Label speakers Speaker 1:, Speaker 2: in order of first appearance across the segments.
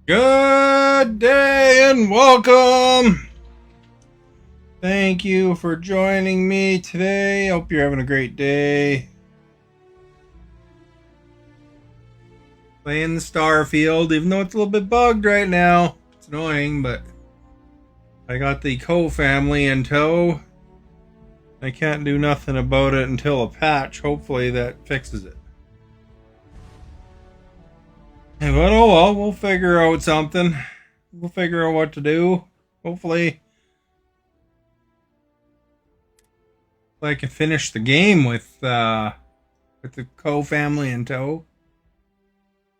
Speaker 1: Good day and welcome. Thank you for joining me today. Hope you're having a great day. Playing Starfield, even though it's a little bit bugged right now. It's annoying, but I got the Co family in tow. I can't do nothing about it until a patch, hopefully, that fixes it. But oh well, we'll figure out something. We'll figure out what to do. Hopefully, I can finish the game with the Co family in tow.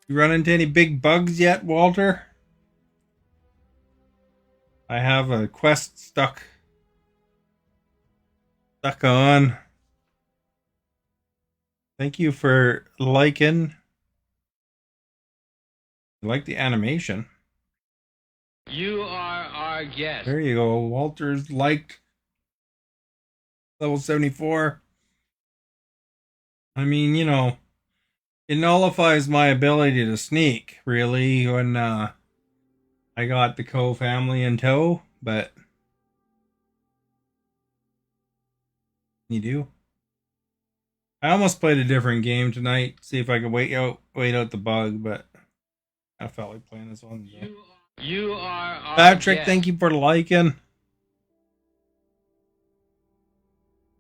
Speaker 1: You run into any big bugs yet, Walter? I have a quest stuck on. Thank you for liking. I like the animation.
Speaker 2: You are our guest.
Speaker 1: There you go. Walter's liked level 74. I mean, it nullifies my ability to sneak, really, when I got the Co family in tow, but you do. I almost played a different game tonight, see if I could wait out the bug, but I felt like playing this one. So.
Speaker 2: You are our
Speaker 1: Patrick,
Speaker 2: guest.
Speaker 1: thank you for liking.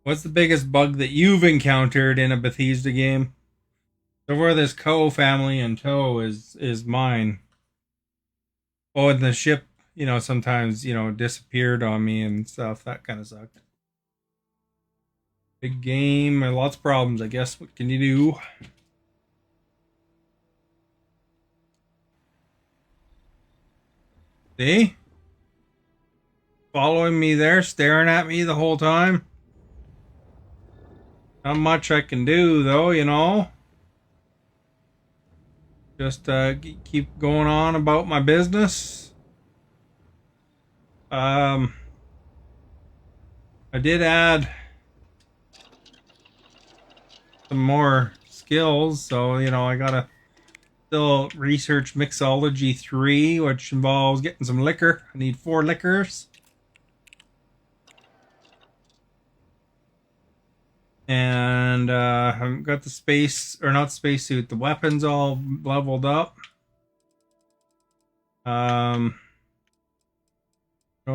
Speaker 1: What's the biggest bug that you've encountered in a Bethesda game? So far, this Co family in tow is mine. Oh, and the ship, sometimes, disappeared on me and stuff. That kind of sucked. Big game, lots of problems, I guess. What can you do? See? Following me there, staring at me the whole time. Not much I can do, though, Just keep going on about my business. I did add some more skills, so I gotta still research Mixology 3, which involves getting some liquor. I need 4 liquors. And I've got the the weapons all leveled up. What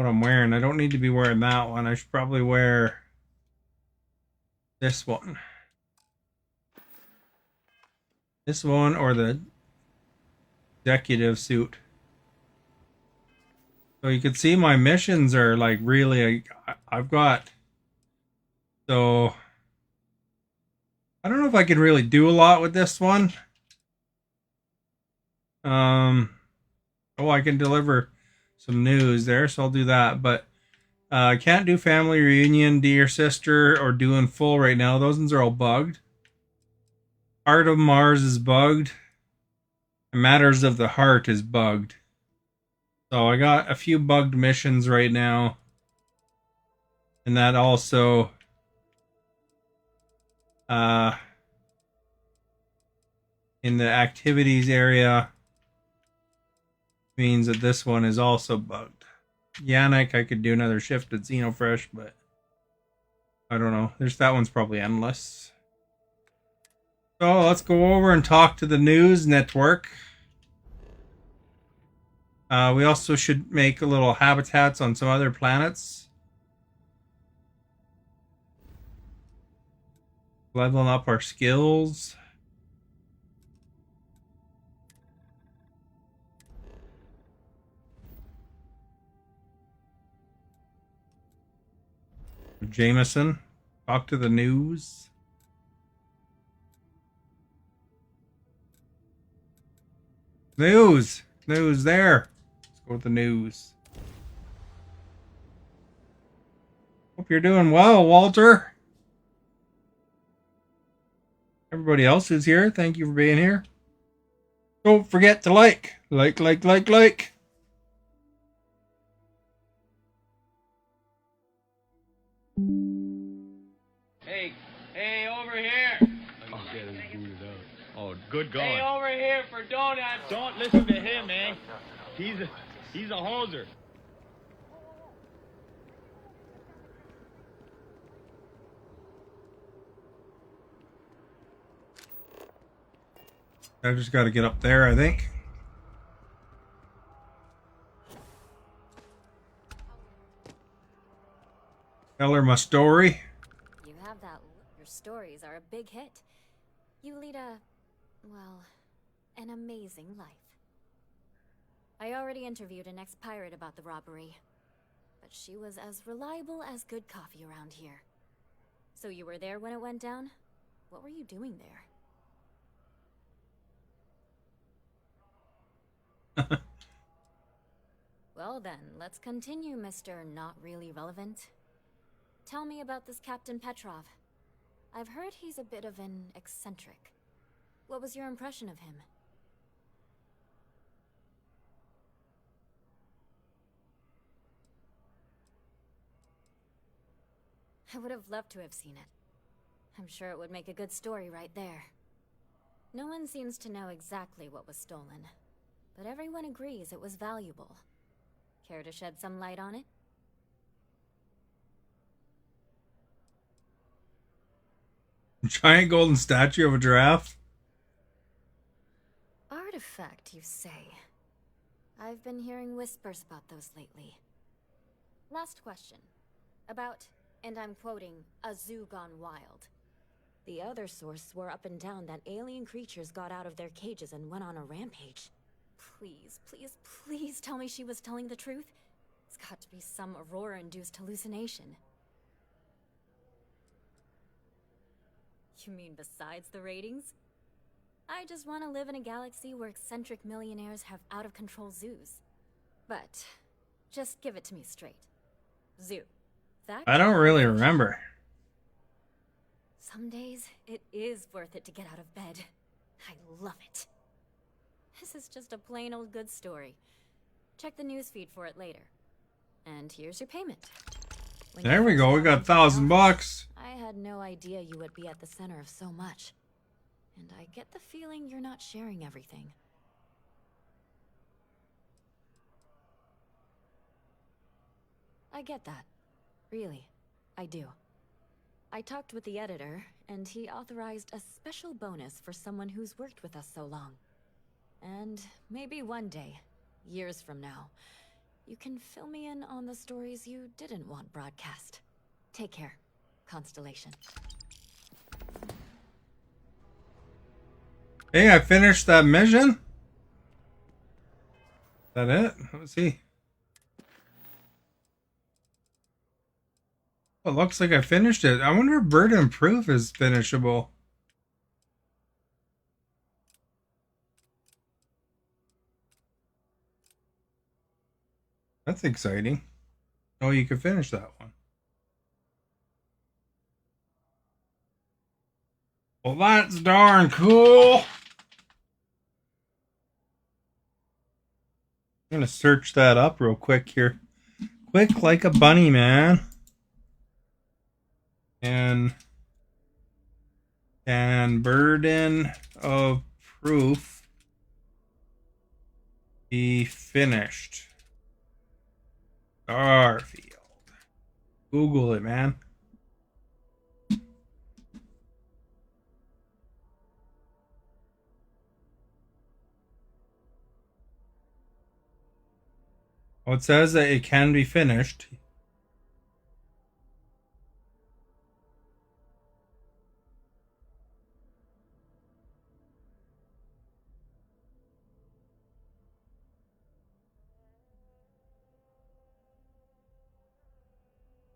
Speaker 1: I'm wearing. I don't need to be wearing that one. I should probably wear this one. This one or the executive suit. So you can see my missions are like really, I've got, so I don't know if I can really do a lot with this one. I can deliver some news there, so I'll do that. But I can't do family reunion, dear sister, or doing full right now. Those ones are all bugged. Heart of Mars is bugged. Matters of the Heart is bugged. So I got a few bugged missions right now. And that also in the activities area means that this one is also bugged. Yannick, I could do another shift at Xenofresh, but I don't know. That one's probably endless. So let's go over and talk to the news network. We also should make little habitats on some other planets. Leveling up our skills. Jameson, talk to the news. News there. Let's go with the news. Hope you're doing well, Walter. Everybody else who's here, thank you for being here. Don't forget to like.
Speaker 2: Hey, over here.
Speaker 3: Oh, good going.
Speaker 2: Hey, over here for donuts.
Speaker 3: Don't listen to him, man.
Speaker 2: He's a hoser.
Speaker 1: I just got to get up there, I think. Tell her my story.
Speaker 3: You have that. Your stories are a big hit. You lead a, well, an amazing life. I already interviewed an ex-pirate about the robbery, but she was as reliable as good coffee around here. So you were there when it went down? What were you doing there? Well then, let's continue, Mr. Not Really Relevant. Tell me about this Captain Petrov. I've heard he's a bit of an eccentric. What was your impression of him? I would have loved to have seen it. I'm sure it would make a good story right there. No one seems to know exactly what was stolen, but everyone agrees it was valuable. Care to shed some light on it?
Speaker 1: Giant golden statue of a giraffe.
Speaker 3: Artifact, you say? I've been hearing whispers about those lately. Last question. About, and I'm quoting, a zoo gone wild. The other source swore up and down that alien creatures got out of their cages and went on a rampage. Please, please, please tell me she was telling the truth. It's got to be some Aurora-induced hallucination. You mean besides the ratings? I just want to live in a galaxy where eccentric millionaires have out-of-control zoos. But, just give it to me straight. Zoo. Fact?
Speaker 1: I don't really remember.
Speaker 3: Some days, it is worth it to get out of bed. I love it. This is just a plain old good story. Check the newsfeed for it later. And here's your payment. When
Speaker 1: There
Speaker 3: you
Speaker 1: we
Speaker 3: first
Speaker 1: go. We
Speaker 3: walked
Speaker 1: got
Speaker 3: into the office,
Speaker 1: $1,000.
Speaker 3: I had no idea you would be at the center of so much. And I get the feeling you're not sharing everything. I get that. Really, I do. I talked with the editor, and he authorized a special bonus for someone who's worked with us so long. And maybe one day, years from now, you can fill me in on the stories you didn't want broadcast. Take care, Constellation.
Speaker 1: Hey, I finished that mission. Is that it? Let's see. Well, it looks like I finished it. I wonder if Burden Proof is finishable. That's exciting. Oh, you can finish that one. Well, that's darn cool. I'm gonna search that up real quick here. Quick like a bunny, man. And Burden of Proof be finished? Starfield. Google it, man. Well, it says that it can be finished.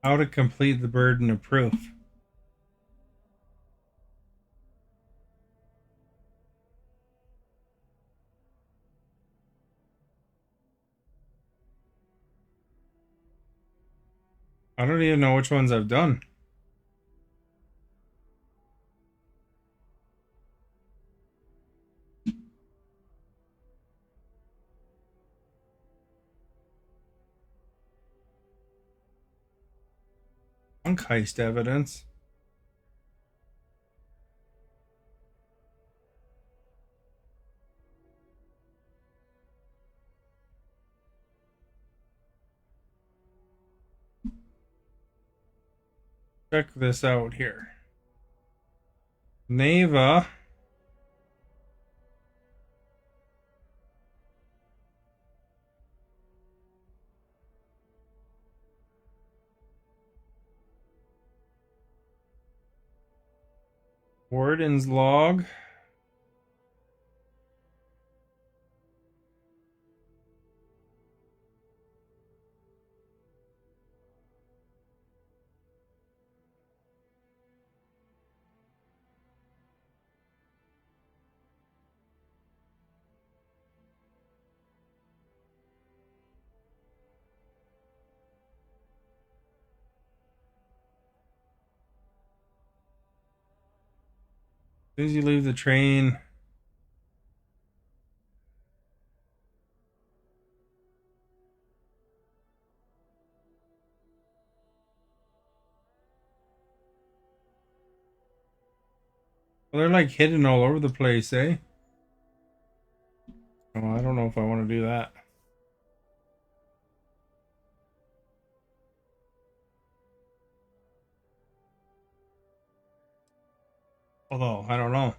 Speaker 1: How to complete the burden of proof. I don't even know which ones I've done. Bank heist evidence. check this out here. Neva. Warden's log. As soon as you leave the train, well, they're like hidden all over the place, eh? Oh, I don't know if I want to do that. Although, I don't know.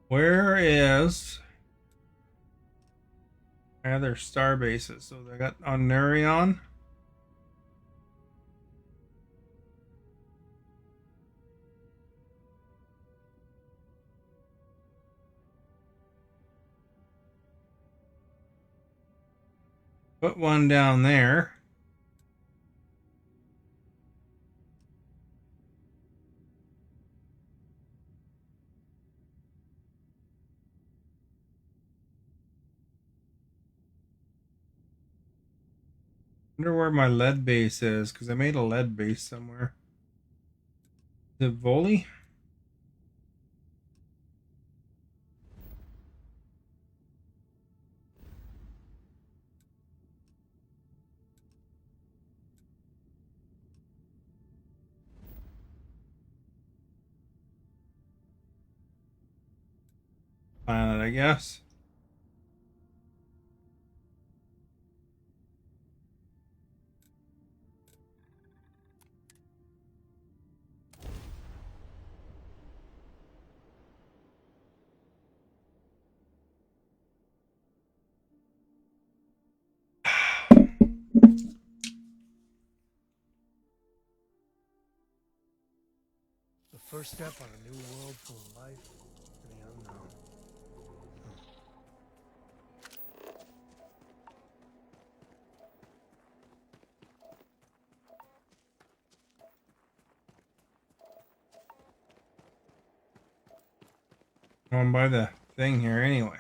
Speaker 1: Where is other star bases? So they got on Nurion. Put one down there. Wonder where my lead base is, because I made a lead base somewhere. Is it Voli? Planet, I guess.
Speaker 4: The first step on a new world full of life and the unknown.
Speaker 1: Going by the thing here anyway.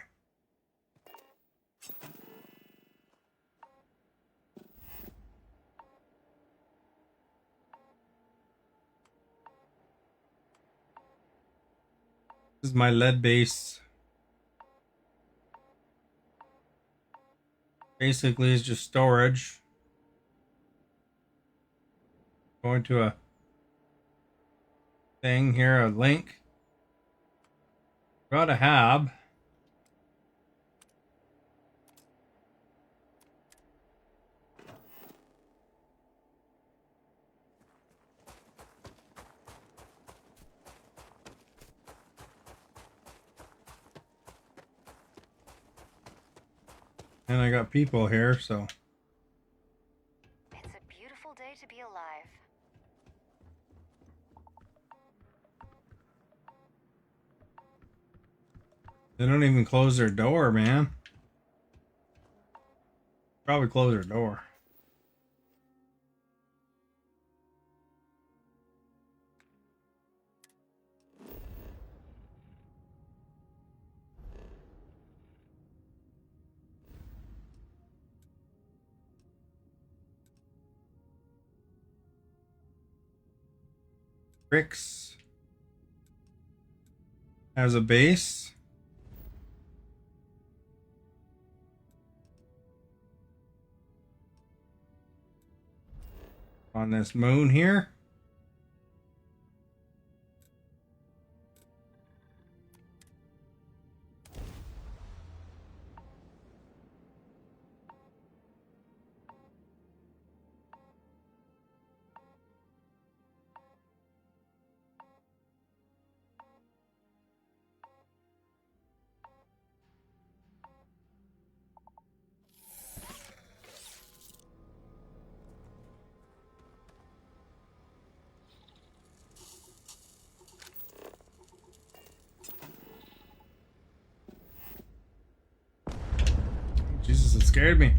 Speaker 1: This is my lead base. Basically, it's just storage. Going to a thing here, a link. Got a hab. And I got people here, so.
Speaker 5: It's a beautiful day to be alive.
Speaker 1: They don't even close their door, man. Probably close their door. Rix has a base. On this moon here. scared me.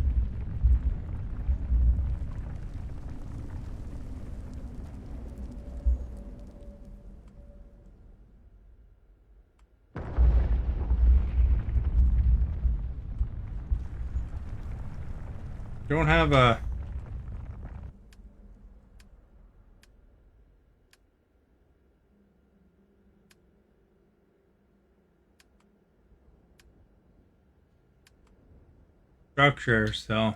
Speaker 1: Don't have a... structure, so...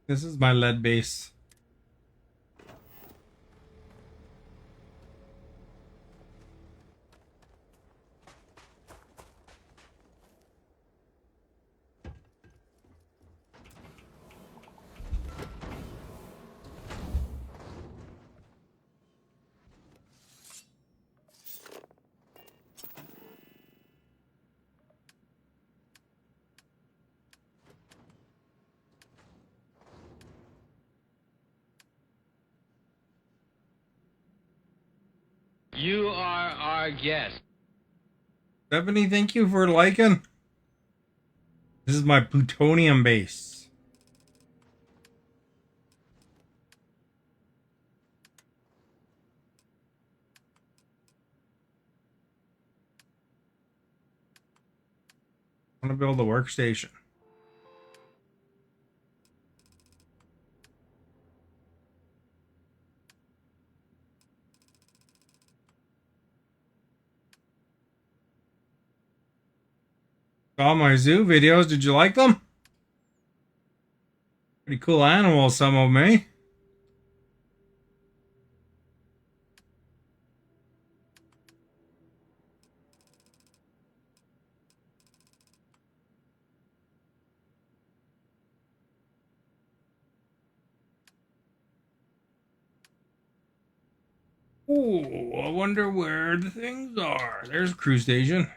Speaker 1: This is my lead base.
Speaker 2: You are our guest.
Speaker 1: Stephanie, thank you for liking. This is my plutonium base. I want to build a workstation. Saw my zoo videos. Did you like them? Pretty cool animals, some of them, eh? Ooh, I wonder where the things are. There's a crew station.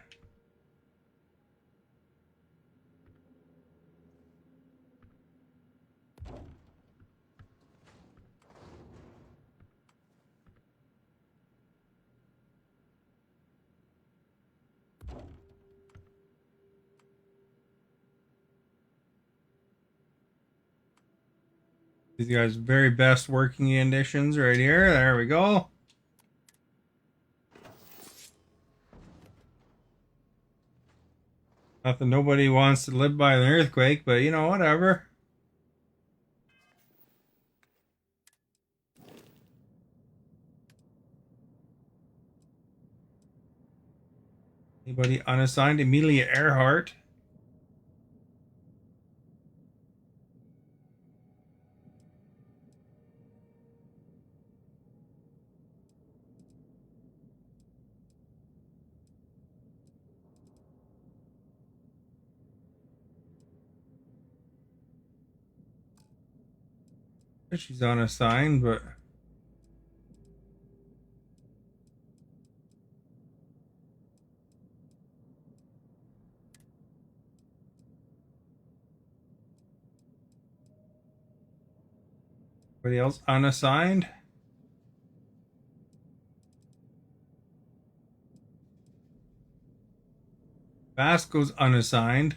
Speaker 1: These guys' very best working conditions right here. There we go. Nothing, nobody wants to live by an earthquake, but you know, whatever. Anybody unassigned? Amelia Earhart. She's unassigned, but anybody else unassigned? Vasco's unassigned.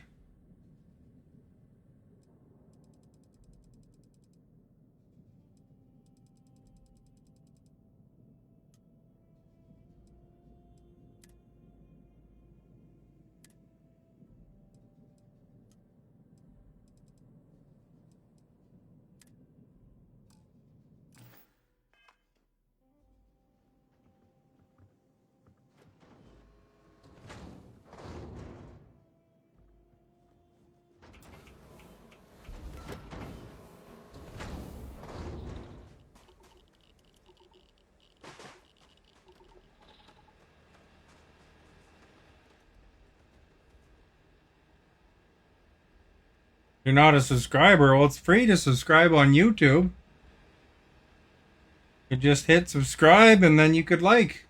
Speaker 1: You're not a subscriber. Well, it's free to subscribe on YouTube. You just hit subscribe and then you could like.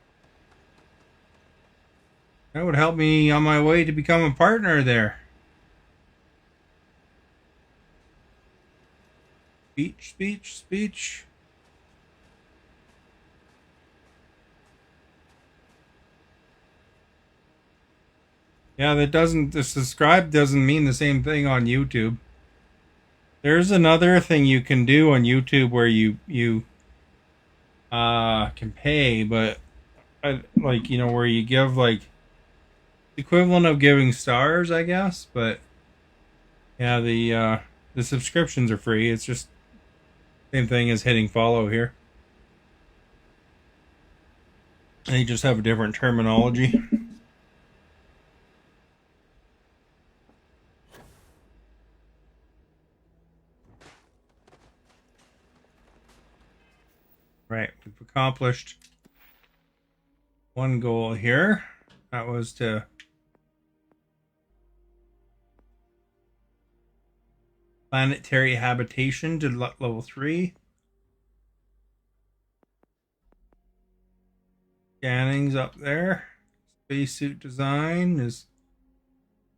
Speaker 1: That would help me on my way to become a partner there. Speech, speech, speech. Yeah, the subscribe doesn't mean the same thing on YouTube. There's another thing you can do on YouTube where you can pay, but like, you know, where you give like the equivalent of giving stars, I guess, but yeah, the subscriptions are free. It's just same thing as hitting follow here. They just have a different terminology. Right, we've accomplished one goal here. That was to planetary habitation to level 3. Scanning's up there. Spacesuit design is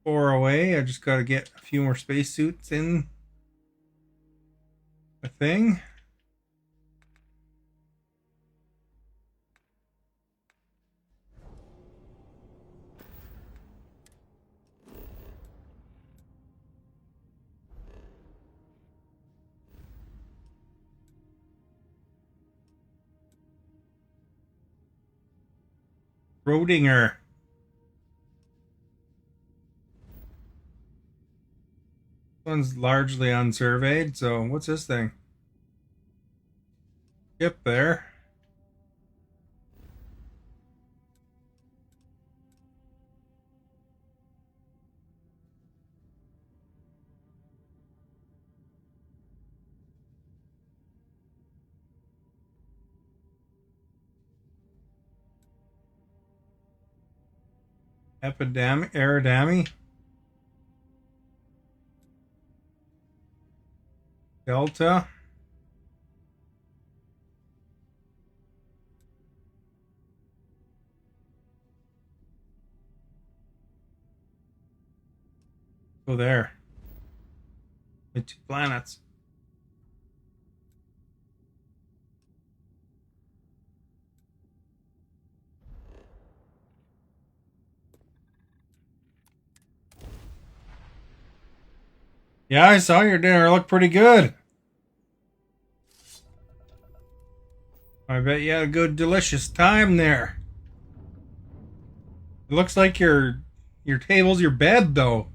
Speaker 1: 4 away. I just got to get a few more spacesuits in the thing. Rodinger. This one's largely unsurveyed, so what's this thing? Yep, there. Epidemic, Aerodami, Delta. Go there. The 2 planets. Yeah, I saw your dinner. Looked pretty good. I bet you had a good, delicious time there. It looks like your table's your bed, though.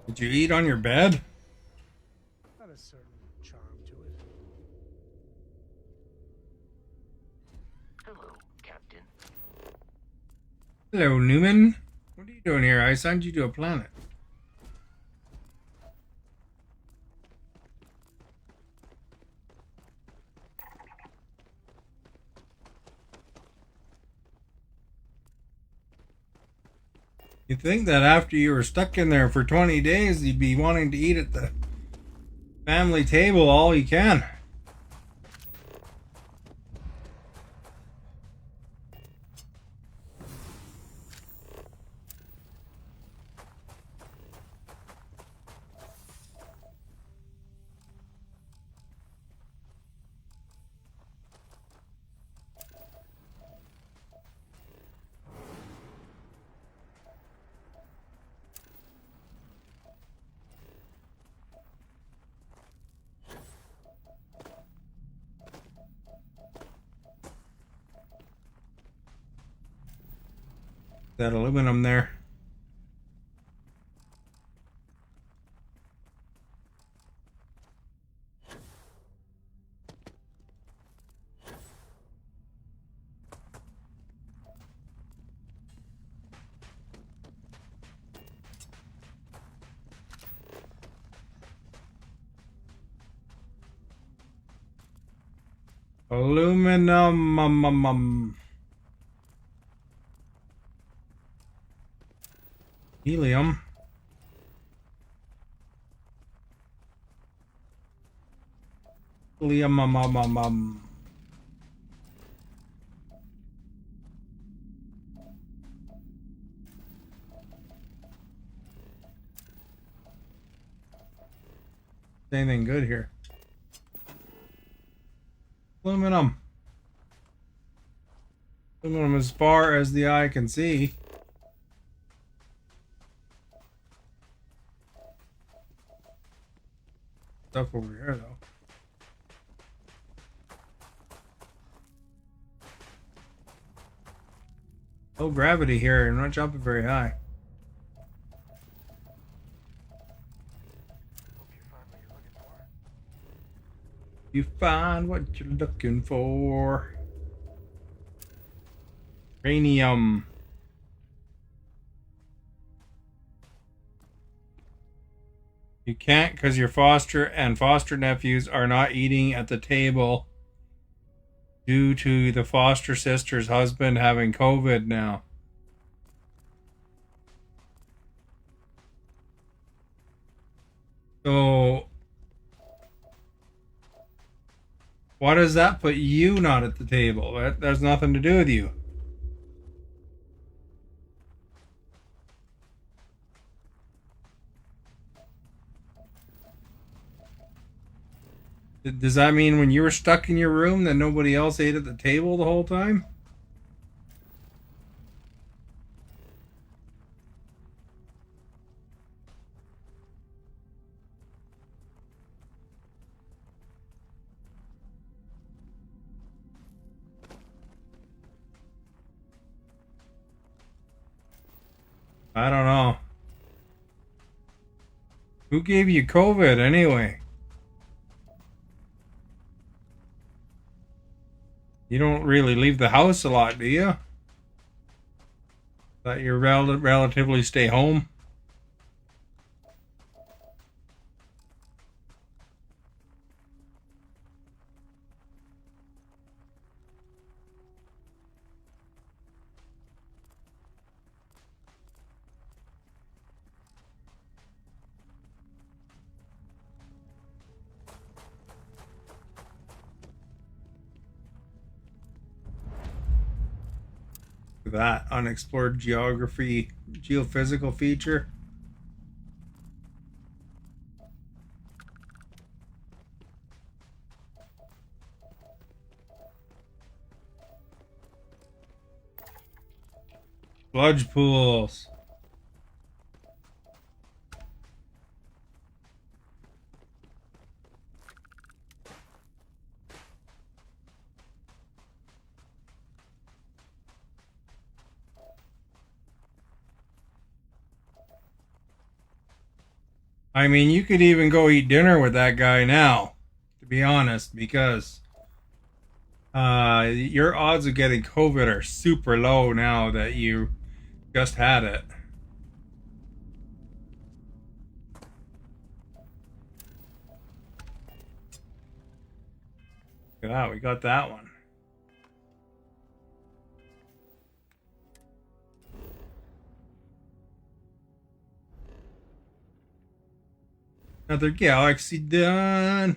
Speaker 1: Did you eat on your bed?
Speaker 4: Got a certain charm to it.
Speaker 6: Hello, Captain.
Speaker 1: Hello, Newman. What are you doing here? I assigned you to a planet. You'd think that after you were stuck in there for 20 days, you'd be wanting to eat at the family table all you can. That aluminum there. Aluminum. Helium. Helium. Anything good here? Aluminum. Aluminum as far as the eye can see. Stuff over here though. Low gravity here. I'm not jumping very high. You find what you're looking for. Uranium. You can't because your foster and foster nephews are not eating at the table due to the foster sister's husband having COVID now. So, why does that put you not at the table? That has nothing to do with you. Does that mean when you were stuck in your room that nobody else ate at the table the whole time? I don't know. Who gave you COVID anyway? You don't really leave the house a lot, do you? That you relatively stay home? That unexplored geography, geophysical feature. Sludge pools. I mean, you could even go eat dinner with that guy now, to be honest, because your odds of getting COVID are super low now that you just had it. Look at that, we got that one. Another galaxy done.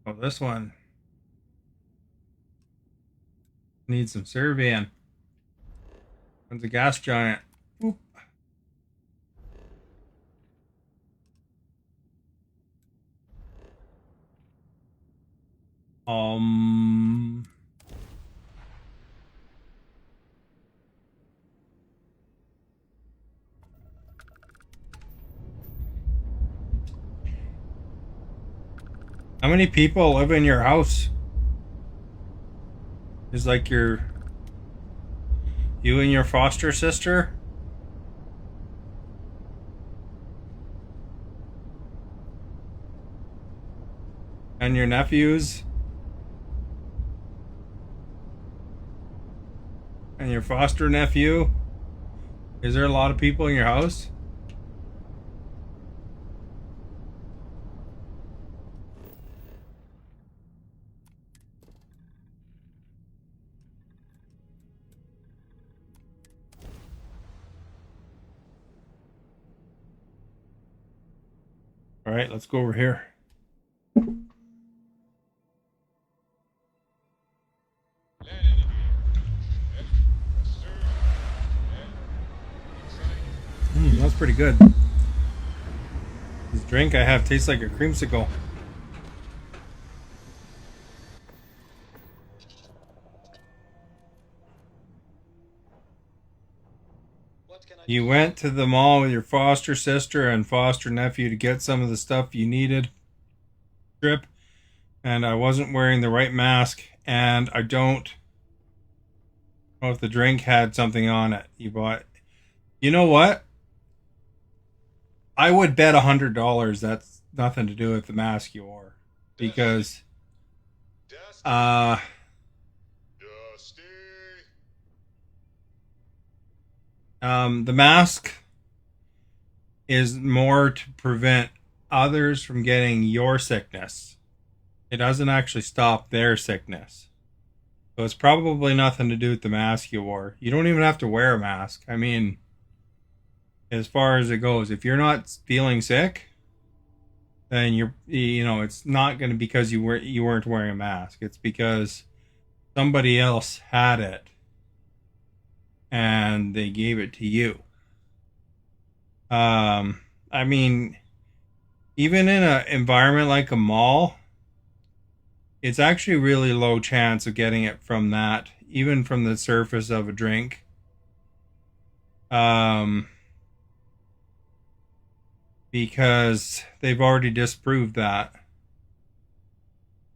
Speaker 1: Oh, this one needs some surveying. One's a gas giant. Oop. Um. many people live in your house? Is like you and your foster sister? And your nephews? And your foster nephew? Is there a lot of people in your house? All right, let's go over here. That's pretty good. This drink I have tastes like a creamsicle. You went to the mall with your foster sister and foster nephew to get some of the stuff you needed. Trip, and I wasn't wearing the right mask, and I don't know if the drink had something on it you bought. You know what? I would bet $100 that's nothing to do with the mask you wore, because uh the mask is more to prevent others from getting your sickness. It doesn't actually stop their sickness. So it's probably nothing to do with the mask you wore. You don't even have to wear a mask. I mean, as far as it goes, if you're not feeling sick, then it's not going to be because you weren't wearing a mask. It's because somebody else had it and they gave it to you. I mean, even in an environment like a mall, it's actually really low chance of getting it from that, even from the surface of a drink. Because they've already disproved that.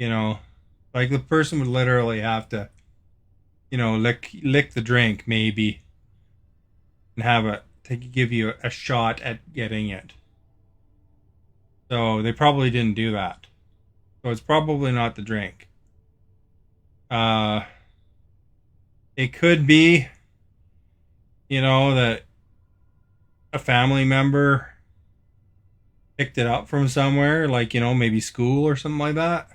Speaker 1: Like the person would literally have to, lick the drink maybe, and have to give you a shot at getting it. So they probably didn't do that. So it's probably not the drink. It could be, that a family member picked it up from somewhere, like, maybe school or something like that.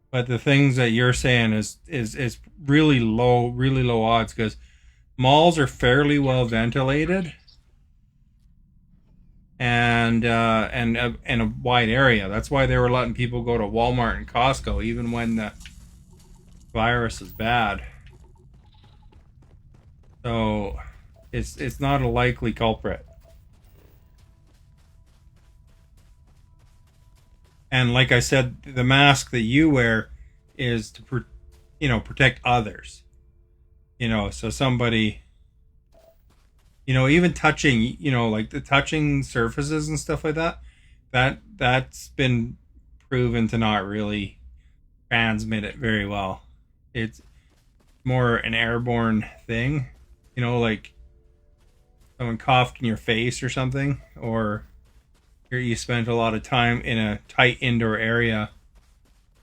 Speaker 1: But the things that you're saying is really low odds, because malls are fairly well ventilated and in a wide area. That's why they were letting people go to Walmart and Costco even when the virus is bad. So it's not a likely culprit. And like I said, the mask that you wear is to protect others. So somebody, even touching, like the touching surfaces and stuff like that's been proven to not really transmit it very well. It's more an airborne thing, like someone coughed in your face or something, or you spent a lot of time in a tight indoor area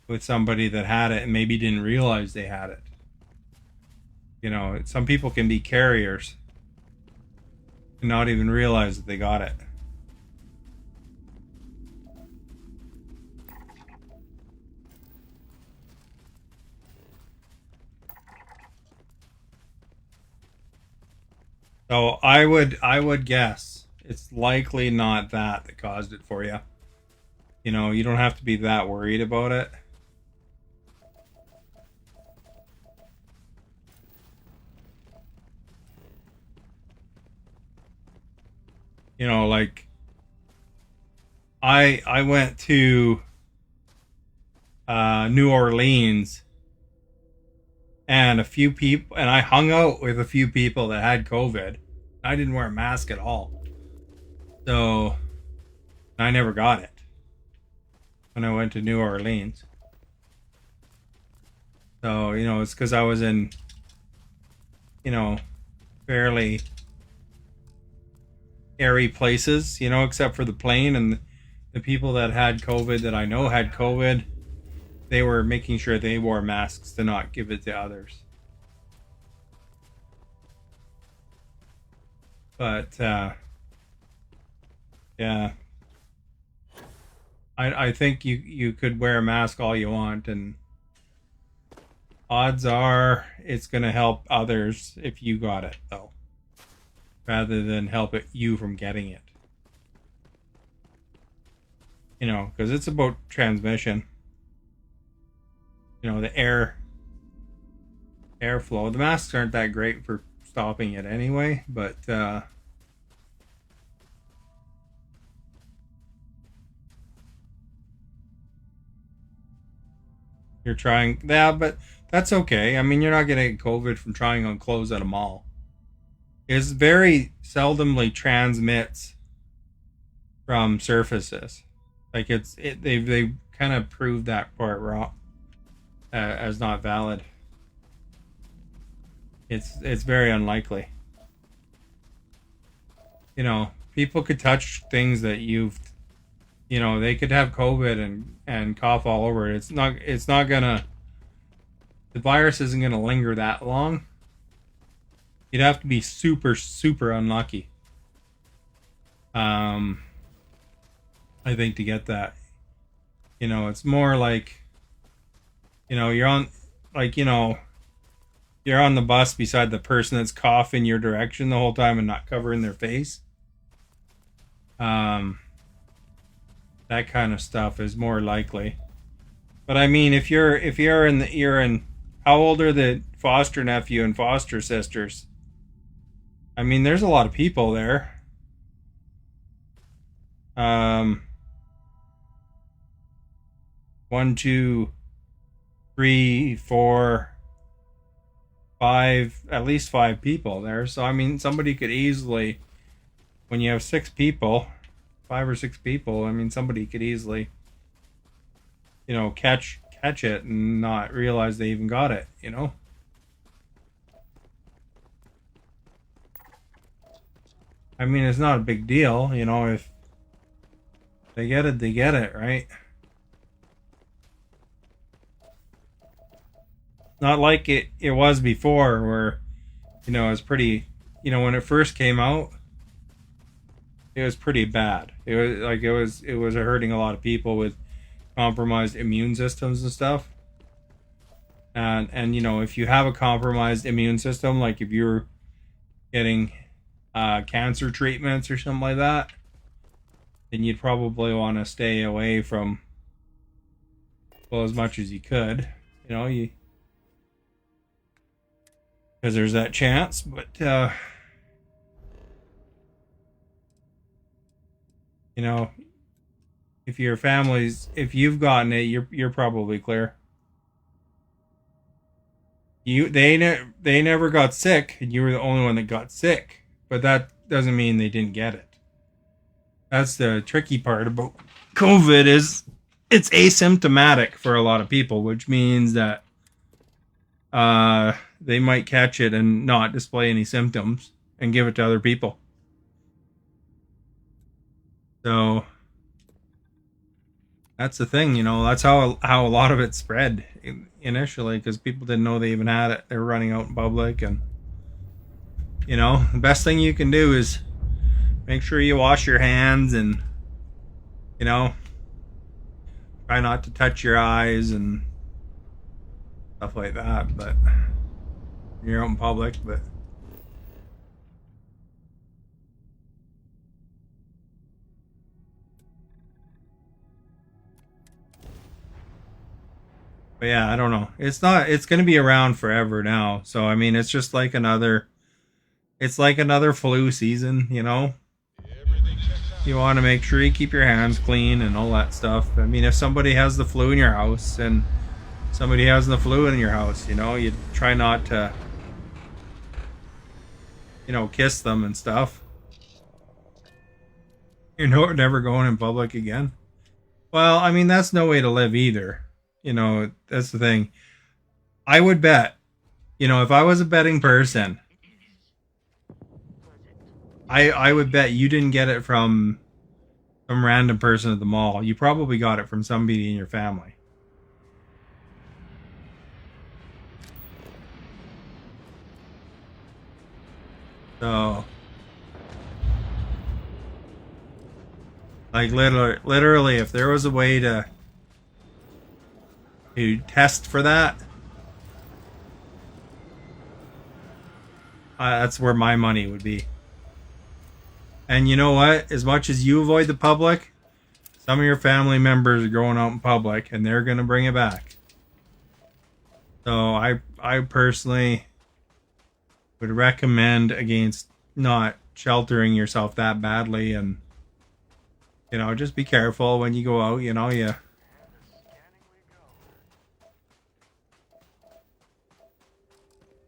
Speaker 1: with somebody that had it and maybe didn't realize they had it. Some people can be carriers and not even realize that they got it. So I would guess it's likely not that caused it for you. You don't have to be that worried about it. Like I went to New Orleans, and I hung out with a few people that had COVID. I didn't wear a mask at all, so I never got it. when I went to New Orleans. So, you know, it's because I was in, you know, fairly airy places, you know, except for the plane, and the people that had COVID that I know had COVID, they were making sure they wore masks to not give it to others. But yeah, I think you could wear a mask all you want, and odds are it's going to help others if you got it, though, rather than help you from getting it. You know, because it's about transmission. You know, the airflow. The masks aren't that great for stopping it anyway, but you're trying. Yeah, but that's okay. I mean, you're not going to get COVID from trying on clothes at a mall. It's very seldomly transmits from surfaces. Like they've kind of proved that part wrong, as not valid. It's very unlikely. You know, people could touch things that you know, they could have COVID and cough all over it. It's not gonna, the virus isn't gonna linger that long. You'd have to be super, super unlucky. I think to get that. You know, it's more like, you know, you're on, like, you know, you're on the bus beside the person that's coughing your direction the whole time and not covering their face. That kind of stuff is more likely. But I mean, if you're in how old are the foster nephew and foster sisters? I mean, there's a lot of people there. 1, 2, 3, 4, 5, at least 5 people there. So I mean, somebody could easily, when you have 6 people, 5 or 6 people, I mean, somebody could easily, you know, catch it and not realize they even got it, you know. I mean, it's not a big deal, you know, if they get it, right? Not like it was before, where, you know, it was pretty, you know, when it first came out, it was pretty bad. It was hurting a lot of people with compromised immune systems and stuff. And you know, if you have a compromised immune system, like if you're getting cancer treatments or something like that, then you'd probably want to stay away from, well, as much as you could, you know, because there's that chance. But you know, if if you've gotten it, you're probably clear. They never got sick, and you were the only one that got sick. But that doesn't mean they didn't get it. That's the tricky part about COVID, is it's asymptomatic for a lot of people, which means that they might catch it and not display any symptoms and give it to other people. So that's the thing, you know. That's how a lot of it spread initially, because people didn't know they even had it. They were running out in public, and you know, the best thing you can do is make sure you wash your hands, and you know, try not to touch your eyes and stuff like that. But you're out in public, but yeah, I don't know. It's going to be around forever now. So I mean, it's just like it's like another flu season, you know. You want to make sure you keep your hands clean and all that stuff. I mean, if somebody has the flu in your house, and somebody has the flu in your house, you know, you try not to, you know, kiss them and stuff. You're never going in public again. Well, I mean, that's no way to live either. That's the thing. I would bet, if I was a betting person, I would bet you didn't get it from some random person at the mall. You probably got it from somebody in your family. So, like literally, if there was a way to test for that, that's where my money would be. And you know what? As much as you avoid the public, some of your family members are going out in public, and they're going to bring it back. So I personally would recommend against not sheltering yourself that badly, and just be careful when you go out. You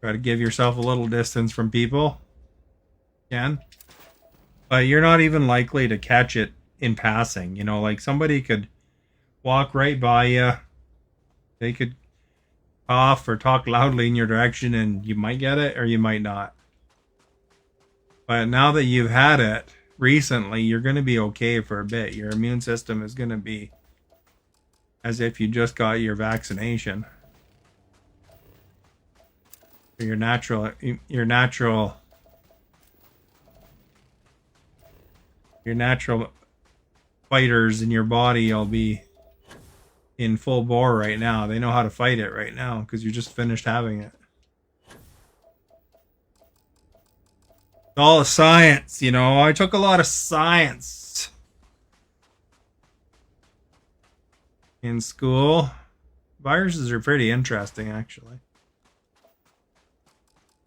Speaker 1: try to give yourself a little distance from people. Can. But you're not even likely to catch it in passing. Like somebody could walk right by you. They could cough or talk loudly in your direction and you might get it or you might not. But now that you've had it recently, you're going to be okay for a bit. Your immune system is going to be as if you just got your vaccination. Your natural fighters in your body will be in full bore right now. They know how to fight it right now because you just finished having it. It's all a science, I took a lot of science in school. Viruses are pretty interesting, actually.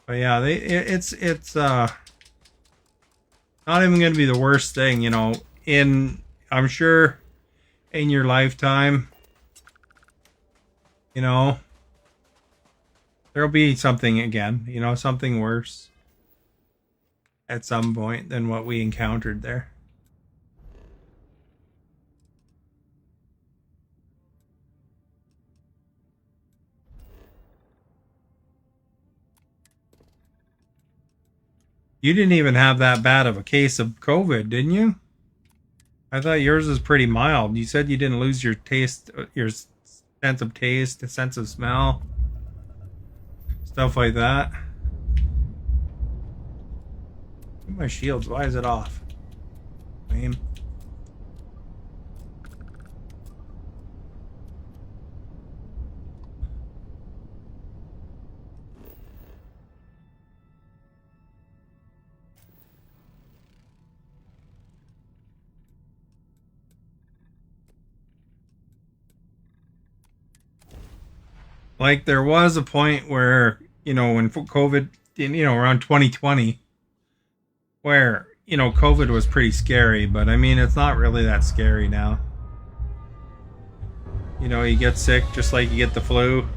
Speaker 1: But yeah, it's not even going to be the worst thing, I'm sure in your lifetime, there'll be something again, something worse at some point than what we encountered there. You didn't even have that bad of a case of COVID, didn't you? I thought yours was pretty mild. You said you didn't lose your taste, your sense of taste, the sense of smell, stuff like that. My shields, why is it off? Lame. Like there was a point where, when COVID, around 2020, where, COVID was pretty scary, but I mean, it's not really that scary now. You get sick just like you get the flu.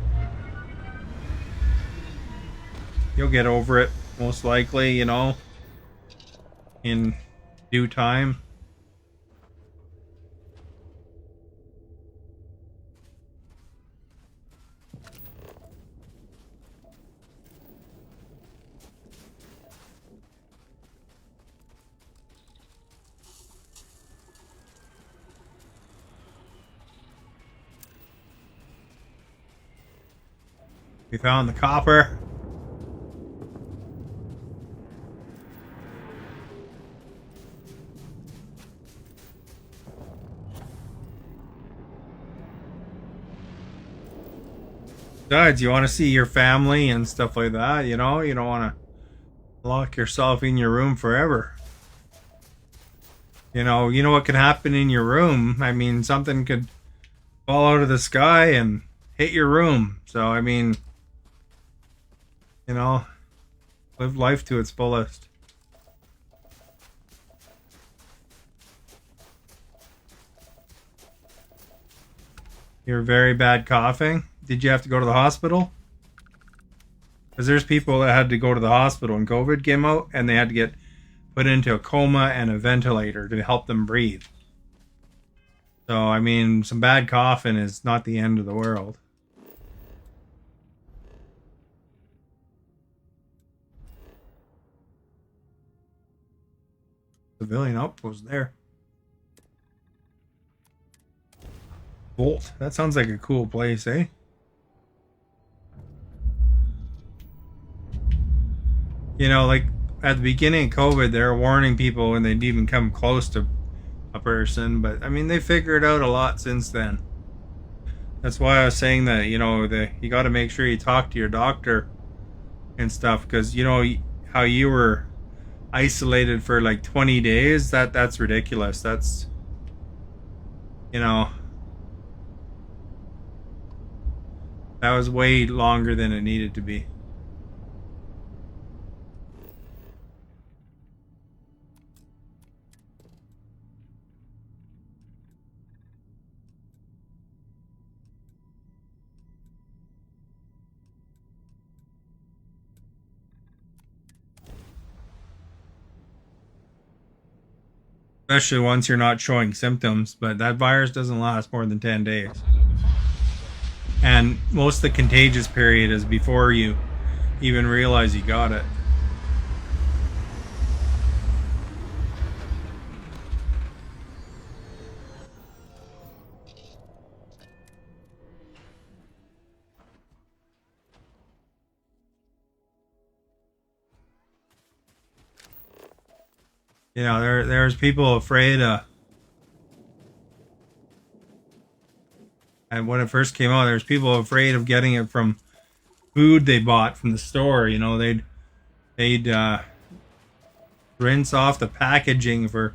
Speaker 1: You'll get over it, most likely, in due time. We found the copper. Besides, you want to see your family and stuff like that, you don't want to lock yourself in your room forever. You know what can happen in your room. I mean, something could fall out of the sky and hit your room. So, I mean, live life to its fullest. You're very bad coughing. Did you have to go to the hospital? Because there's people that had to go to the hospital when COVID came out and they had to get put into a coma and a ventilator to help them breathe. So, I mean, some bad coughing is not the end of the world. Civilian outpost there. Bolt. That sounds like a cool place, eh? You know, like at the beginning of COVID, they were warning people when they'd even come close to a person. But I mean, they figured out a lot since then. That's why I was saying that, you know, you got to make sure you talk to your doctor and stuff, because you know how you were isolated for like 20 days. That's ridiculous. That's, you know, that was way longer than it needed to be. Especially once you're not showing symptoms, but that virus doesn't last more than 10 days. And most of the contagious period is before you even realize you got it. You know, there's people afraid and when it first came out, there's people afraid of getting it from food they bought from the store. You know, they'd rinse off the packaging for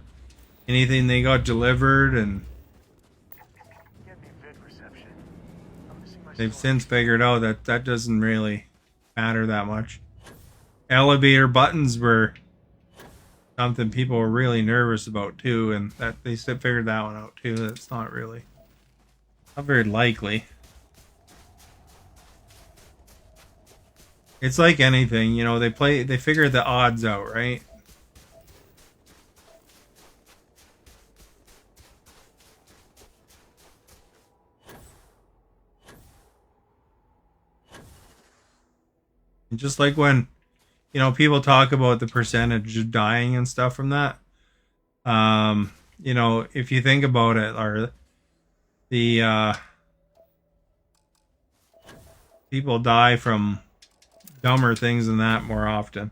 Speaker 1: anything they got delivered, and
Speaker 4: Get me vid reception. I'm missing my
Speaker 1: they've
Speaker 4: storage.
Speaker 1: since figured out that that doesn't really matter that much. Elevator buttons were something people were really nervous about too, and that they still figured that one out too. That's not very likely. It's like anything, you know, they figure the odds out, right? And just like when, you know, people talk about the percentage of dying and stuff from that. You know, if you think about it, or the people die from dumber things than that more often.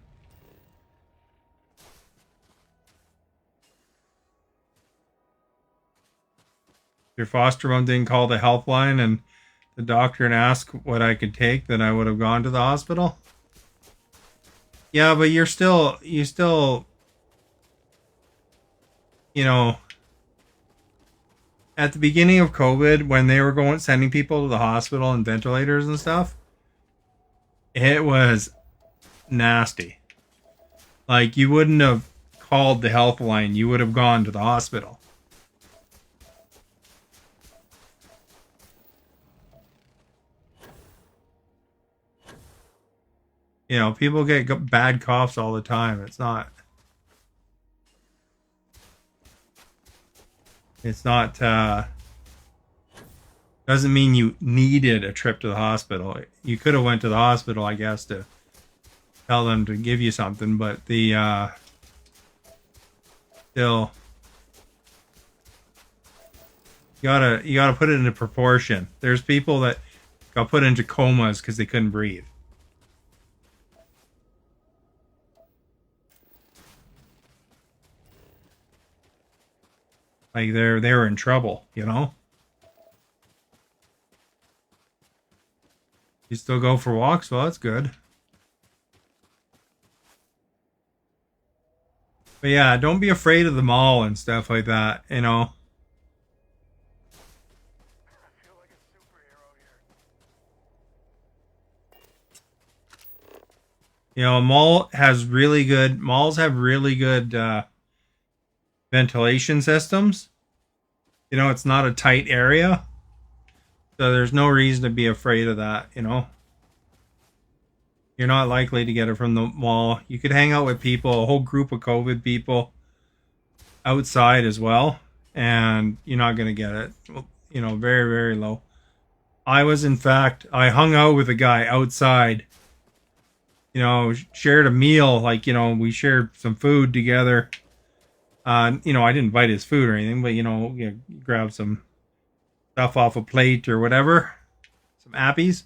Speaker 1: If your foster mom didn't call the helpline and the doctor and ask what I could take, then I would have gone to the hospital. Yeah, but you still, you know, at the beginning of COVID, when they were sending people to the hospital and ventilators and stuff, it was nasty. Like, you wouldn't have called the helpline, you would have gone to the hospital. You know, people get bad coughs all the time. It's not doesn't mean you needed a trip to the hospital. You could have went to the hospital, I guess, to tell them to give you something, but the still, you gotta put it into proportion. There's people that got put into comas because they couldn't breathe. Like they were in trouble, you know. You still go for walks? Well, that's good. But yeah, don't be afraid of the mall and stuff like that, you know.
Speaker 4: I feel like a superhero here.
Speaker 1: You know, malls have really good ventilation systems. You know, it's not a tight area. So there's no reason to be afraid of that, you know. You're not likely to get it from the mall. You could hang out with people, a whole group of COVID people outside as well. and you're not going to get it. You know, very, very low. I was, in fact, I hung out with a guy outside, you know, shared a meal, like, you know, we shared some food together. You know, I didn't bite his food or anything, but, you know, grab some stuff off a plate or whatever, some appies.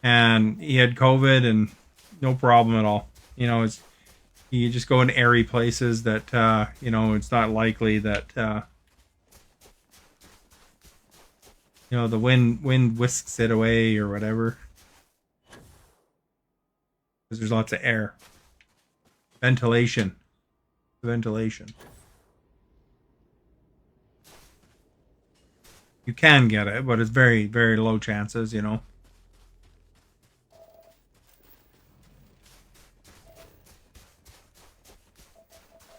Speaker 1: And he had COVID and no problem at all. You know, it's, you just go in airy places that, you know, it's not likely that, you know, the wind whisks it away or whatever. Because there's lots of air. Ventilation. Ventilation. You can get it, but it's very, very low chances, you know.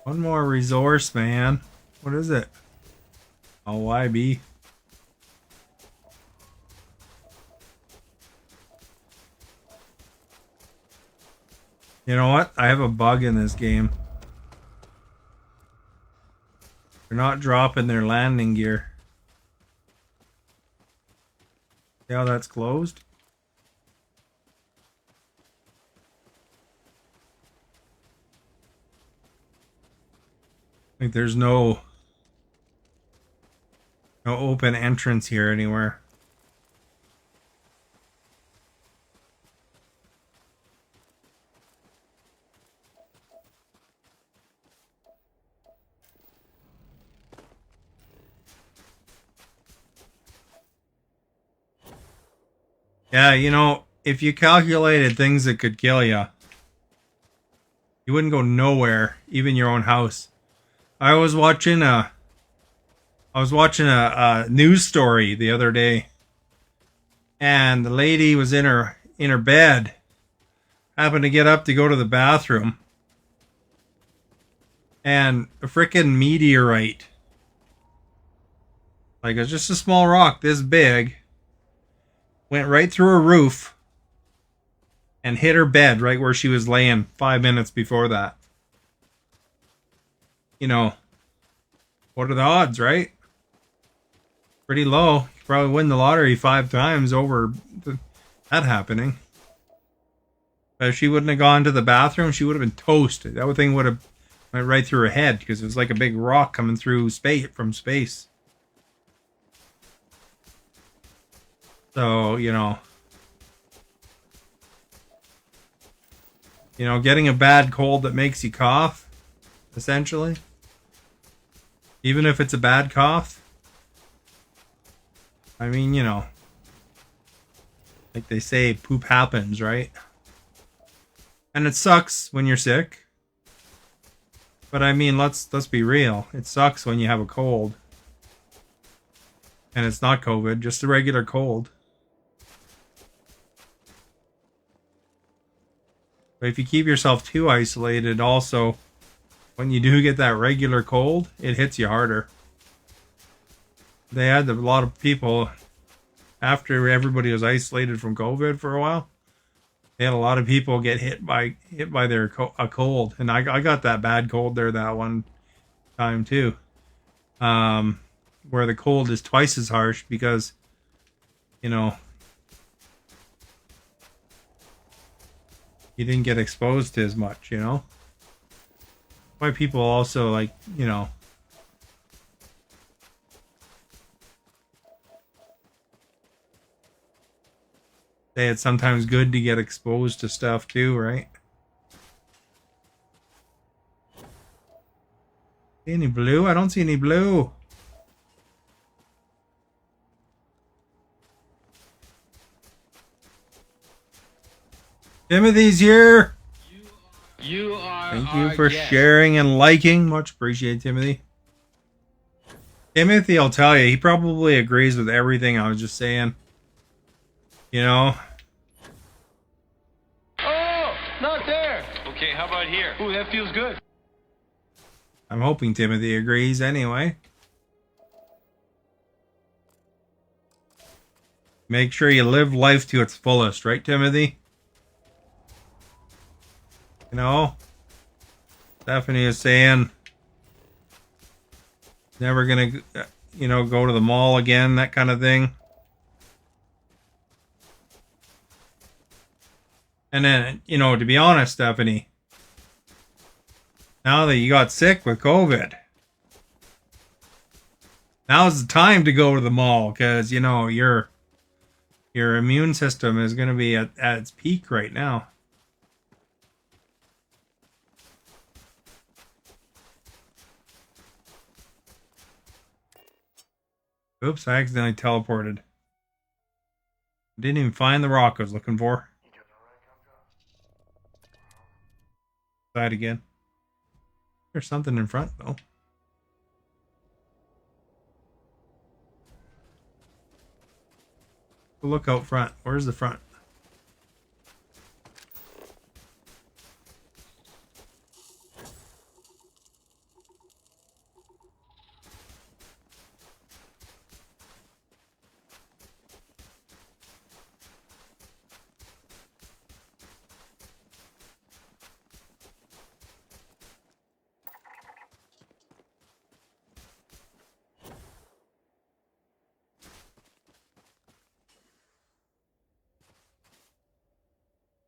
Speaker 1: One more resource, man. What is it? Oh, YB. You know what? I have a bug in this game. They're not dropping their landing gear. See how that's closed? Like there's no open entrance here anywhere. Yeah, you know, if you calculated things that could kill you, you wouldn't go nowhere, even your own house. I was watching a news story the other day, and the lady was in her bed, happened to get up to go to the bathroom, and a frickin' meteorite, like it's just a small rock this big, went right through her roof and hit her bed right where she was laying 5 minutes before that. You know, what are the odds, right? Pretty low. You probably win the lottery 5 times over that happening. But if she wouldn't have gone to the bathroom, she would have been toasted. That thing would have went right through her head because it was like a big rock coming through space from space. So, you know, getting a bad cold that makes you cough, essentially, even if it's a bad cough. I mean, you know, like they say, poop happens, right? And it sucks when you're sick. But I mean, let's be real. It sucks when you have a cold. And it's not COVID, just a regular cold. But if you keep yourself too isolated, also, when you do get that regular cold, it hits you harder. They had a lot of people, after everybody was isolated from COVID for a while, they had a lot of people get hit by their a cold. And I got that bad cold there that one time too. Where the cold is twice as harsh because, you know, you didn't get exposed to as much, you know? Why people also, like, you know, say it's sometimes good to get exposed to stuff too, right? See any blue? I don't see any blue. Timothy's here.
Speaker 2: You are
Speaker 1: Thank you
Speaker 2: our
Speaker 1: for
Speaker 2: guest.
Speaker 1: sharing and liking. Much appreciated, Timothy. Timothy, I'll tell you, he probably agrees with everything I was just saying. You know?
Speaker 2: Oh, not there. Okay, how about here? Ooh, that feels good.
Speaker 1: I'm hoping Timothy agrees anyway. Make sure you live life to its fullest, right, Timothy? You know? Stephanie is saying Never gonna, go to the mall again, that kind of thing. And then, to be honest, Stephanie, now that you got sick with COVID, now's the time to go to the mall because, your immune system is going to be at its peak right now. Oops, I accidentally teleported. Didn't even find the rock I was looking for. Side again. There's something in front, though. Look out front. Where's the front?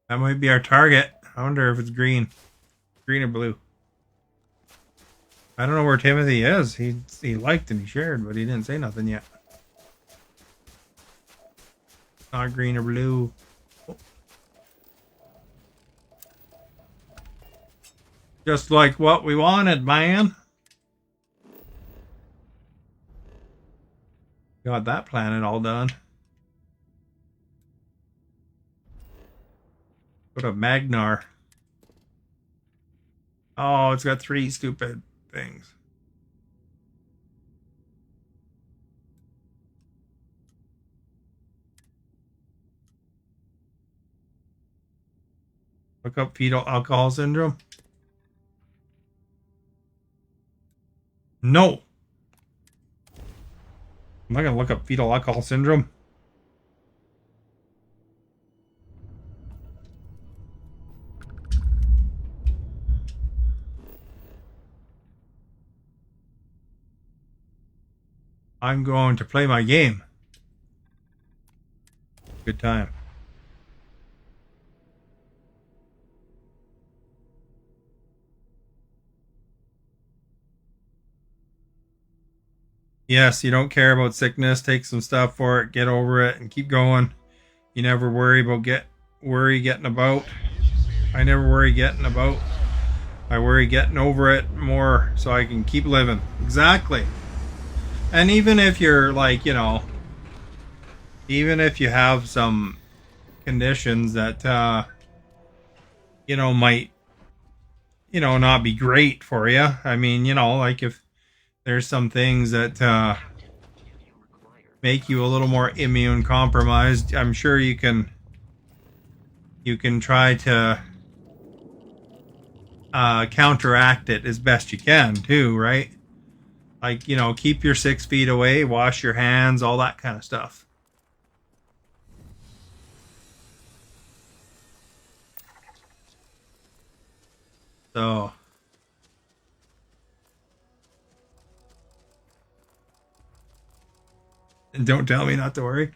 Speaker 1: That might be our target. I wonder if it's green. Green or blue. I don't know where Timothy is. He liked and he shared, but he didn't say nothing yet. Not green or blue. Just like what we wanted, man. Got that planet all done. What a Magnar. Oh, it's got 3 stupid things. Look up fetal alcohol syndrome. No. I'm not going to look up fetal alcohol syndrome. I'm going to play my game. Good time. Yes, you don't care about sickness. Take some stuff for it. Get over it and keep going. You never worry about getting about. I never worry getting about. I worry getting over it more so I can keep living. Exactly. And even if you're like, even if you have some conditions that, might, not be great for you. I mean, like if there's some things that make you a little more immune compromised, I'm sure you can try to counteract it as best you can too, right? Like, keep your 6 feet away, wash your hands, all that kind of stuff. So, and don't tell me not to worry.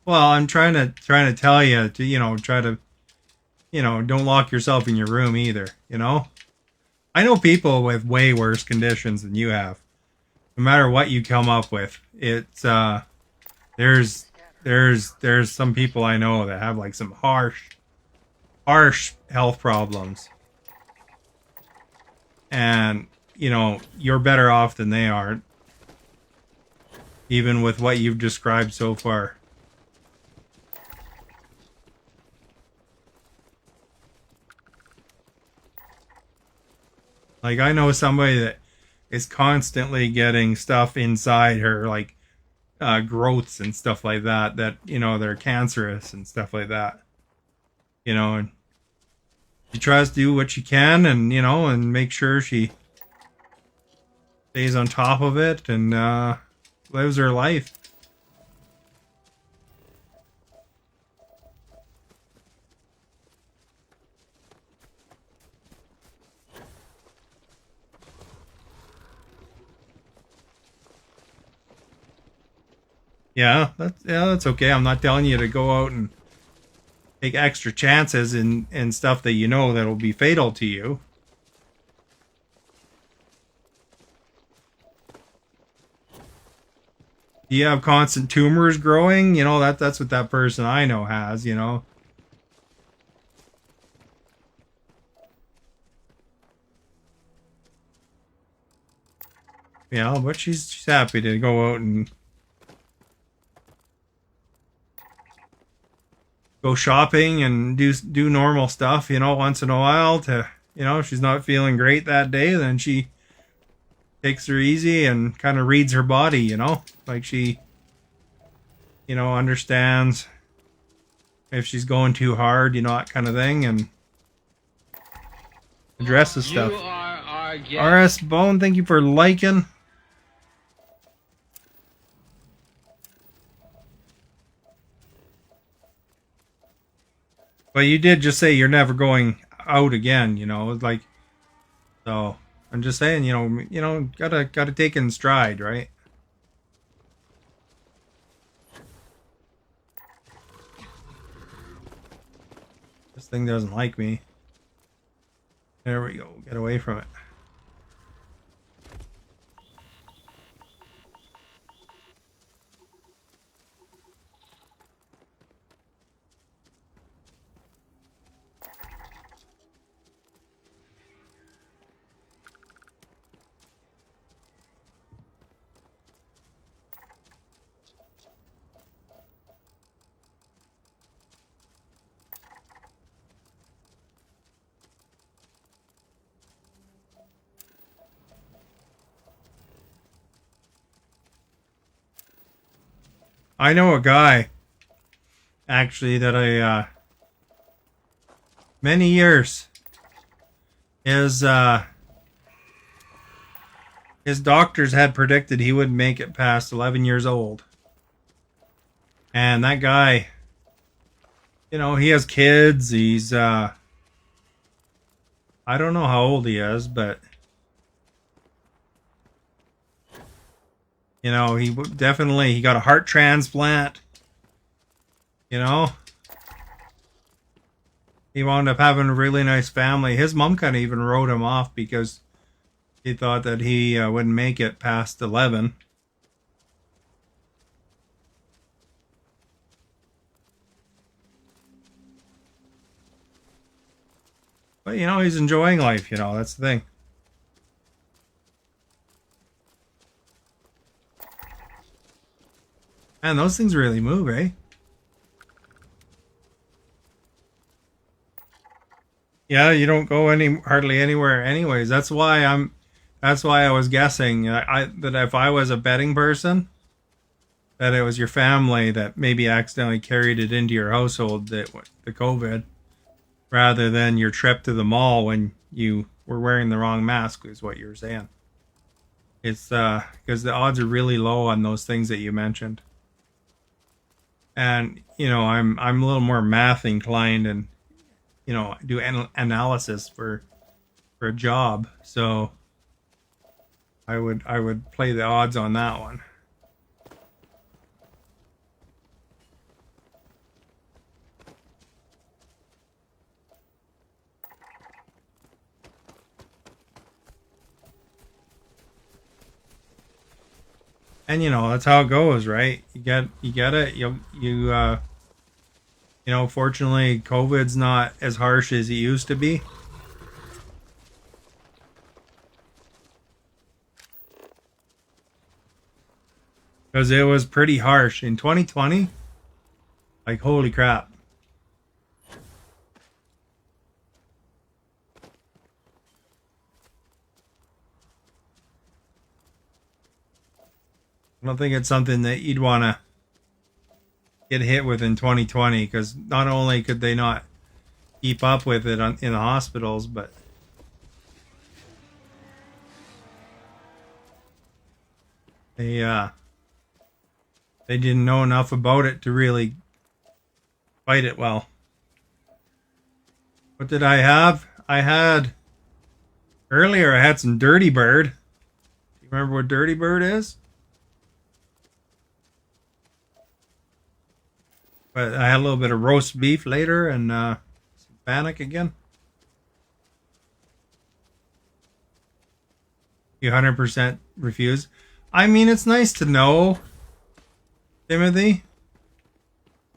Speaker 1: Well, I'm trying to tell you to, try to, don't lock yourself in your room either, I know people with way worse conditions than you have. No matter what you come up with, it's there's some people I know that have like some harsh health problems. And, you're better off than they are, even with what you've described so far. Like, I know somebody that is constantly getting stuff inside her, like growths and stuff like that, they're cancerous and stuff like that. And she tries to do what she can and, and make sure she stays on top of it and lives her life. That's okay. I'm not telling you to go out and take extra chances in stuff that you know that'll be fatal to you. Do you have constant tumors growing? You know, that's what that person I know has, you know. You know, but she's happy to go out and go shopping and do normal stuff, you know, once in a while to, you know, if she's not feeling great that day, then she takes her easy and kind of reads her body, you know, like she, you know, understands if she's going too hard, you know, that kind of thing, and addresses stuff.
Speaker 2: You are our guest.
Speaker 1: RS Bone, thank you for liking. But you did just say you're never going out again, you know, like, so I'm just saying, you know, gotta take it in stride, right? This thing doesn't like me. There we go. Get away from it. I know a guy, actually, that many years, his doctors had predicted he wouldn't make it past 11 years old. And that guy, you know, he has kids. He's, I don't know how old he is, but, you know, he got a heart transplant, you know. He wound up having a really nice family. His mom kind of even wrote him off because he thought that he wouldn't make it past 11. But, you know, he's enjoying life, you know, that's the thing. Man, those things really move, eh? Yeah, you don't go hardly anywhere anyways. That's why I was guessing that if I was a betting person, that it was your family that maybe accidentally carried it into your household, that the COVID, rather than your trip to the mall when you were wearing the wrong mask, is what you were saying. It's because the odds are really low on those things that you mentioned. And, you know, I'm a little more math inclined and, you know, do analysis for a job. So I would play the odds on that one. And, you know, that's how it goes, right? You get it. You know, fortunately, COVID's not as harsh as it used to be. Because it was pretty harsh in 2020. Like, holy crap. I don't think it's something that you'd want to get hit with in 2020, because not only could they not keep up with it in the hospitals, but they didn't know enough about it to really fight it well. What did I have? Earlier I had some Dirty Bird. Do you remember what Dirty Bird is? But I had a little bit of roast beef later and some bannock again. You 100% refuse. I mean, it's nice to know, Timothy,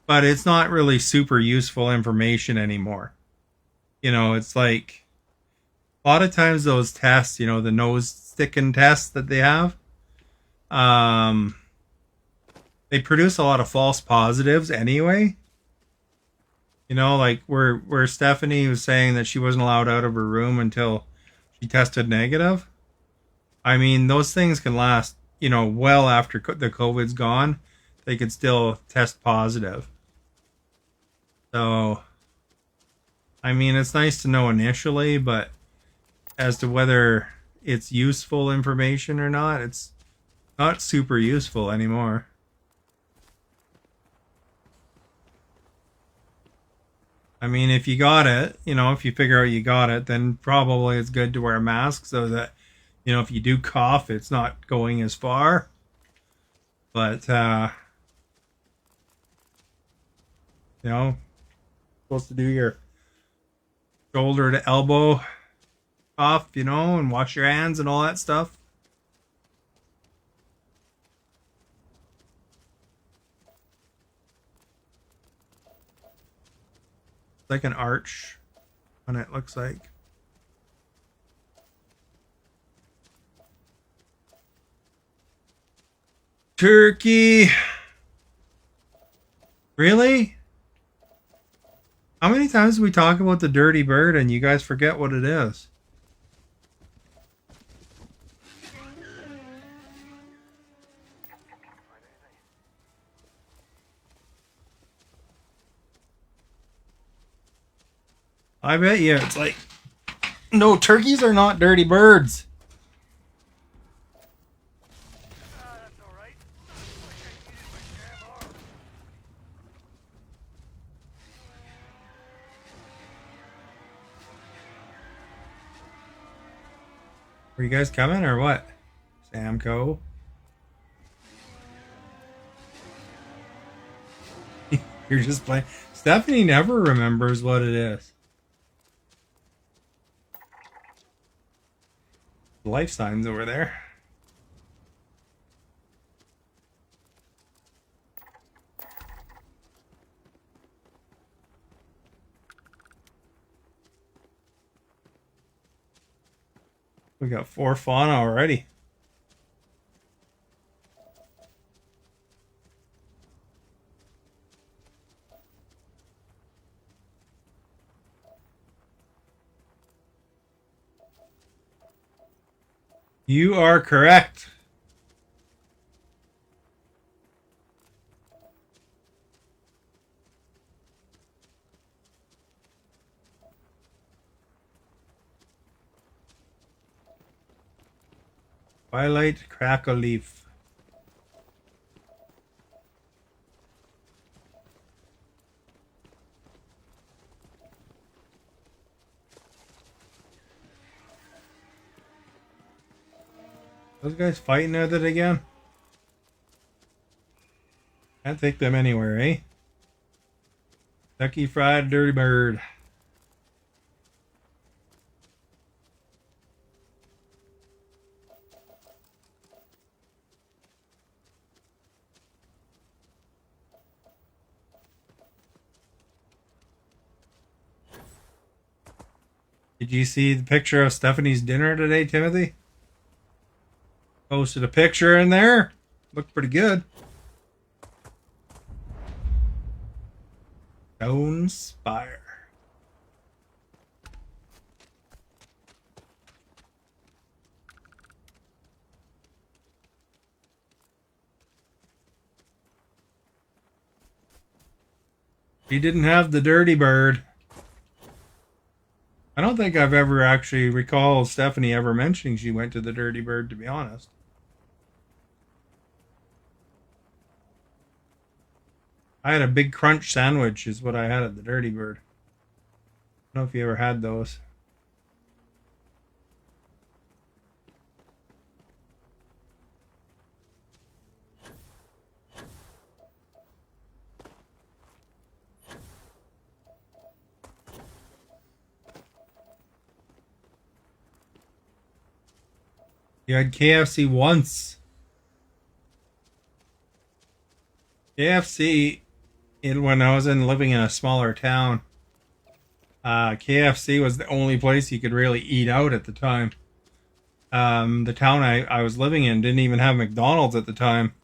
Speaker 1: but it's not really super useful information anymore. You know, it's like a lot of times those tests, you know, the nose sticking tests that they have, um, they produce a lot of false positives anyway. You know, like where Stephanie was saying that she wasn't allowed out of her room until she tested negative. I mean, those things can last, you know, well after the COVID's gone. They could still test positive. So, I mean, it's nice to know initially, but as to whether it's useful information or not, it's not super useful anymore. I mean, if you got it, you know, if you figure out you got it, then probably it's good to wear a mask so that, you know, if you do cough, it's not going as far. But, you know, supposed to do your shoulder to elbow cough, you know, and wash your hands and all that stuff. It's like an arch on it, looks like. Turkey. Really? How many times do we talk about the dirty bird and you guys forget what it is? I bet you it's like, no, turkeys are not dirty birds.
Speaker 4: That's alright. Like I needed my damn arm.
Speaker 1: Are you guys coming or what? Samco? You're just playing. Stephanie never remembers what it is. Life signs over there. We got 4 fauna already. You are correct. Twilight crackle leaf. Those guys fighting with it again? Can't take them anywhere, eh? Kentucky Fried Dirty Bird. Did you see the picture of Stephanie's dinner today, Timothy? Posted a picture in there. Looked pretty good. Stone Spire. She didn't have the dirty bird. I don't think I've ever actually recalled Stephanie ever mentioning she went to the dirty bird, to be honest. I had a big crunch sandwich is what I had at the dirty bird. I don't know if you ever had those. You had KFC once. KFC, when I was living in a smaller town, KFC was the only place you could really eat out at the time. The town I was living in didn't even have McDonald's at the time.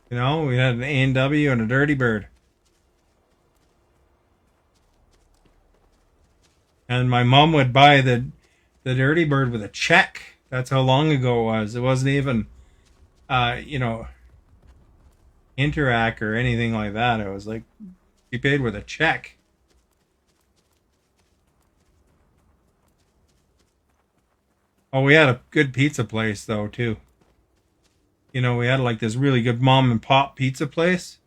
Speaker 1: You know, we had an A&W and a Dirty Bird. And my mom would buy the Dirty Bird with a check. That's how long ago it was. It wasn't even, you know, Interac or anything like that. It was like you paid with a check. Oh, we had a good pizza place though too. You know, we had like this really good mom and pop pizza place.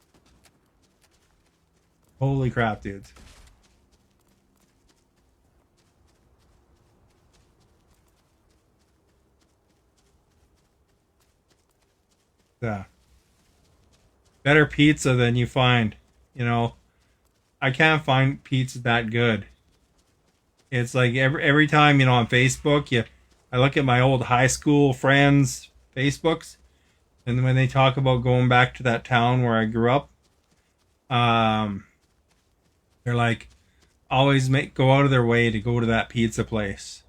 Speaker 1: Holy crap, dudes. Yeah. Better pizza than you find. You know, I can't find pizza that good. It's like every time, you know, on Facebook, I look at my old high school friends' Facebooks, and when they talk about going back to that town where I grew up, um, they're like always go out of their way to go to that pizza place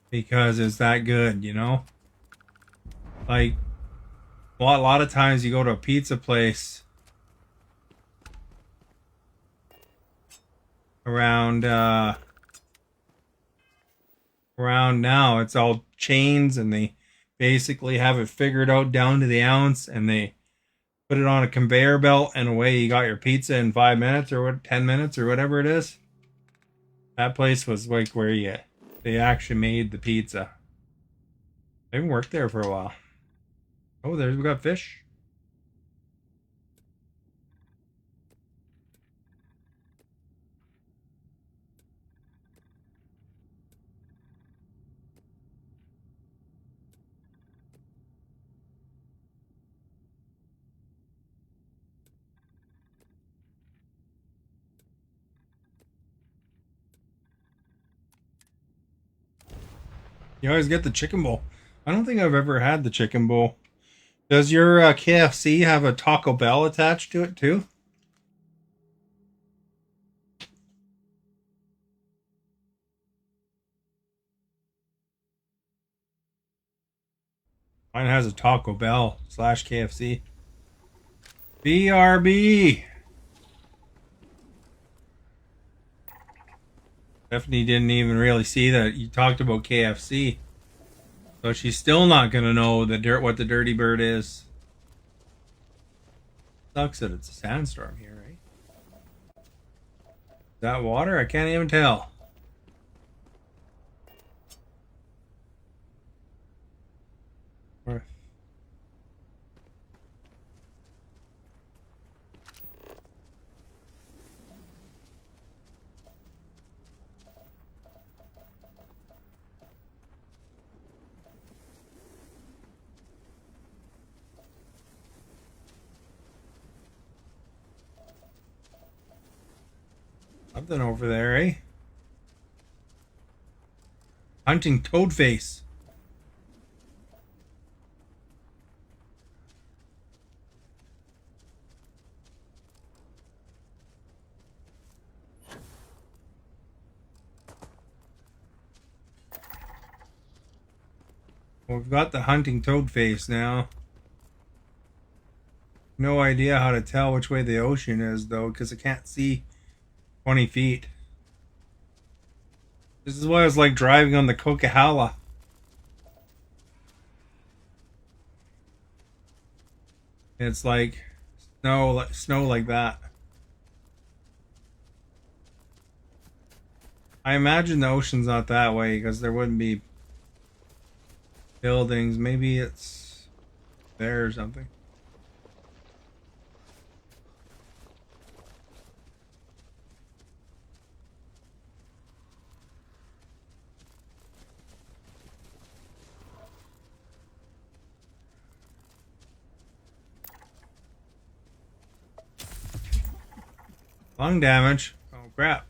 Speaker 1: because it's that good, you know. Like a lot of times you go to a pizza place around around now, it's all chains, and they basically have it figured out down to the ounce, and they put it on a conveyor belt, and away you got your pizza in 5 minutes or 10 minutes or whatever it is. That place was like where they actually made the pizza. I haven't worked there for a while. Oh, we got fish. You always get the chicken bowl. I don't think I've ever had the chicken bowl. Does your KFC have a Taco Bell attached to it too? Mine has a Taco Bell / KFC. BRB. Stephanie didn't even really see that you talked about KFC. So she's still not gonna know what the Dirty Bird is. Sucks that it's a sandstorm here, right? Is that water? I can't even tell. Something over there, eh? Hunting toadface. Well, we've got the hunting toadface now. No idea how to tell which way the ocean is, though, because I can't see 20 feet. This is what it's like driving on the Coquihalla. It's like snow like that. I imagine the ocean's not that way because there wouldn't be buildings. Maybe it's there or something. Lung damage. Oh, crap.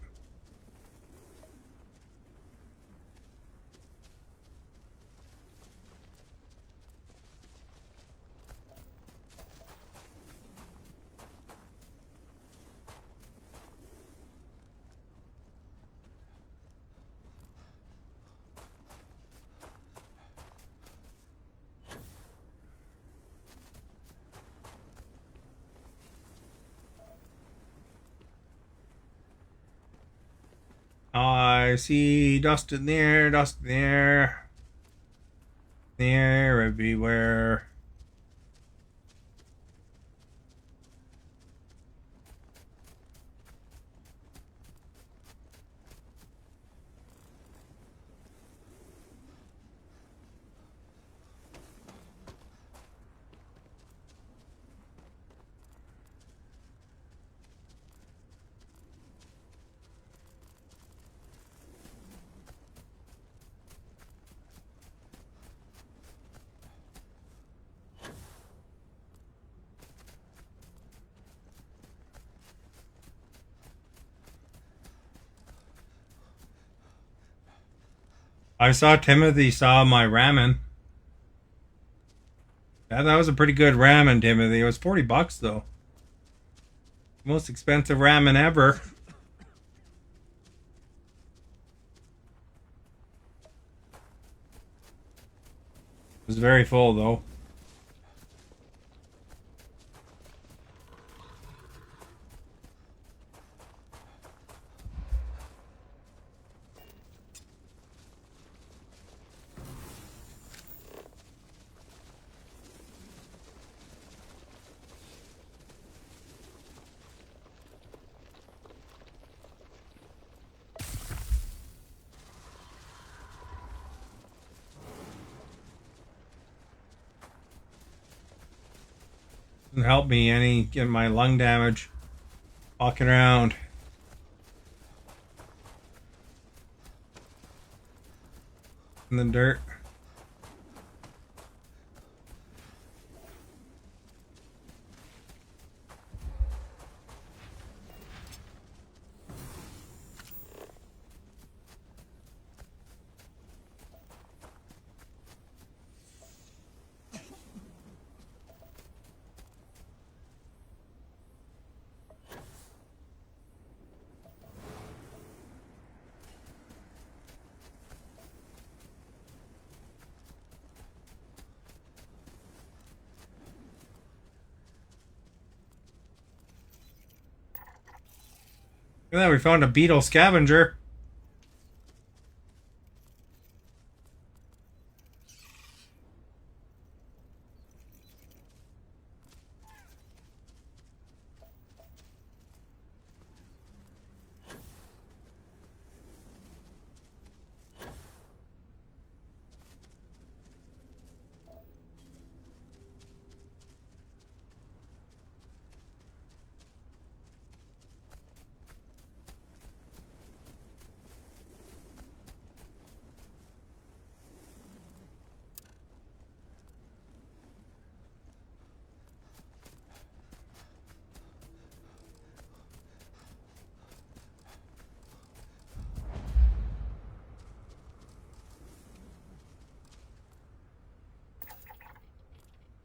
Speaker 1: I see dust in there, dust in there. There, everywhere. I saw Timothy saw my ramen. Yeah, that was a pretty good ramen, Timothy. It was $40 though. Most expensive ramen ever. It was very full though. Didn't help me any get my lung damage walking around in the dirt. And then we found a beetle scavenger.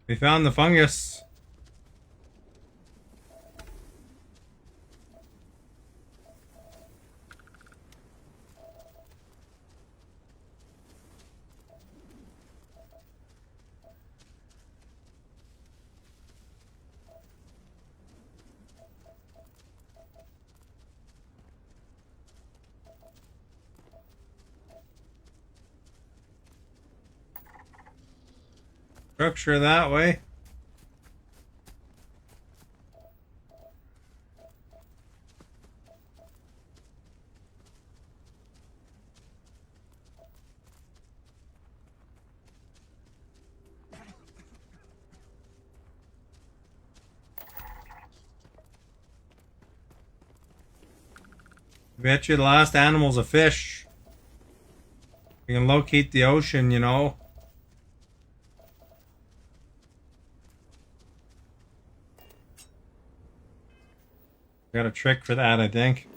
Speaker 1: We found the fungus. Structure that way. Bet you the last animal's a fish. We can locate the ocean, you know. Got a trick for that, I think.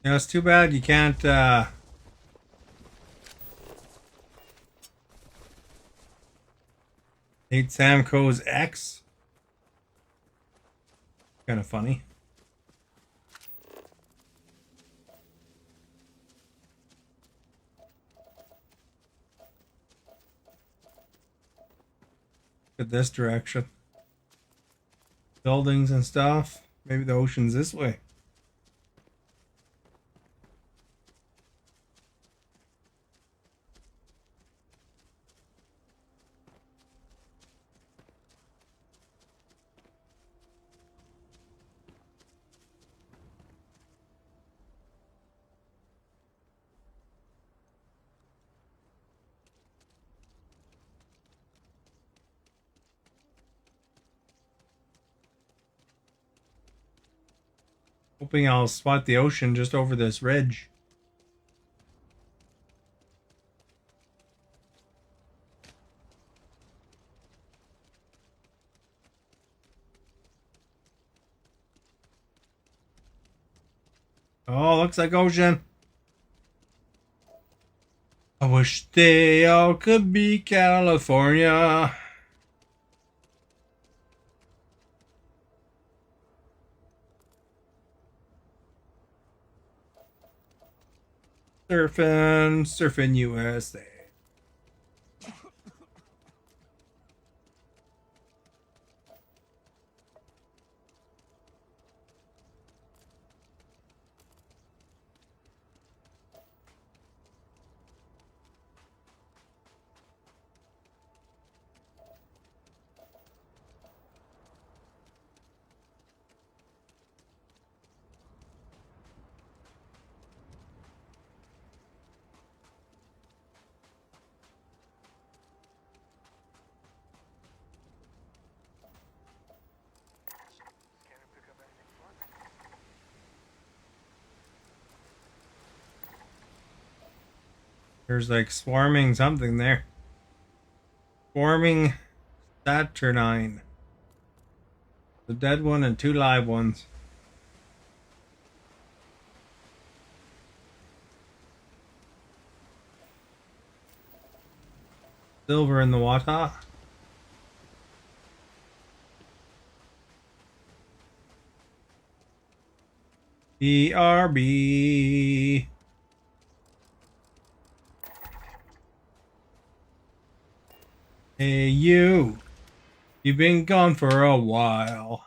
Speaker 1: Yeah, it's too bad you can't hate Samco's ex. Kind of funny. Look at this direction. Buildings and stuff. Maybe the ocean's this way. Hoping I'll spot the ocean just over this ridge. Oh, looks like ocean. I wish they all could be California. Surfing USA. There's like swarming something there. Swarming Saturnine. The dead one and 2 live ones. Silver in the water. BRB. Hey you. You've been gone for a while.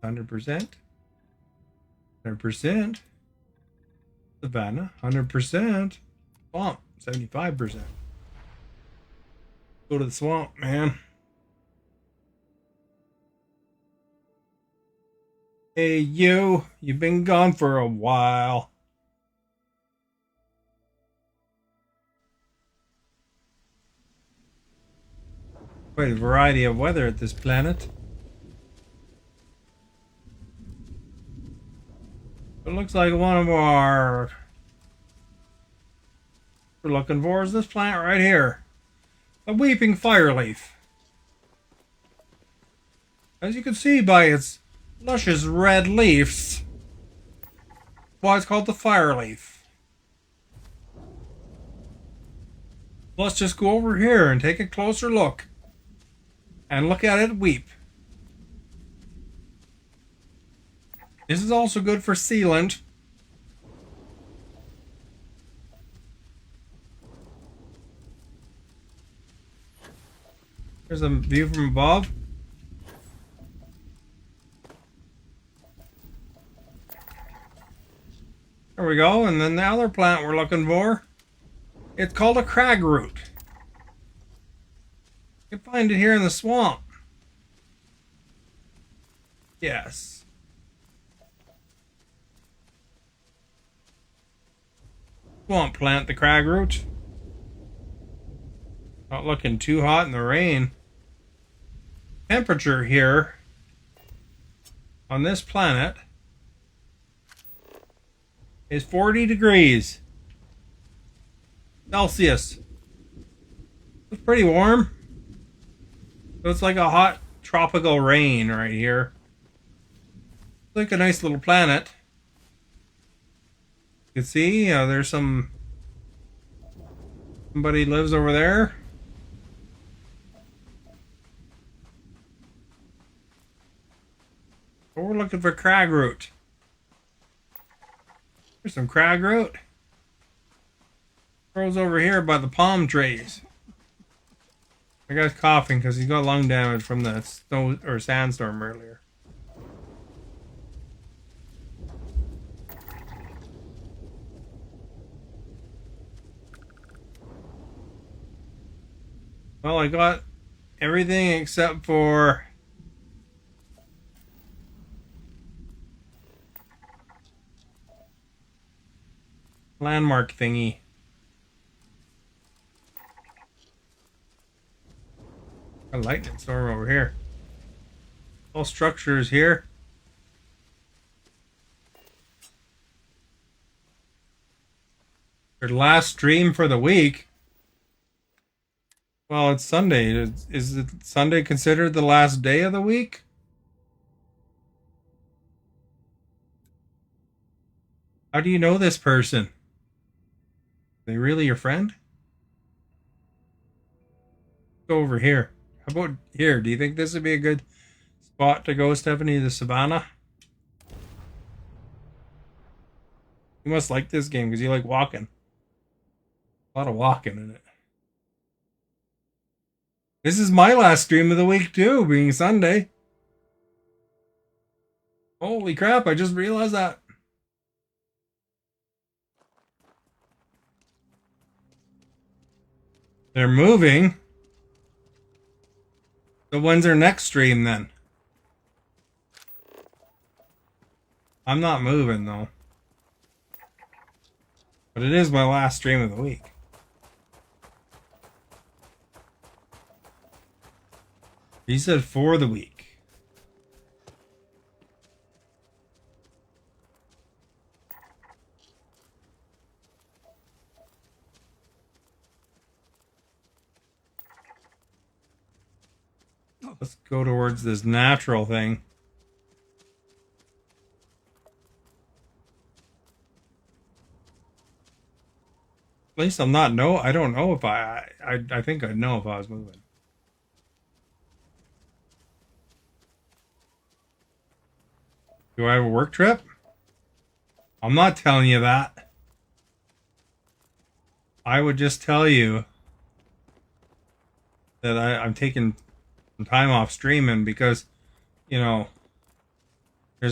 Speaker 1: %. 100%. Savannah. 100%. Swamp. 75%. Go to the swamp, man. Hey you. You've been gone for a while. Quite a variety of weather at this planet. It looks like one of our... We're looking for is this plant right here. A weeping fireleaf. As you can see by its luscious red leaves, why it's called the fireleaf. Let's just go over here and take a closer look. And look at it weep. This is also good for sealant. There's a view from above. There we go. And then the other plant we're looking for, it's called a crag root. You can find it here in the swamp. Yes. Won't plant the crag root. Not looking too hot in the rain. Temperature here on this planet is 40 degrees Celsius. It's pretty warm. So it's like a hot tropical rain right here. It's like a nice little planet. You can see there's somebody lives over there. But we're looking for crag root. There's some crag root. Grows over here by the palm trees. The guy's coughing because he's got lung damage from the snow or sandstorm earlier. Well, I got everything except for landmark thingy. A lightning storm over here. All structures here. Your last stream for the week. Well, it's Sunday. Is it Sunday considered the last day of the week? How do you know this person? Are they really your friend? Go over here. How about here? Do you think this would be a good spot to go, Stephanie? The savannah? You must like this game because you like walking. A lot of walking in it. This is my last stream of the week too, being Sunday. Holy crap, I just realized that. They're moving. So when's their next stream then? I'm not moving though. But it is my last stream of the week. He said for the week. Let's go towards this natural thing. At least I'm not I don't know if I think I'd know if I was moving. Do I have a work trip? I'm not telling you that. I would just tell you that I'm taking some time off streaming because, there's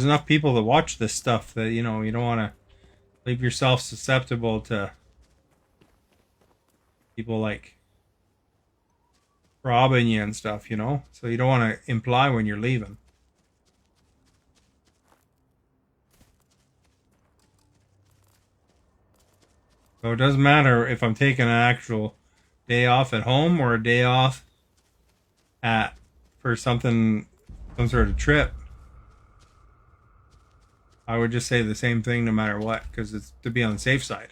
Speaker 1: enough people that watch this stuff that, you don't want to leave yourself susceptible to people like robbing you and stuff, So you don't want to imply when you're leaving. So it doesn't matter if I'm taking an actual day off at home or a day off for some sort of trip. I would just say the same thing no matter what, because it's to be on the safe side.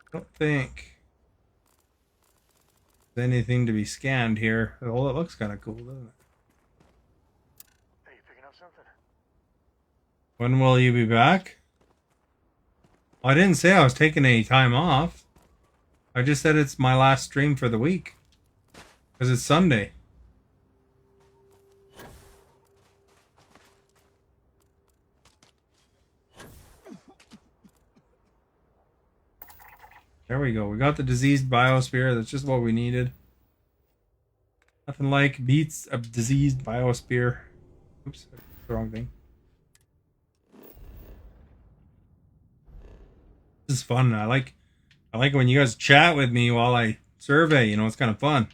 Speaker 1: I don't think there's anything to be scanned here. Oh, it looks kind of cool, doesn't it?
Speaker 4: Hey, you picking up something?
Speaker 1: When will you be back? Well, I didn't say I was taking any time off. I just said it's my last stream for the week. Because it's Sunday. There we go. We got the diseased biosphere. That's just what we needed. Nothing like beats a diseased biosphere. Oops, that's the wrong thing. This is fun. I like when you guys chat with me while I survey. It's kind of fun.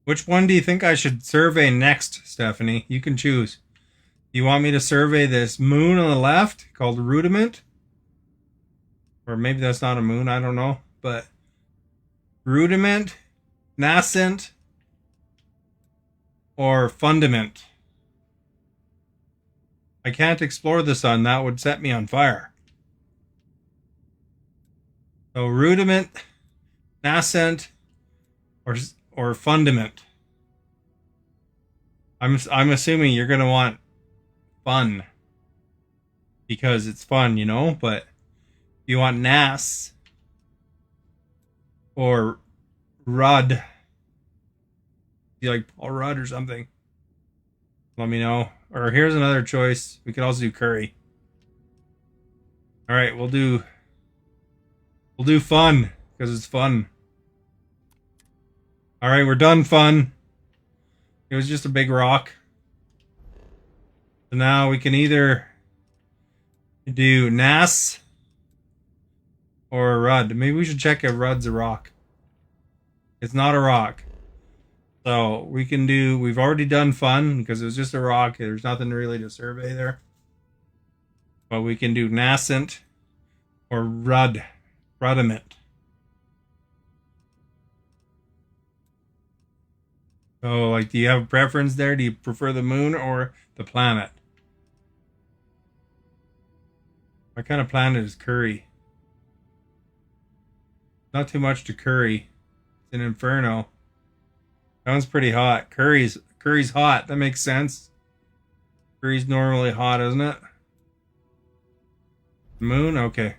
Speaker 1: Which one do you think I should survey next, Stephanie? You can choose. You want me to survey this moon on the left called Rudiment? Or maybe that's not a moon, I don't know. But Rudiment, Nascent, or Fundament. I can't explore the sun. That would set me on fire. So Rudiment, Nascent, or Fundament. I'm assuming you're gonna want fun because it's fun, you know. But if you want Nas or Rudd, you like Paul Rudd or something, let me know. Or here's another choice. We could also do Curry. All right, we'll do fun because it's fun. All right, we're done fun. It was just a big rock. So now we can either do Nas or Rudd. Maybe we should check if Rudd's a rock. It's not a rock. So we can do, we've already done fun because it was just a rock. There's nothing really to survey there. But we can do Nascent or Rudiment. So, like, do you have a preference there? Do you prefer the moon or the planet? What kind of planet is Curry? Not too much to Curry. It's an inferno. That one's pretty hot. Curry's hot. That makes sense. Curry's normally hot, isn't it? Moon? Okay.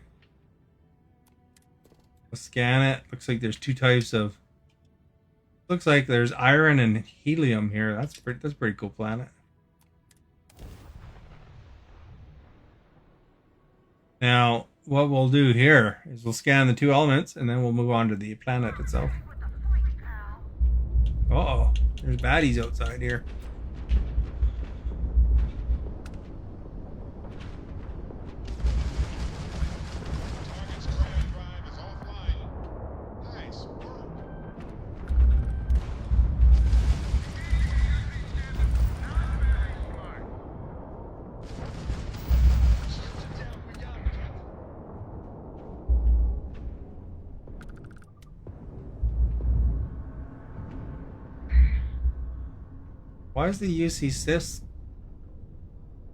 Speaker 1: Let's scan it. Looks like there's two types of... Looks like there's iron and helium here. That's a pretty cool planet. Now, what we'll do here is we'll scan the two elements and then we'll move on to the planet itself. Uh-oh, there's baddies outside here. Why is the UC Sis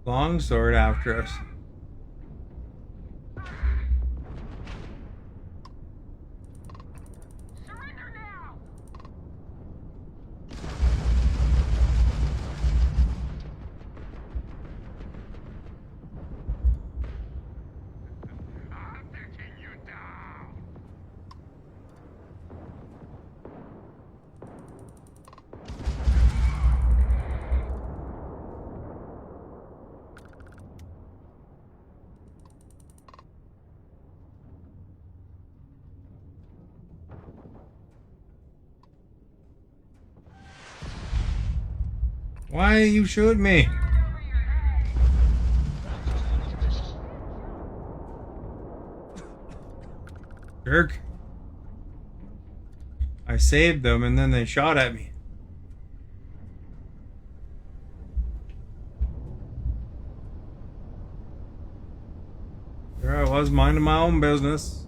Speaker 1: longsword after us?
Speaker 5: Surrender now! I'm taking you down!
Speaker 1: Why you shoot me? Jerk. I saved them and then they shot at me. There I was minding my own business.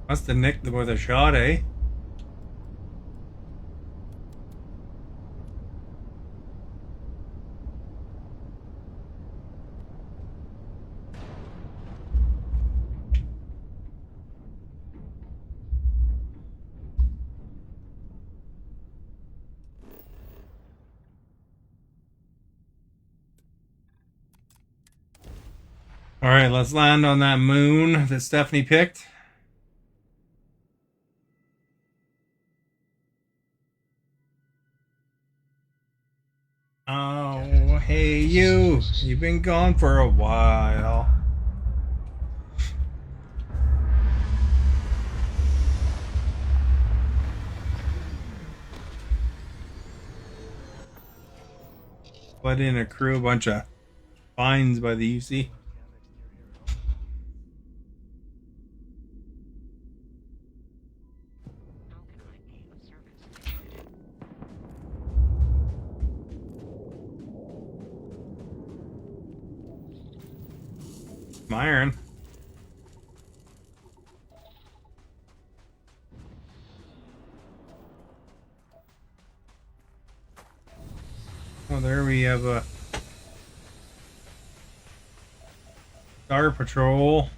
Speaker 1: Must have nicked them with a shot, eh? Alright, let's land on that moon that Stephanie picked. Oh, hey you. You've been gone for a while. Let in accrue a bunch of fines by the UC. Some iron. Oh, there we have a Star Patrol.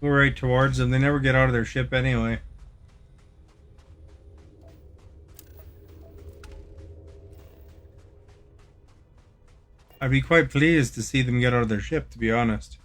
Speaker 1: Go right towards them. They never get out of their ship anyway. I'd be quite pleased to see them get out of their ship, to be honest.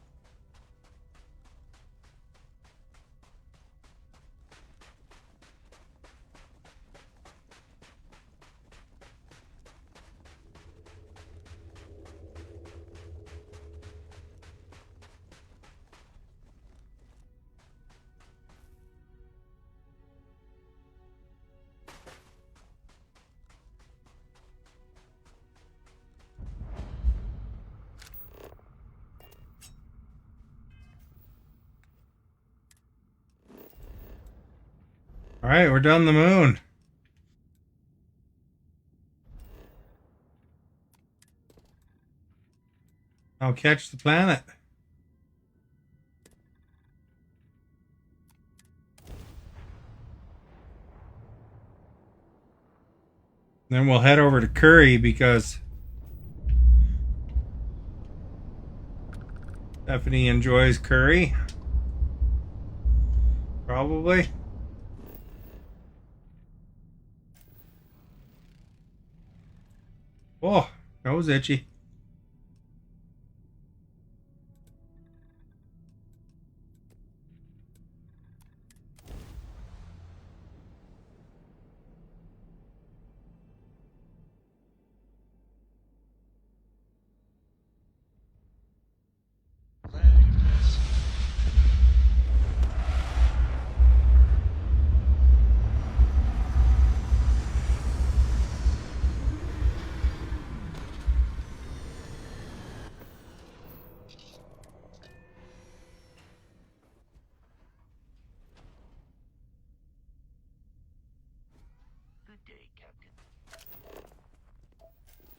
Speaker 1: All right, we're done the moon. I'll catch the planet. Then we'll head over to Curry because Stephanie enjoys curry. Probably. Oh, that was itchy.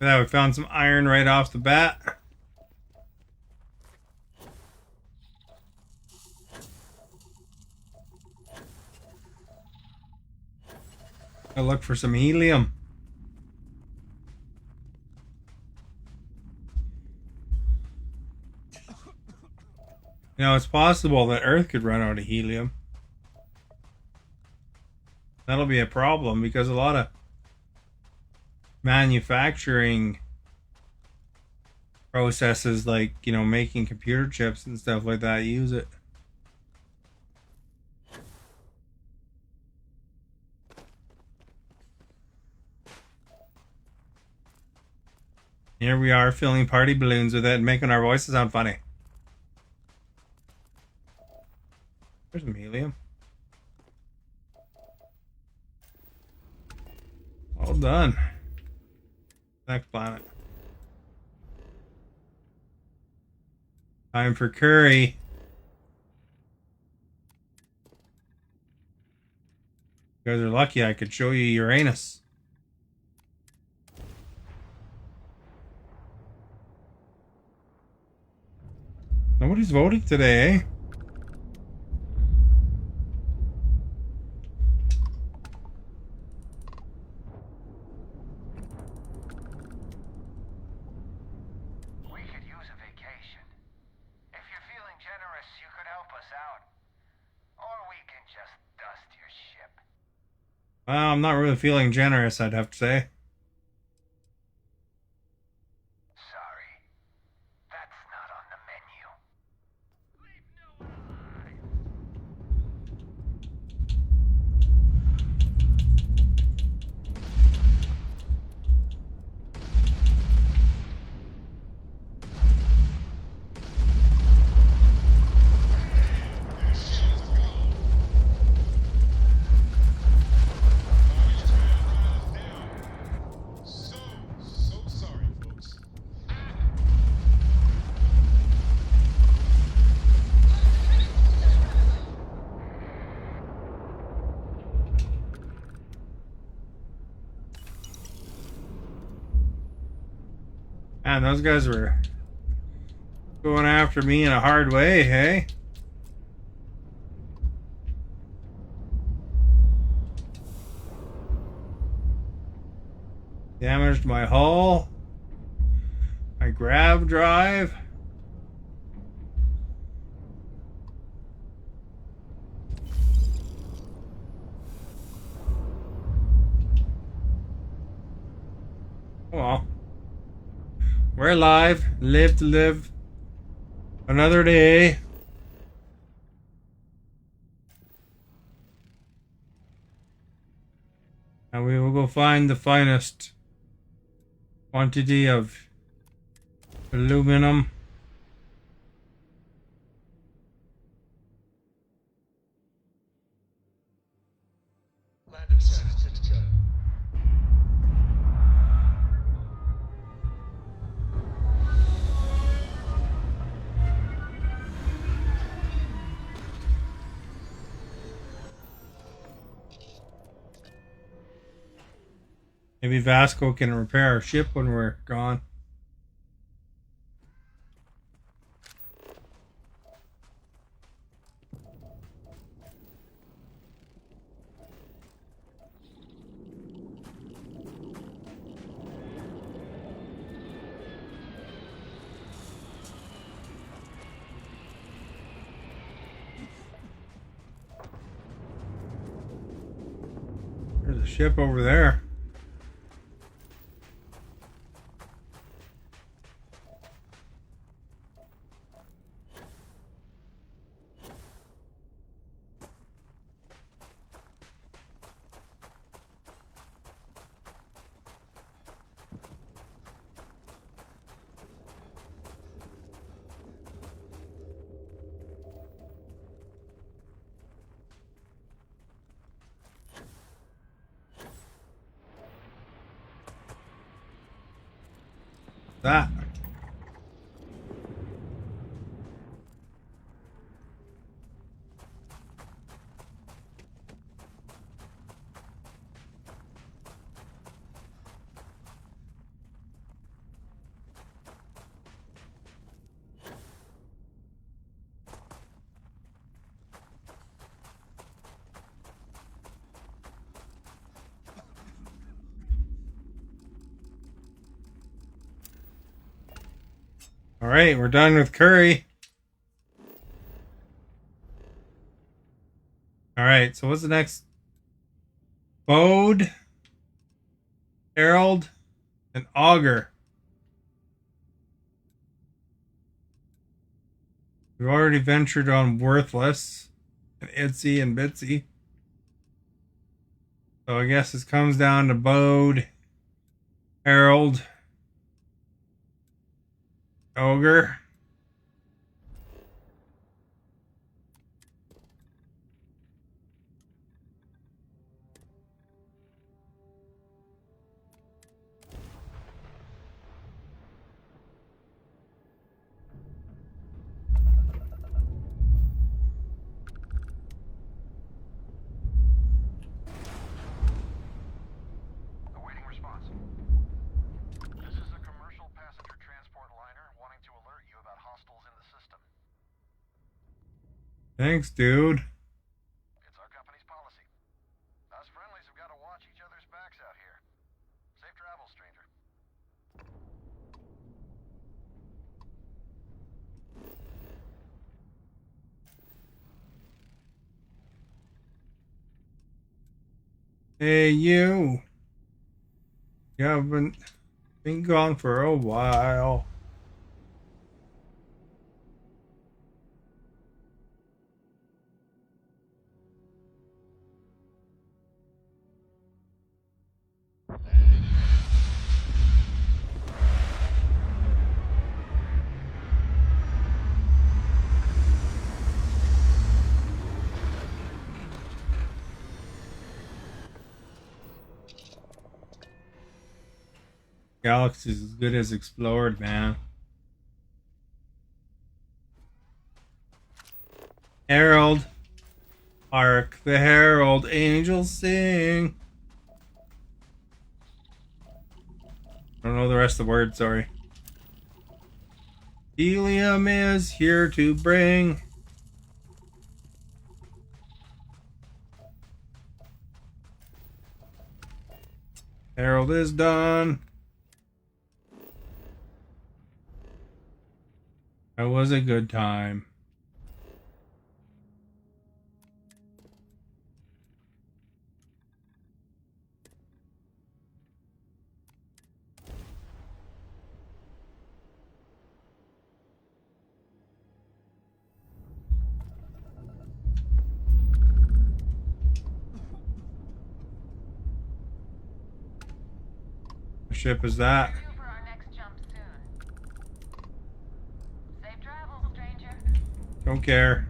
Speaker 1: Yeah, we found some iron right off the bat. I'll look for some helium. You know, it's possible that Earth could run out of helium. That'll be a problem because a lot of manufacturing processes, like, you know, making computer chips and stuff like that, use it. Here we are filling party balloons with it and making our voices sound funny. There's some helium. All done. Next planet. Time for curry. You guys are lucky I could show you Uranus. Nobody's voting today, eh?
Speaker 6: We could use a vacation. If you're feeling generous, you could help us out. Or we can just dust your ship.
Speaker 1: Well, I'm not really feeling generous, I'd have to say.
Speaker 6: Sorry. That's not on the menu. Leave no eye.
Speaker 1: Man, those guys were going after me in a hard way, hey? Damaged my hull. My grav drive. Oh well. We're alive. Live to live another day. And we will go find the finest quantity of aluminum.
Speaker 4: Landing status set to go.
Speaker 1: Maybe Vasco can repair our ship when we're gone. There's a ship over there. That. All right, we're done with Curry. All right, so what's the next? Bode, Herald, and Augur. We've already ventured on Worthless, and Itsy and Bitsy. So I guess this comes down to Bode, Herald, Augur.
Speaker 6: Awaiting response. This is a commercial passenger transport liner wanting to alert you about hostiles in the system.
Speaker 1: Thanks, dude.
Speaker 6: It's our company's policy. Us friendlies have got to watch each other's backs out here. Safe travels, stranger.
Speaker 1: Hey, you. You haven't been gone for a while. Galaxy's as good as explored, man. Herald. Hark the herald angels sing. I don't know the rest of the words, sorry. Helium is here to bring. Herald is done. That was a good time. What ship is that?
Speaker 5: Due for our next jump soon. Safe travels, stranger.
Speaker 1: Don't care.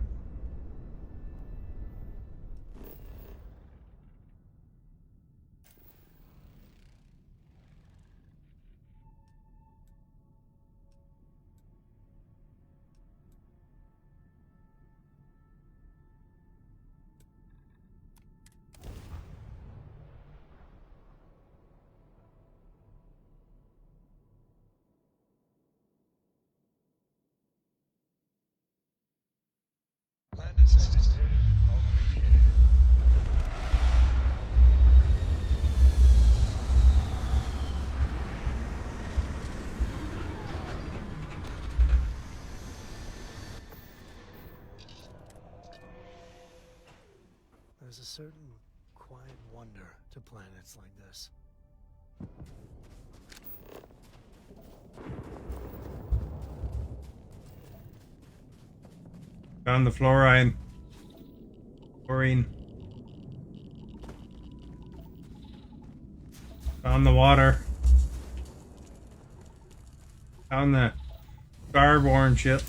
Speaker 4: There's a certain quiet wonder to planets like this.
Speaker 1: Found the fluorine. Chlorine. Found the water. Found the starborn ship.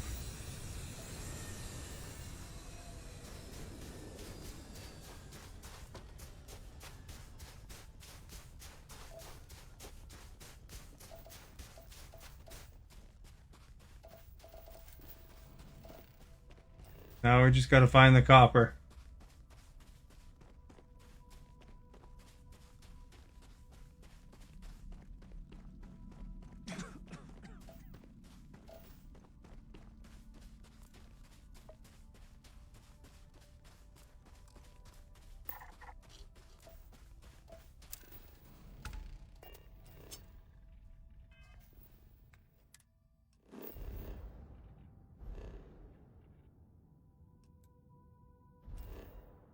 Speaker 1: Now we just gotta find the copper.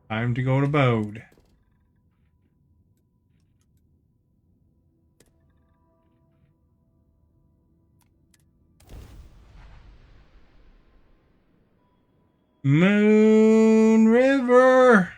Speaker 1: Time to go to Bode. Moon River.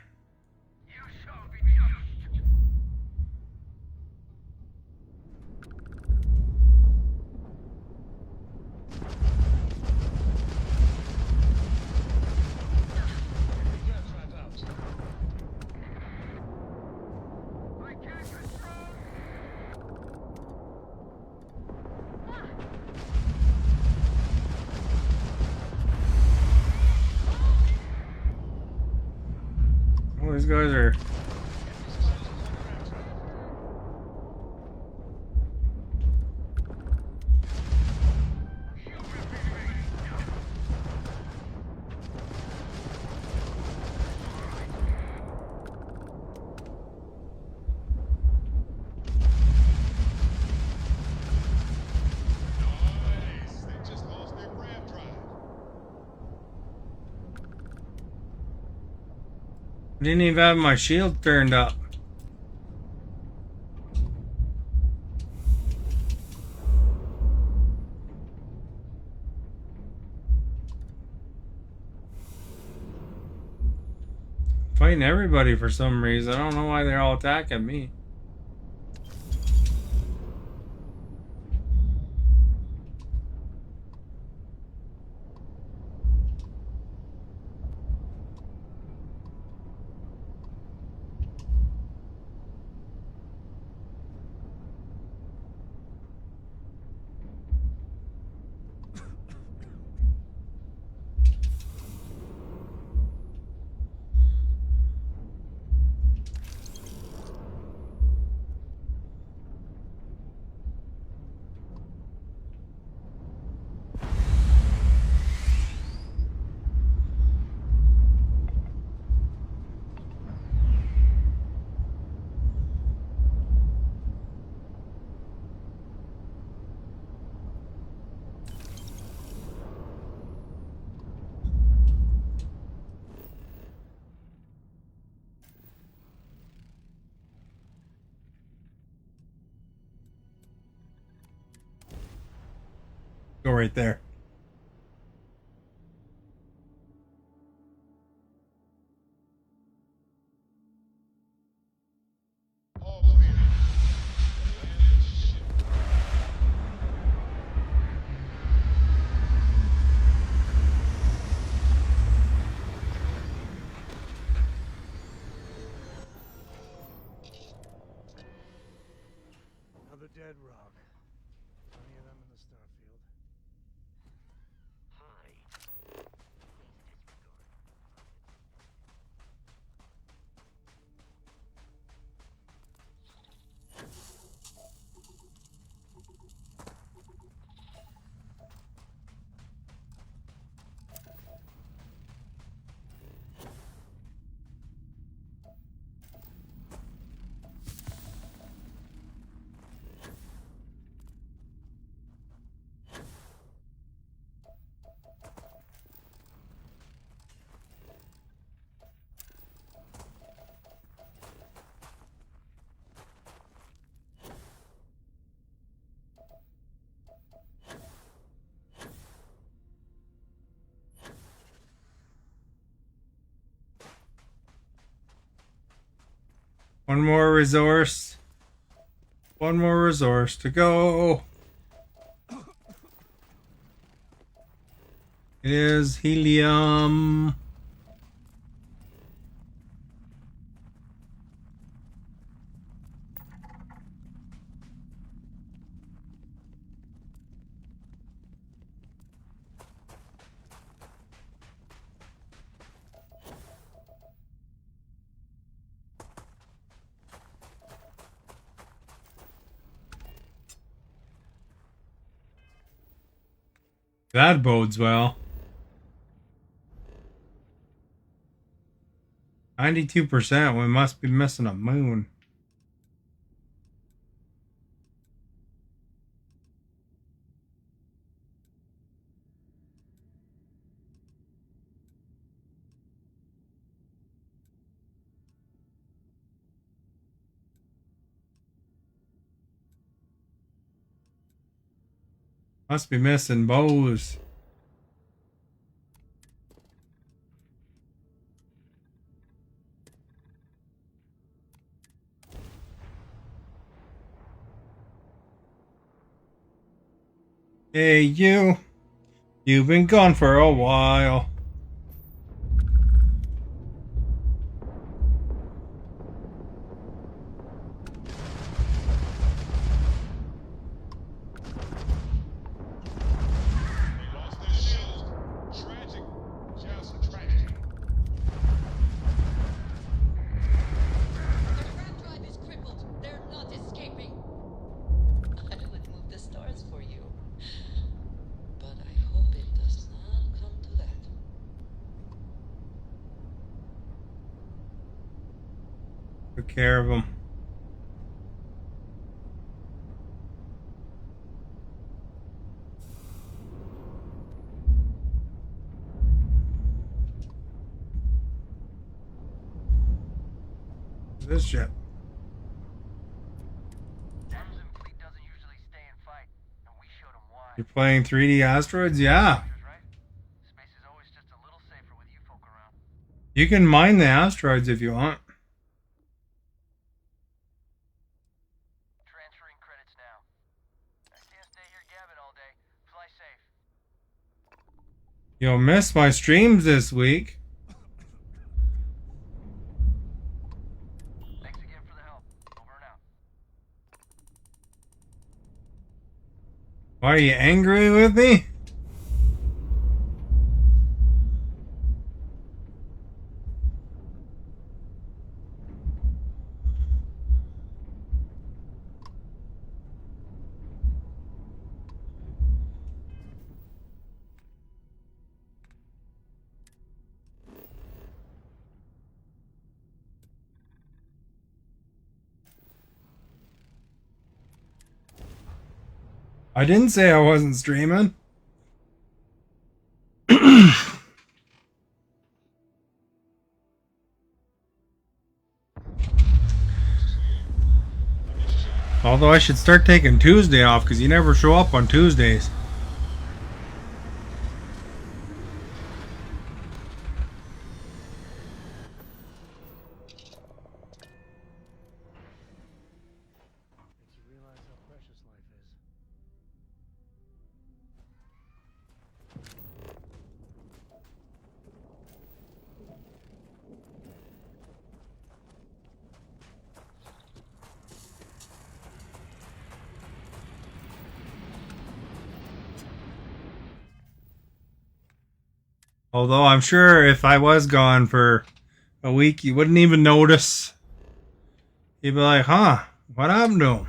Speaker 1: Oh, these guys are. I didn't even have my shield turned up. Fighting everybody for some reason. I don't know why they're all attacking me. Go right there.
Speaker 4: Another dead rock. Plenty of them in the Starfield.
Speaker 1: One more resource. One more resource to go. It is helium. That bodes well. 92%. We must be missing a moon. Must be missing bows. Hey, you. You've been gone for a while.
Speaker 7: They lost their shield. Tragic. Just tragic.
Speaker 5: Their ram drive is crippled. They're not escaping. I would move the stars for you. But I hope it does not come to that.
Speaker 1: Took care of them. This ship.
Speaker 6: Crimson Fleet doesn't usually stay and fight, and we showed them why.
Speaker 1: You're playing 3D asteroids? Yeah.
Speaker 6: Right? Space is always just a little safer with you folk around.
Speaker 1: You can mine the asteroids if you want.
Speaker 6: Transferring credits now. I can't stay here gabbing all day. Fly safe.
Speaker 1: You'll miss my streams this week.
Speaker 6: Thanks again for the help. Over and out.
Speaker 1: Why are you angry with me? I didn't say I wasn't streaming. Although I should start taking Tuesday off because you never show up on Tuesdays. Although I'm sure if I was gone for a week, you wouldn't even notice. You'd be like, huh, what happened to him?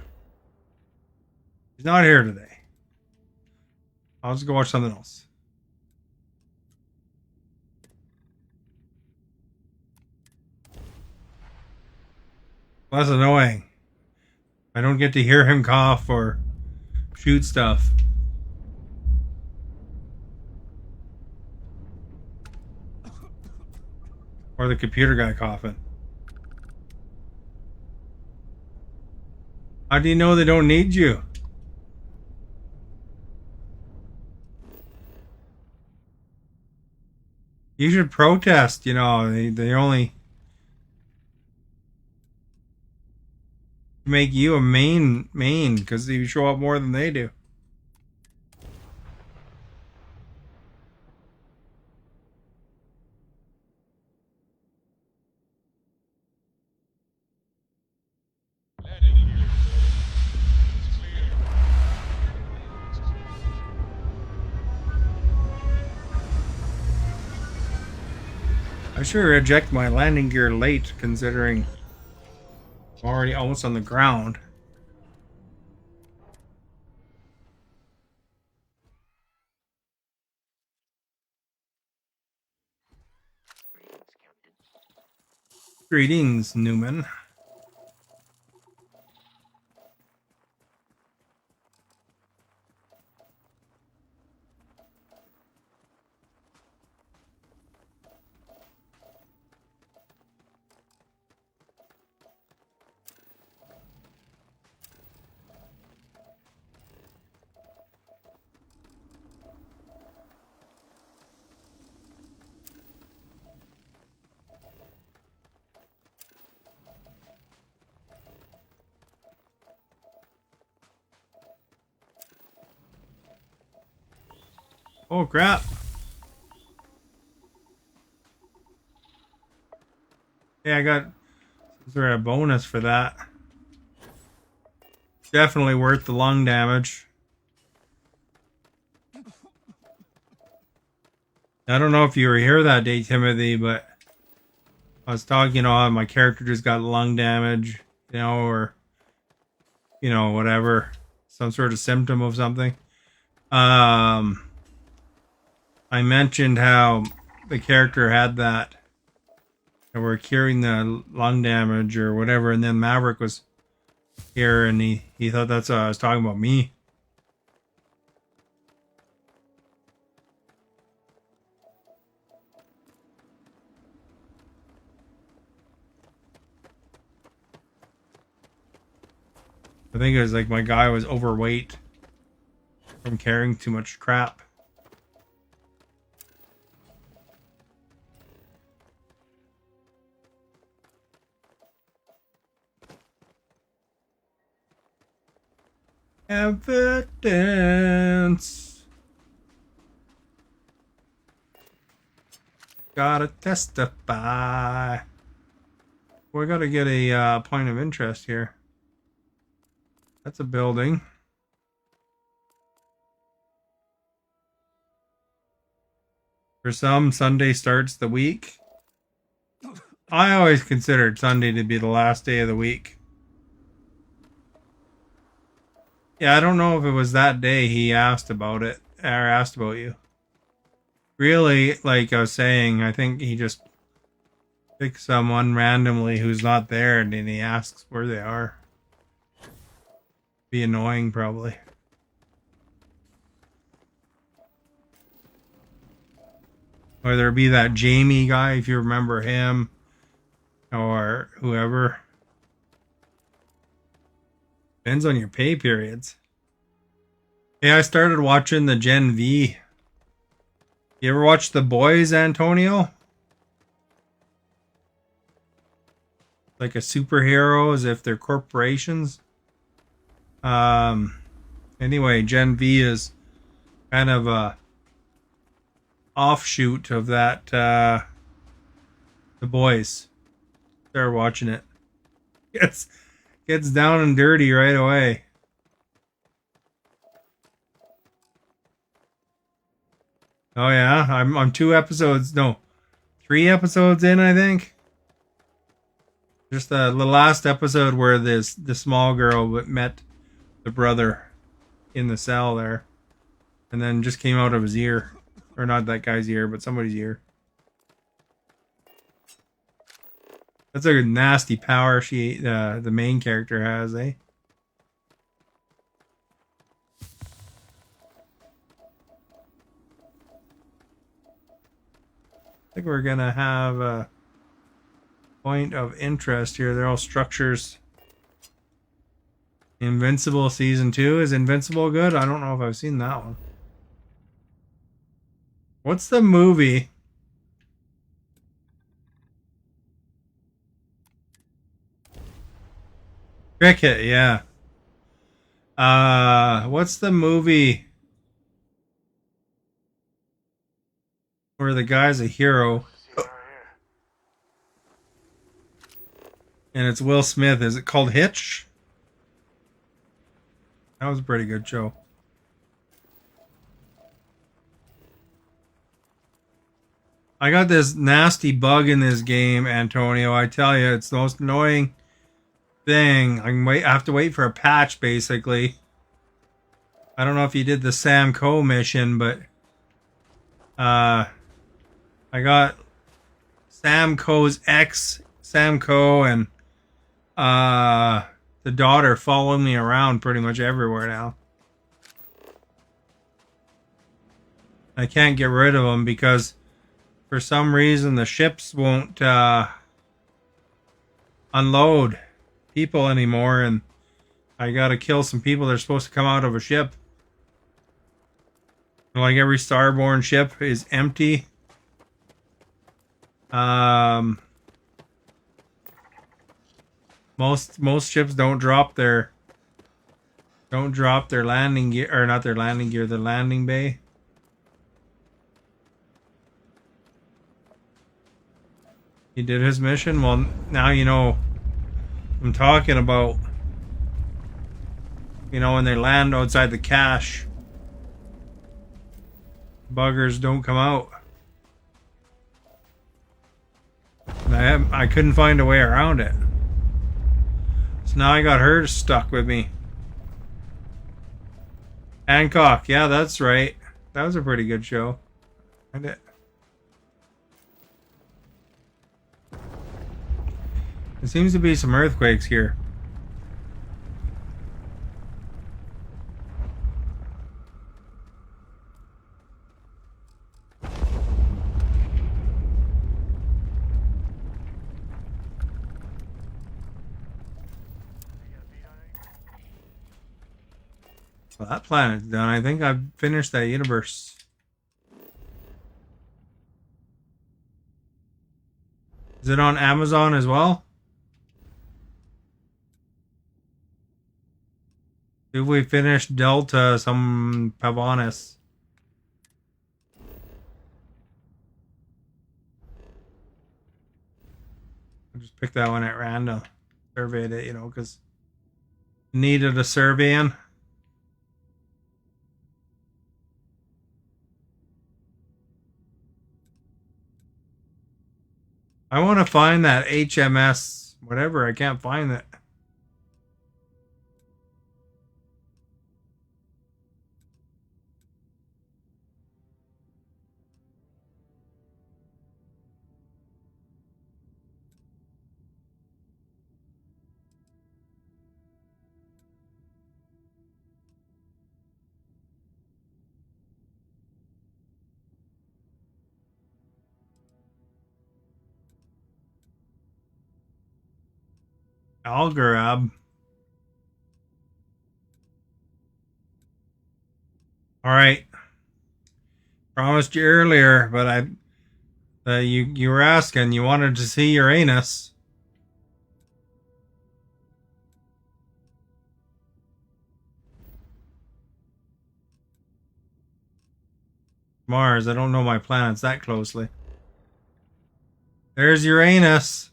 Speaker 1: He's not here today. I'll just go watch something else. That's annoying. I don't get to hear him cough or shoot stuff. Or the computer guy coughing. How do you know they don't need you? You should protest, you know, they only make you a main because you show up more than they do.
Speaker 7: Landing gear. It's clear.
Speaker 1: I sure eject my landing gear late considering I'm already almost on the ground. Greetings, Newman. Oh crap. Yeah, I got a bonus for that. Definitely worth the lung damage. I don't know if you were here that day, Timothy, but I was talking, you know, how my character just got lung damage, you know, or, you know, whatever, some sort of symptom of something. I mentioned how the character had that, and we're curing the lung damage or whatever, and then Maverick was here, and he thought that's I was talking about me. I think it was like my guy was overweight from carrying too much crap. Evidence. Gotta testify. We gotta get a point of interest here. That's a building. For some, Sunday starts the week. I always considered Sunday to be the last day of the week. Yeah, I don't know if it was that day he asked about it, or asked about you. Really, like I was saying, I think he just picks someone randomly who's not there and then he asks where they are. Be annoying, probably. Or there be that Jamie guy, if you remember him, or whoever. Depends on your pay periods. Yeah, I started watching the Gen V. You ever watch The Boys, Antonio? Like a superhero as if they're corporations. Anyway, Gen V is kind of a offshoot of that The Boys. Start watching it. Gets down and dirty right away. Oh yeah, I'm 2 episodes, no, 3 episodes in, I think. Just the last episode where the small girl met the brother in the cell there, and then just came out of his ear, or not that guy's ear, but somebody's ear. That's a nasty power the main character has, eh? I think we're gonna have a point of interest here. They're all structures. Invincible season 2. Is Invincible good? I don't know if I've seen that one. What's the movie? Cricket, yeah. What's the movie where the guy's a hero and it's Will Smith? Is it called Hitch? That was a pretty good show. I got this nasty bug in this game, Antonio. I tell you, it's the most annoying thing. I have to wait for a patch, basically. I don't know if you did the Sam Coe mission, but I got Sam Coe's ex, Sam Coe, and the daughter following me around pretty much everywhere now. I can't get rid of them because for some reason the ships won't unload people anymore, and I gotta kill some people that are supposed to come out of a ship. Like every starborn ship is empty. Most ships don't drop their landing gear, or not their landing gear, the landing bay. He did his mission. Well, now you know I'm talking about. You know, when they land outside the cache, buggers don't come out. And I couldn't find a way around it. So now I got her stuck with me. Hancock, yeah, that's right. That was a pretty good show. And it. There seems to be some earthquakes here. Well, that planet's done. I think I've finished that universe. Is it on Amazon as well? If we finished Delta, some Pavonis. I just picked that one at random. Surveyed it, you know, because needed a surveying. I want to find that HMS, whatever. I can't find it. I'll grab. All right. Promised you earlier, but you were asking. You wanted to see Uranus. Mars. I don't know my planets that closely. There's Uranus.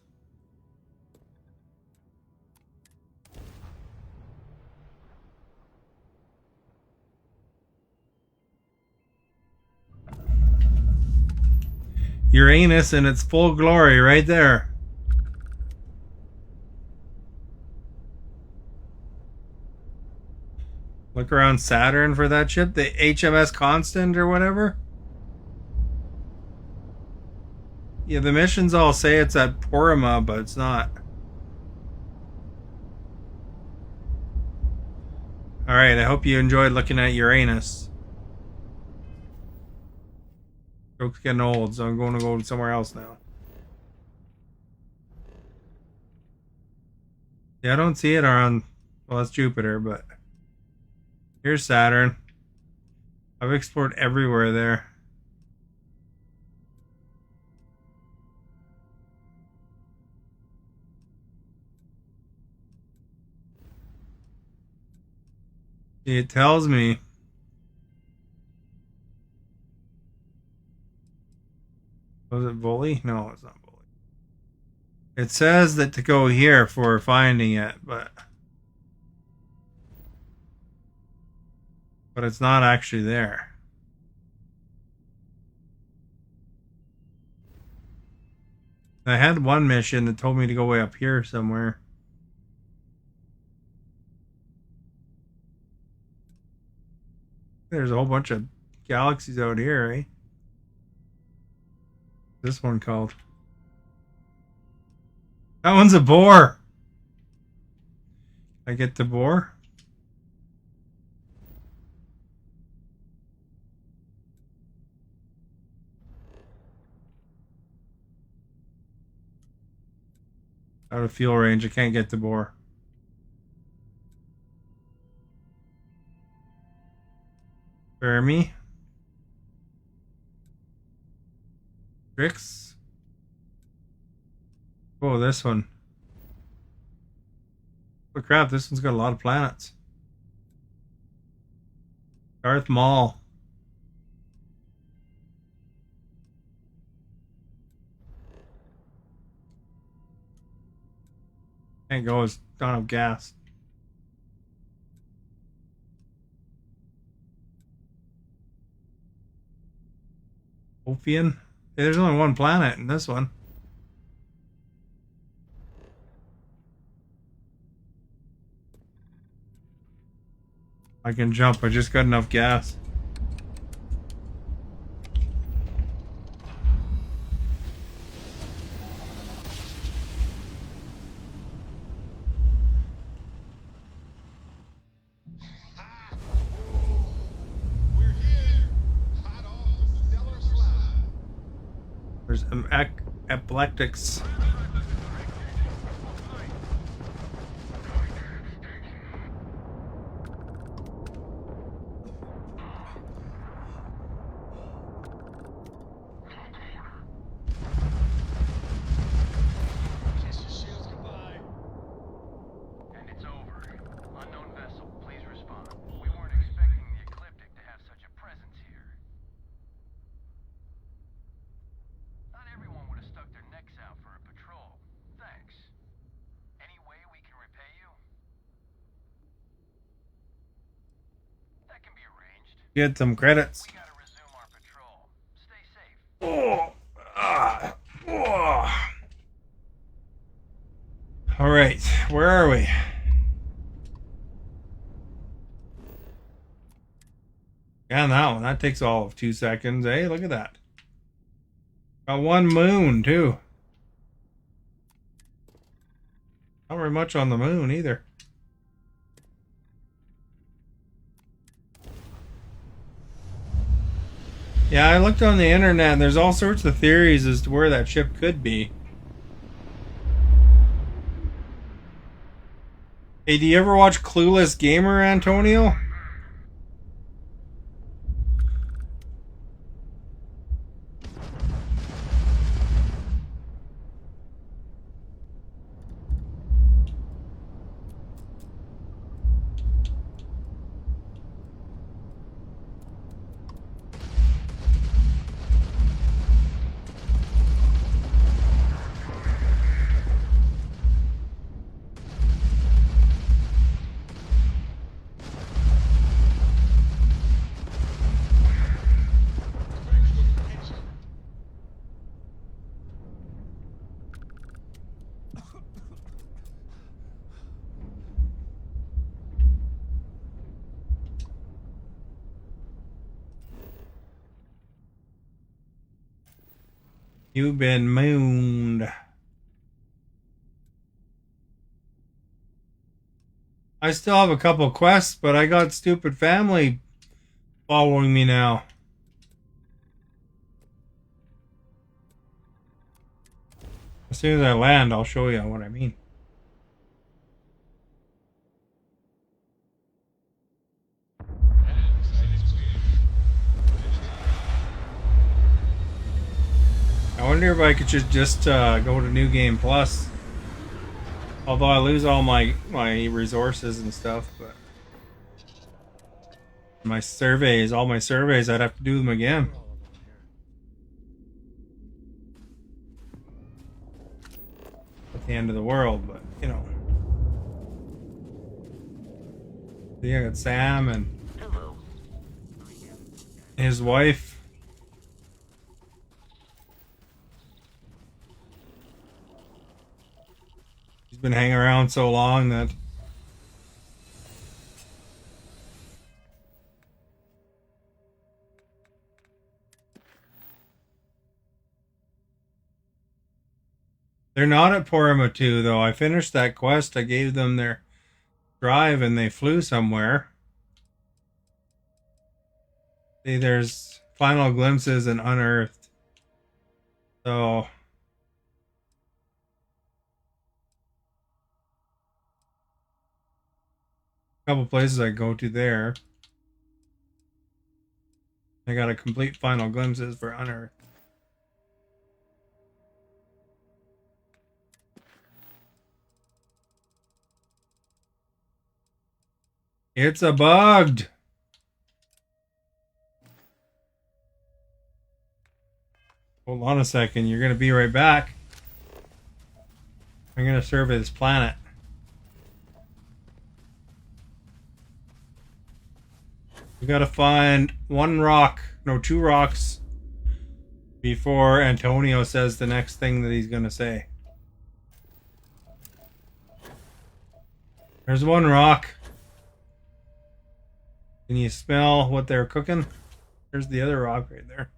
Speaker 1: Uranus in its full glory right there. Look around Saturn for that ship, the HMS Constant or whatever. Yeah, the missions all say it's at Porima, but it's not. Alright, I hope you enjoyed looking at Uranus. Joke's getting old, so I'm going to go somewhere else now. Yeah, I don't see it around... Well, that's Jupiter, but... Here's Saturn. I've explored everywhere there. It tells me... Was it Bully? No, it's not Bully. It says that to go here for finding it, but it's not actually there. I had one mission that told me to go way up here somewhere. There's a whole bunch of galaxies out here, eh? This one called? That one's a boar. I get the boar? Out of fuel range, I can't get the boar. Fermi. Tricks. Oh, this one. Oh crap, this one's got a lot of planets. Darth Maul. Can't go, it's don't have gas. Ophian? Hey, there's only one planet in this one. I can jump, I just got enough gas.
Speaker 7: We're here, hot off the stellar slide.
Speaker 1: There's epileptics.
Speaker 7: Kiss your shields goodbye.
Speaker 6: And it's over. Unknown vessel, please respond. We weren't expecting the Ecliptic to have such a presence here. Not everyone would have stuck their necks out for a patrol. Thanks. Any way we can repay you? That can be arranged.
Speaker 1: Get some credits.
Speaker 6: We gotta resume our patrol. Stay safe.
Speaker 1: Oh. Ah. Oh. All right, where are we? Yeah, that one. That takes all of 2 seconds. Hey, look at that. Got one moon, too. Not very much on the moon, either. Yeah, I looked on the internet, and there's all sorts of theories as to where that ship could be. Hey, do you ever watch Clueless Gamer, Antonio? You've been mooned. I still have a couple quests, but I got stupid family following me now. As soon as I land, I'll show you what I mean. I wonder if I could just go to New Game Plus. Although I lose all my resources and stuff, but my surveys, all my surveys, I'd have to do them again.
Speaker 4: We're all alone here.
Speaker 1: At the end of the world, but you know. See, I got Sam and his wife. He's been hanging around so long that they're not at Porimatu though. I finished that quest. I gave them their drive and they flew somewhere. See, there's final glimpses and unearthed. So a couple places I go to there. I got a complete final glimpses for unearthed. It's a bugged. Hold on a second. You're gonna be right back. I'm gonna survey this planet. We gotta find two rocks before Antonio says the next thing that he's gonna say. There's one rock. Can you smell what they're cooking? There's the other rock right there.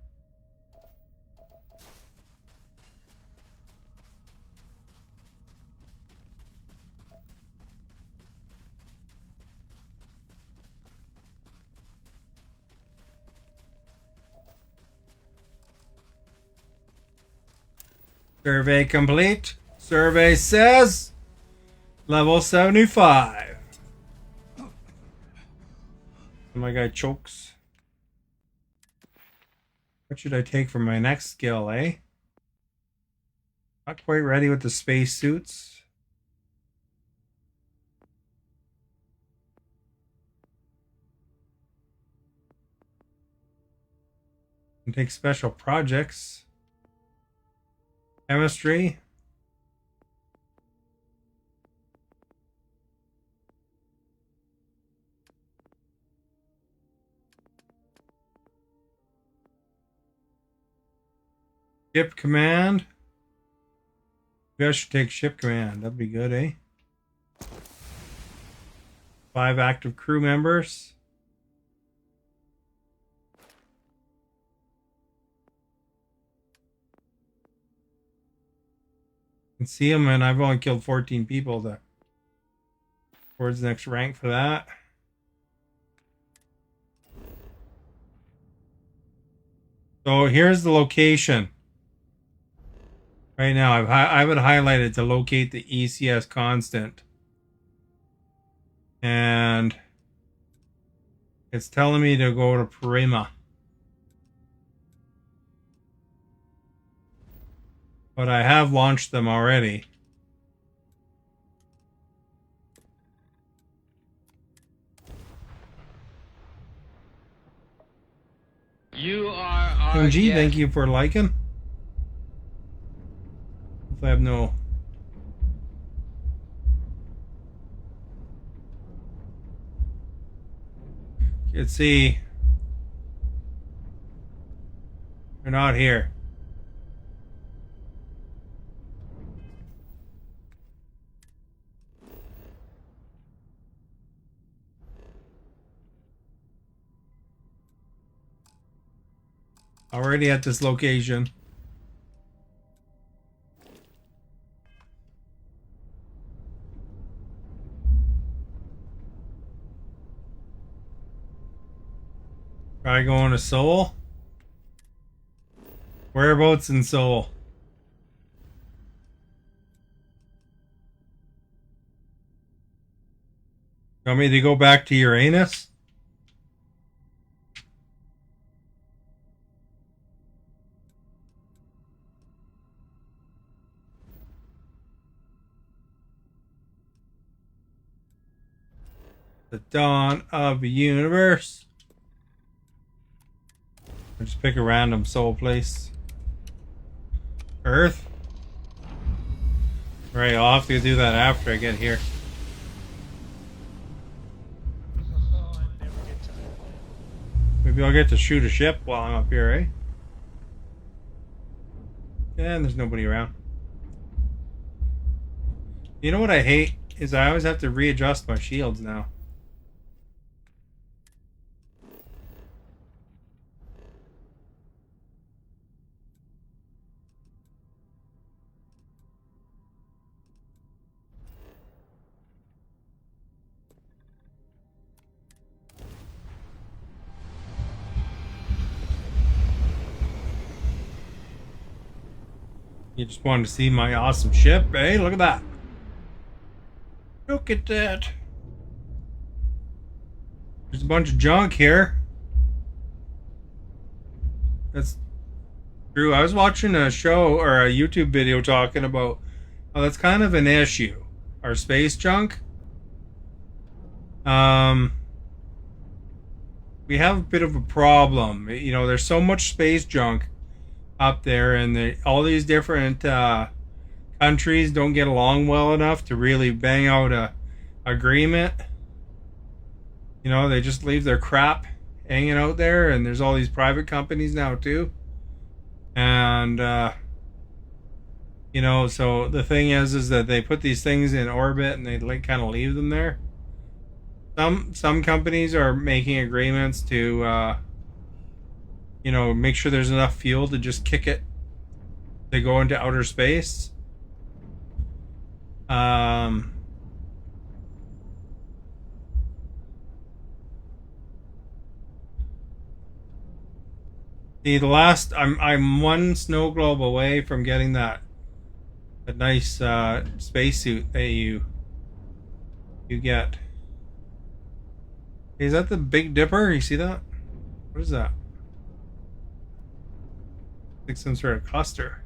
Speaker 1: Survey complete. Survey says level 75. My guy chokes. What should I take for my next skill, eh? Not quite ready with the space suits. And take special projects. Chemistry. Ship command. You guys should take ship command. That'd be good, eh? 5 active crew members. You can see them, and I've only killed 14 people towards the next rank for that. So here's the location. Right now, I have it highlighted to locate the ECS constant. And it's telling me to go to Prima. But I have launched them already.
Speaker 2: You are our
Speaker 1: MG,
Speaker 2: guest.
Speaker 1: thank you for liking. If I have no... You can see... They're not here. Already at this location. Try going to Seoul. Whereabouts in Seoul? You want me to go back to Uranus? The dawn of the universe. Or just pick a random soul place. Earth? Right, I'll have to do that after I get here.
Speaker 4: Oh, I never get tired of it.
Speaker 1: Maybe I'll get to shoot a ship while I'm up here, eh? And there's nobody around. You know what I hate? Is I always have to readjust my shields now. You just wanted to see my awesome ship, eh? Look at that. Look at that. There's a bunch of junk here. That's true. I was watching a show or a YouTube video talking about how that's kind of an issue. Our space junk. We have a bit of a problem. You know, there's so much space junk up there, and all these different countries don't get along well enough to really bang out a agreement. You know, they just leave their crap hanging out there, and there's all these private companies now too. And you know, so the thing is that they put these things in orbit and they like kind of leave them there. Some companies are making agreements to you know, make sure there's enough fuel to just kick it to go into outer space. See, I'm one snow globe away from getting that nice spacesuit that you get. Is that the Big Dipper? You see that? What is that? Like some sort of cluster.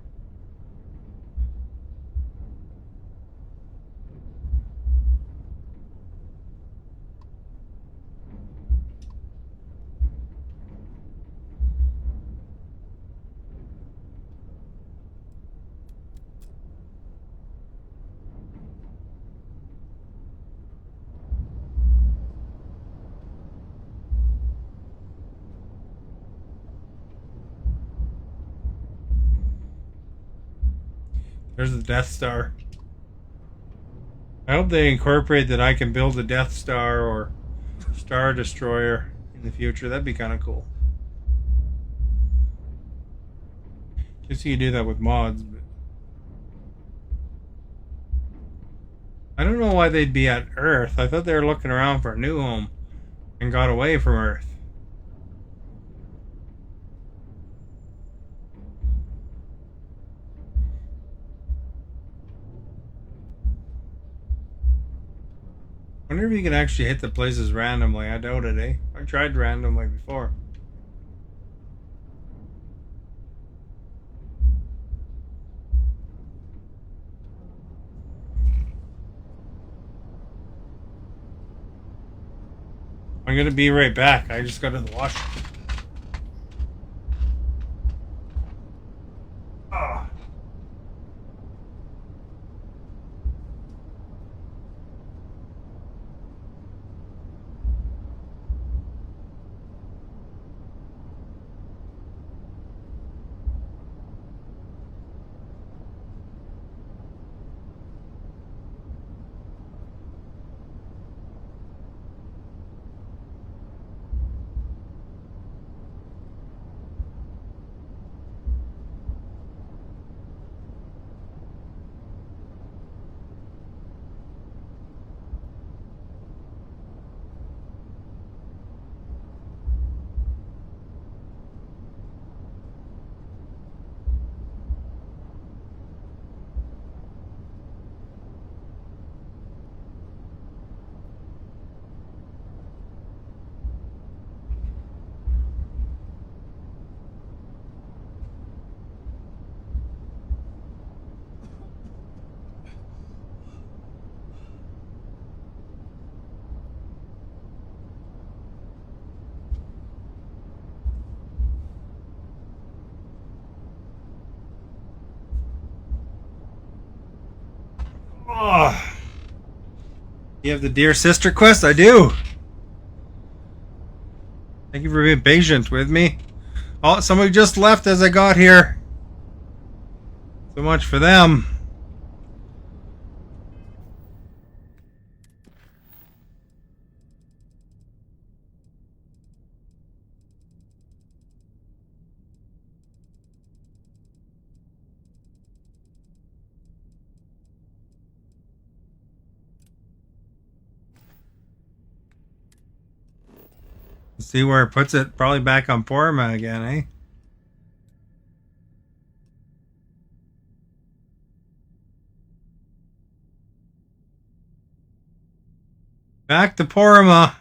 Speaker 1: There's the Death Star. I hope they incorporate that I can build a Death Star or Star Destroyer in the future. That'd be kind of cool. Guess you can do that with mods, but I don't know why they'd be at Earth. I thought they were looking around for a new home and got away from Earth. I wonder if you can actually hit the places randomly. I doubt it, eh? I tried randomly before. I'm gonna be right back. I just got to the washroom. Ah. Oh. You have the Dear Sister quest? I do. Thank you for being patient with me. Oh, somebody just left as I got here. So much for them. See where it puts it. Probably back on Porma again, eh? Back to Porma.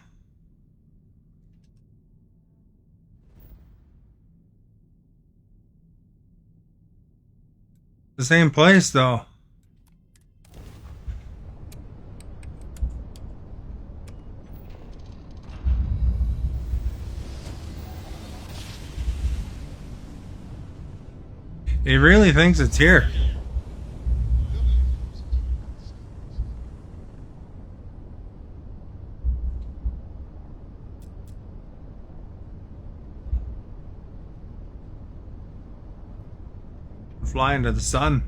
Speaker 1: The same place, though. He really thinks it's here. Fly into the sun.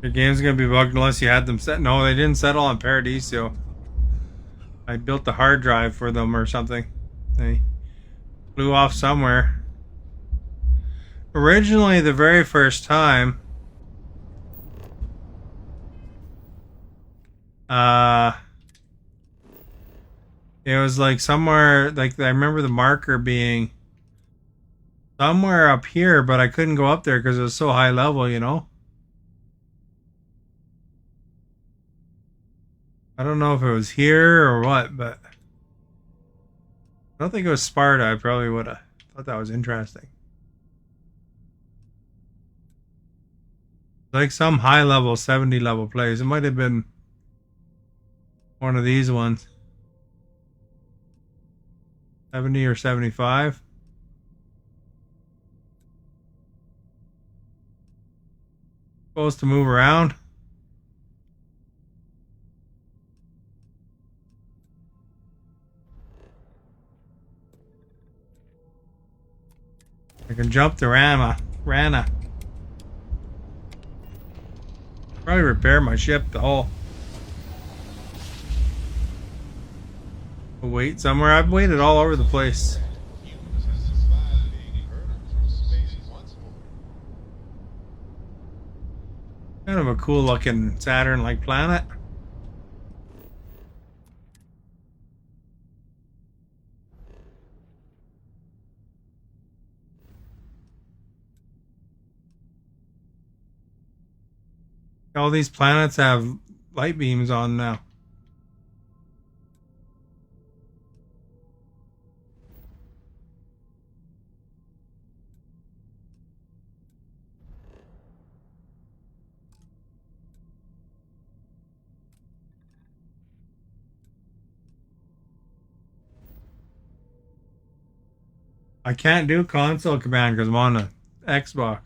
Speaker 1: Your game's gonna be bugged unless you had them set. No, they didn't settle on Paradiso. I built the hard drive for them or something. They flew off somewhere. Originally, the very first time, it was like somewhere, like I remember the marker being somewhere up here, but I couldn't go up there because it was so high level, you know? I don't know if it was here or what, but I don't think it was Sparta. I probably would have thought that was interesting. Like some high level, 70 level plays. It might have been one of these ones. 70 or 75. Supposed to move around. I can jump to Rana. Probably repair my ship, the hull. Wait somewhere. I've waited all over the place.
Speaker 7: Humans have survived being murdered from space once more.
Speaker 1: Kind of a cool looking Saturn-like planet. All these planets have light beams on now. I can't do console command because I'm on a Xbox.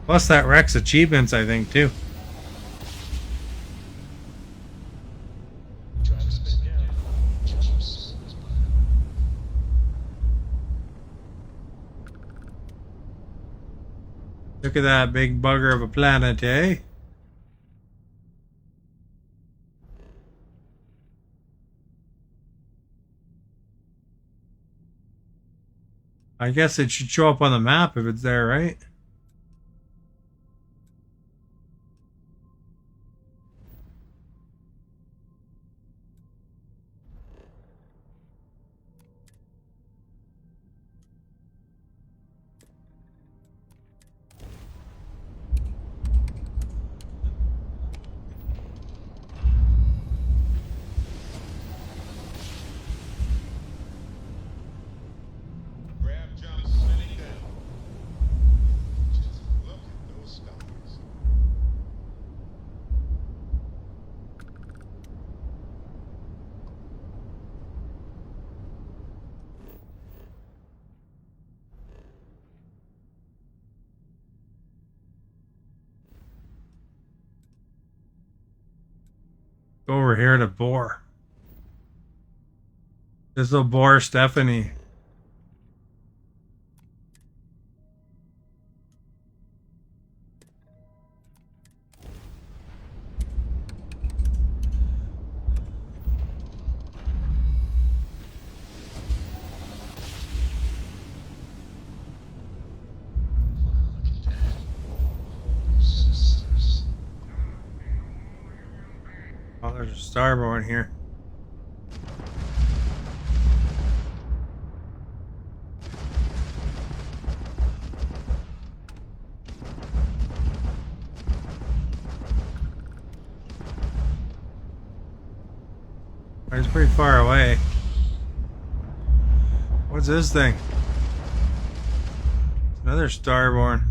Speaker 1: Plus that wrecks achievements, I think, too. Look at that big bugger of a planet, eh? I guess it should show up on the map if it's there, right?
Speaker 7: Grab jump spinning down.
Speaker 1: Go over here to bore. This will bore Stephanie. Oh, there's a starborn here. It's pretty far away. What's this thing? It's another starborn.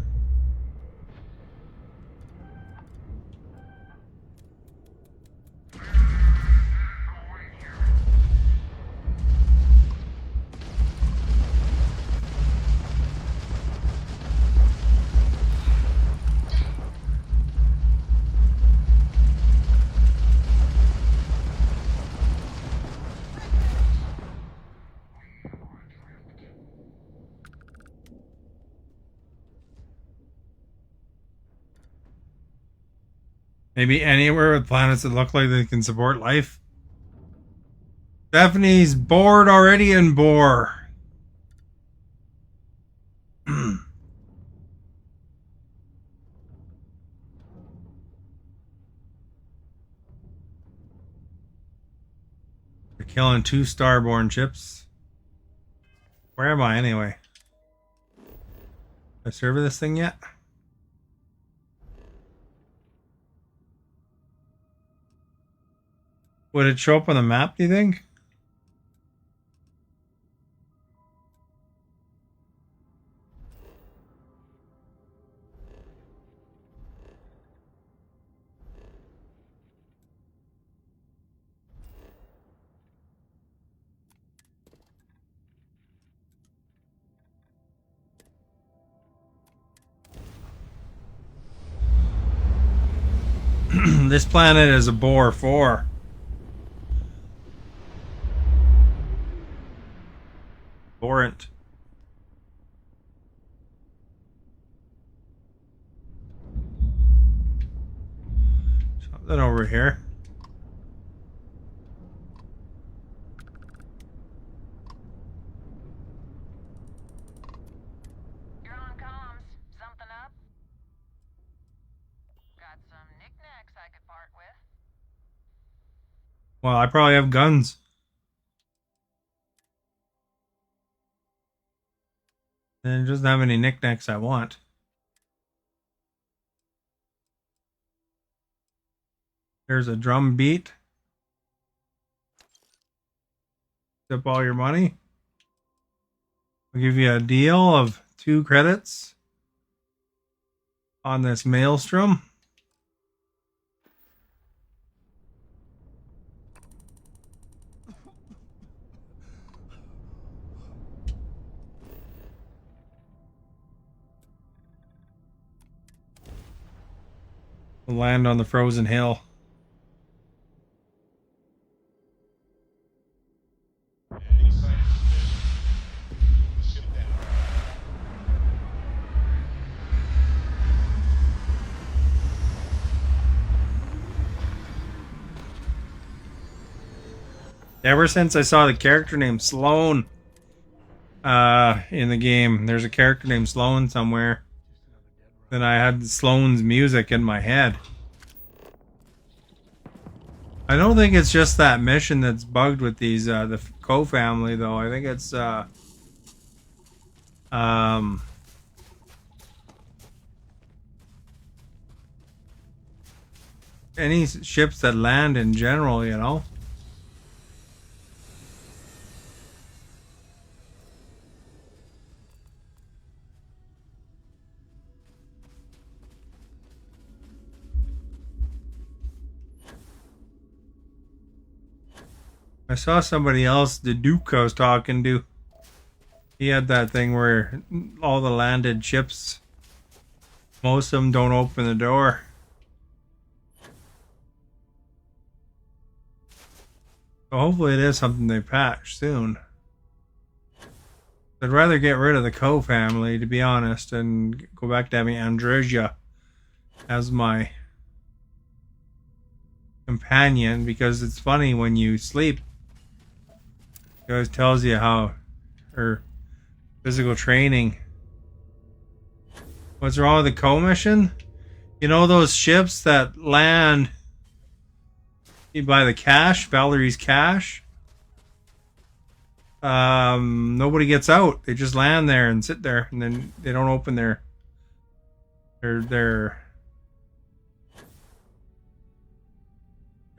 Speaker 1: Maybe anywhere with planets that look like they can support life. Stephanie's bored already in bore. They're killing 2 starborn chips. Where am I anyway? Have I served this thing yet? Would it show up on the map, do you think? This planet is a bore 4. Borant. Something over here.
Speaker 6: You're on comms. Something up? Got some knickknacks I could part with.
Speaker 1: Well, I probably have guns. And it doesn't have any knickknacks I want. There's a drum beat. Tip all your money. I'll give you a deal of 2 credits on this maelstrom. We'll land on the frozen hill.
Speaker 7: Any sign of suspicion? Move the ship down.
Speaker 1: Ever since I saw the character named Sloan in the game, there's a character named Sloan somewhere. Then I had Sloan's music in my head. I don't think it's just that mission that's bugged with these the Coe family though. I think it's any ships that land in general, you know. I saw somebody else, the Duke I was talking to. He had that thing where all the landed ships, most of them don't open the door. So hopefully it is something they patch soon. I'd rather get rid of the Co family, to be honest, and go back to having Andresia as my companion, because it's funny when you sleep, it always tells you how her physical training. What's wrong with the Co mission? You know those ships that land by the cache, Valerie's cache? Nobody gets out. They just land there and sit there, and then they don't open their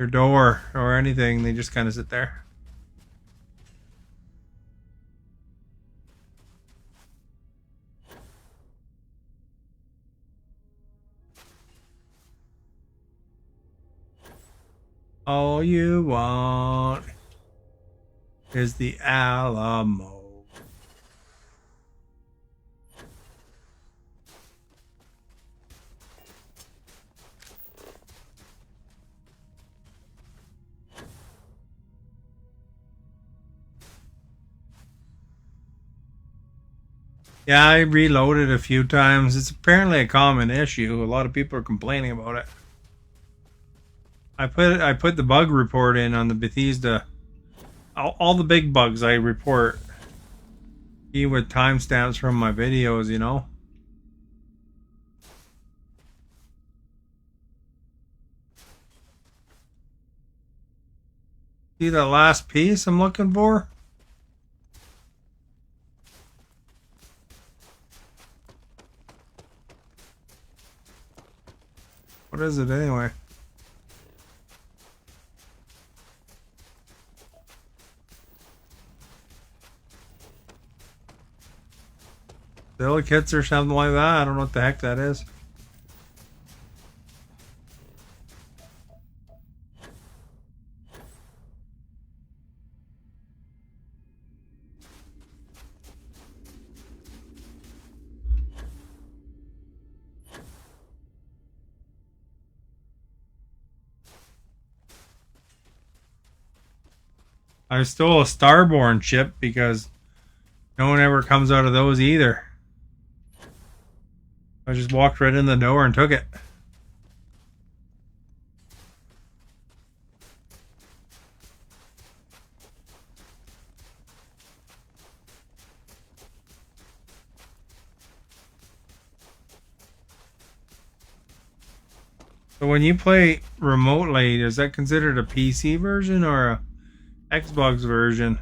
Speaker 1: door or anything. They just kind of sit there. All you want is the Alamo. Yeah, I reloaded a few times. It's apparently a common issue. A lot of people are complaining about it. I put the bug report in on the Bethesda. All the big bugs I report. Even with timestamps from my videos, you know. See that last piece I'm looking for? What is it anyway? Silicates or something like that? I don't know what the heck that is. I stole a Starborn ship because no one ever comes out of those either. I just walked right in the door and took it. So when you play remotely, is that considered a PC version or a Xbox version?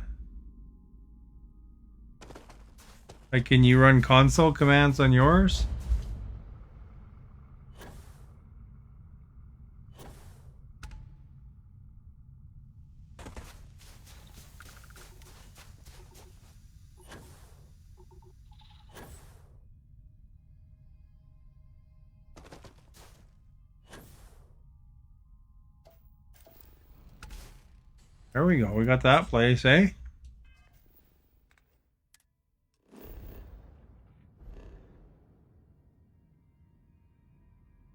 Speaker 1: Like, can you run console commands on yours? There we go. We got that place, eh?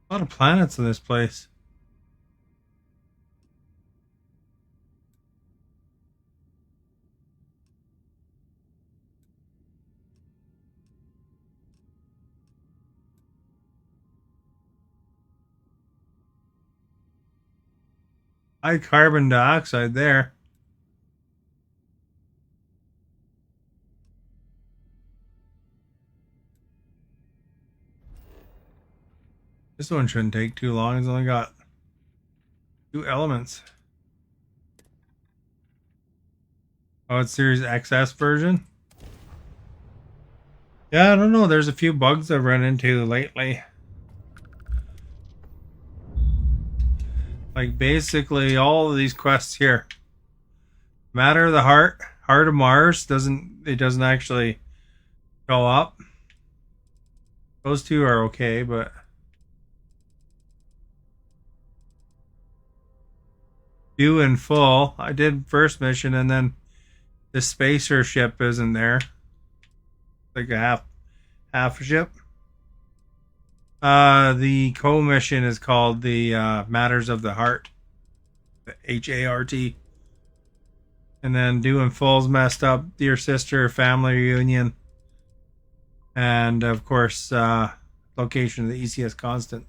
Speaker 1: A lot of planets in this place. High carbon dioxide there. This one shouldn't take too long. It's only got 2 elements. Oh, it's Series XS version? Yeah, I don't know. There's a few bugs I've run into lately. Like, basically, all of these quests here. Matter of the Heart, Heart of Mars, doesn't actually show up. Those two are okay, but due in full. I did first mission, and then the spacer ship isn't there. Like a half a ship. The co-mission is called the Matters of the Heart. The HART. And then doing Full's messed up, Dear Sister, Family Reunion. And of course, location of the ECS Constant.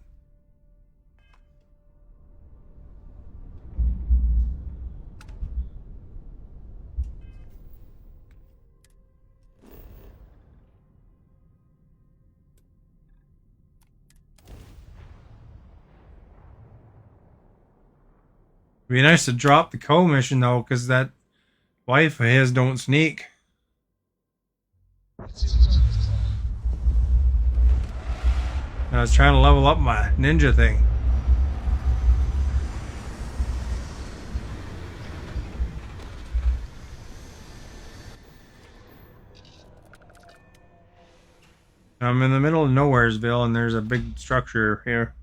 Speaker 1: It'd be nice to drop the co-mission though, because that wife of his don't sneak. I was trying to level up my ninja thing. I'm in the middle of Nowheresville, and there's a big structure here.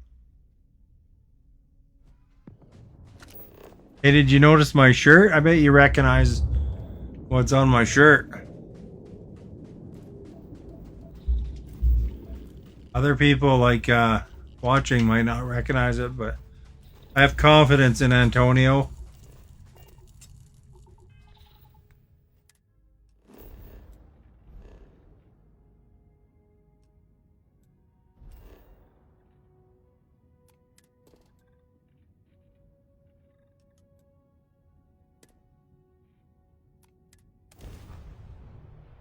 Speaker 1: Hey, did you notice my shirt? I bet you recognize what's on my shirt. Other people like watching might not recognize it, but I have confidence in Antonio.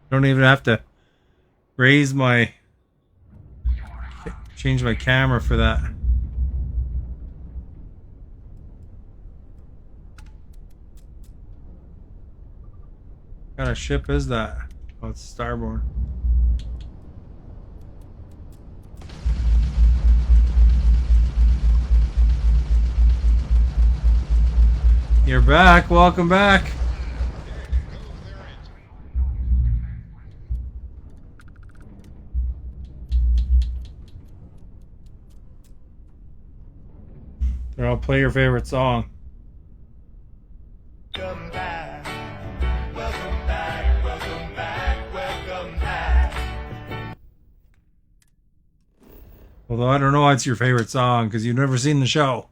Speaker 1: Don't even have to raise my change my camera for that. What kind of ship is that? Oh, it's Starborn. You're back. Welcome back. Here, I'll play your favorite song.
Speaker 8: Welcome back. Welcome back. Welcome back. Welcome back.
Speaker 1: Although I don't know what's your favorite song because you've never seen the show.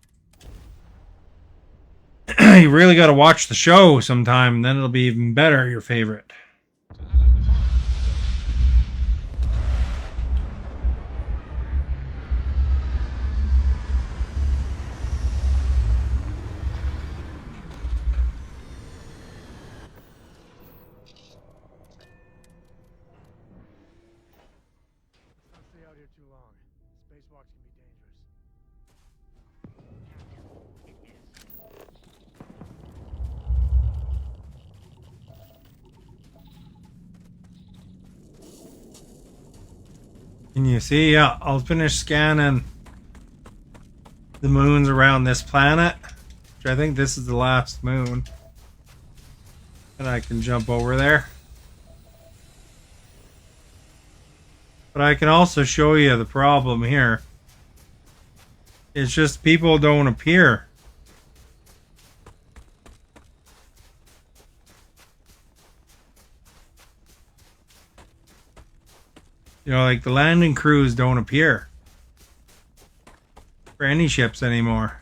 Speaker 1: You really got to watch the show sometime, and then it'll be even better, your favorite.
Speaker 4: Don't stay out here too long. Spacewalks can be dangerous.
Speaker 1: Can you see? Yeah, I'll finish scanning the moons around this planet, which I think this is the last moon. And I can jump over there. But I can also show you the problem here. It's just people don't appear. You know, like the landing crews don't appear for any ships anymore.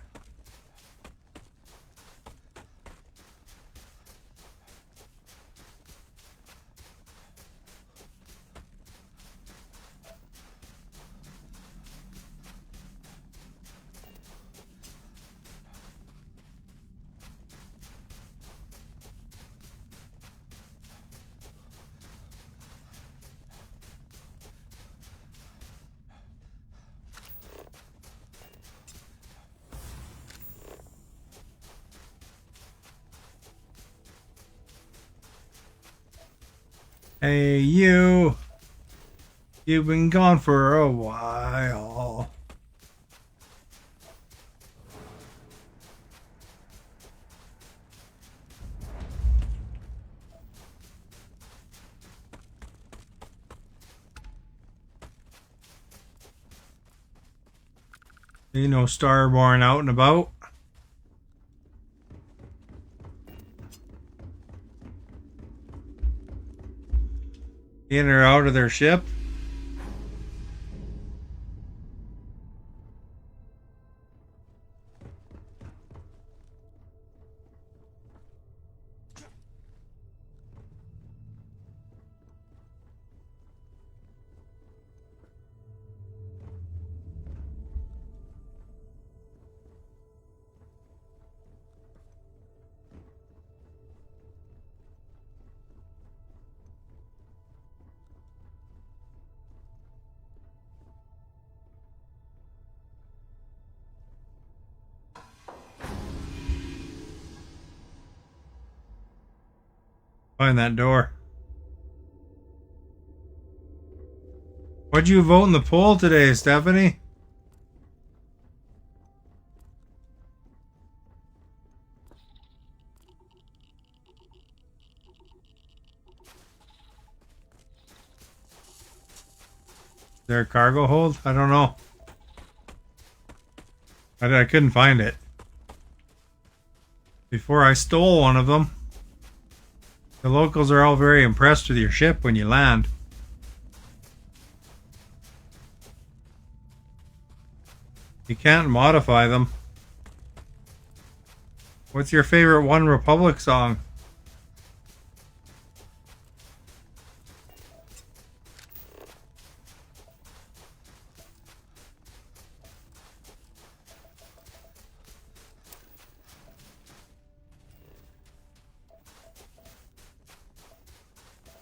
Speaker 1: Hey, you. You've been gone for a while. You know, Starborn out and about. In or out of their ship. Find that door. What'd you vote in the poll today, Stephanie? Is there a cargo hold? I don't know. I couldn't find it. Before I stole one of them. The locals are all very impressed with your ship when you land. You can't modify them. What's your favorite One Republic song?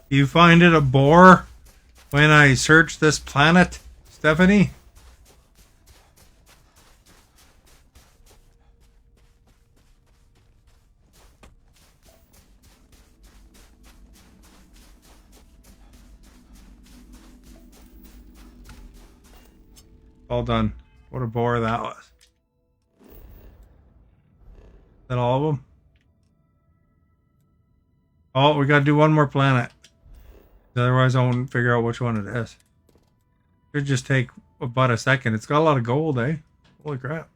Speaker 1: You find it a bore when I search this planet, Stephanie? All done. What a bore that was. Is that all of them? Oh, we gotta do one more planet. Otherwise, I won't figure out which one it is. Should just take about a second. It's got a lot of gold, eh? Holy crap.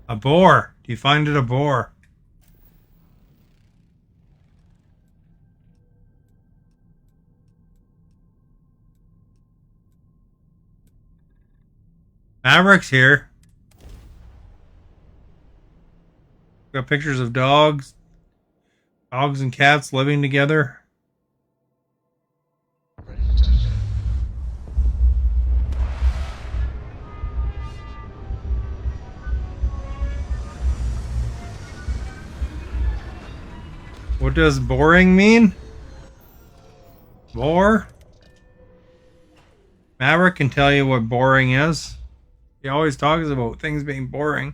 Speaker 1: A bore. Do you find it a bore? Maverick's here. Got pictures of dogs. Dogs and cats living together.
Speaker 4: Ready to touch down.
Speaker 1: What does boring mean? Bore? Maverick can tell you what boring is. He always talks about things being boring.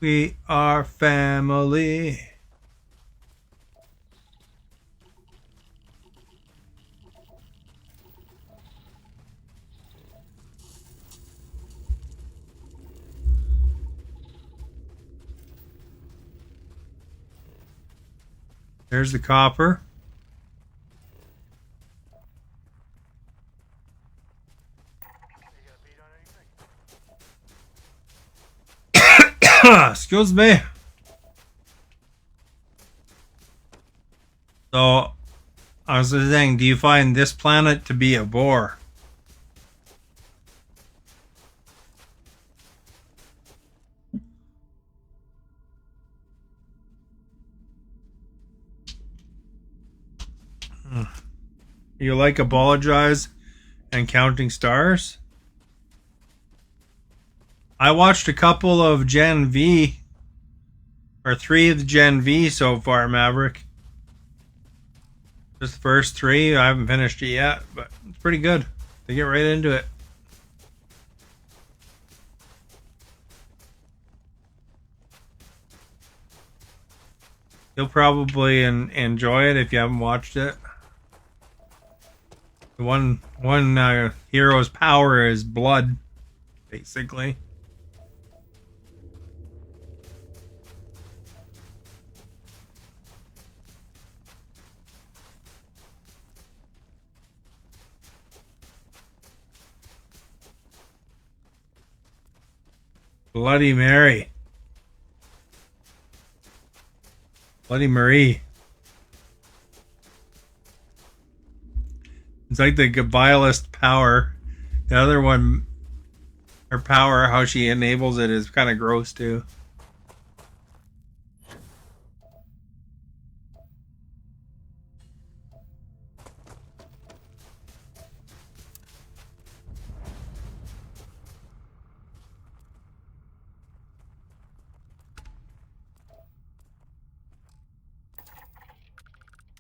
Speaker 1: We are family. There's the copper. Excuse me. So, I was saying, do you find this planet to be a bore? You like apologize and counting stars? I watched a couple of Gen V, or 3 of the Gen V so far, Maverick. Just the first 3. I haven't finished it yet, but it's pretty good. They get right into it. You'll probably enjoy it if you haven't watched it. The one hero's power is blood, basically. Bloody Mary. Bloody Marie. It's like the Gabialist power. The other one, her power, how she enables it is kind of gross too.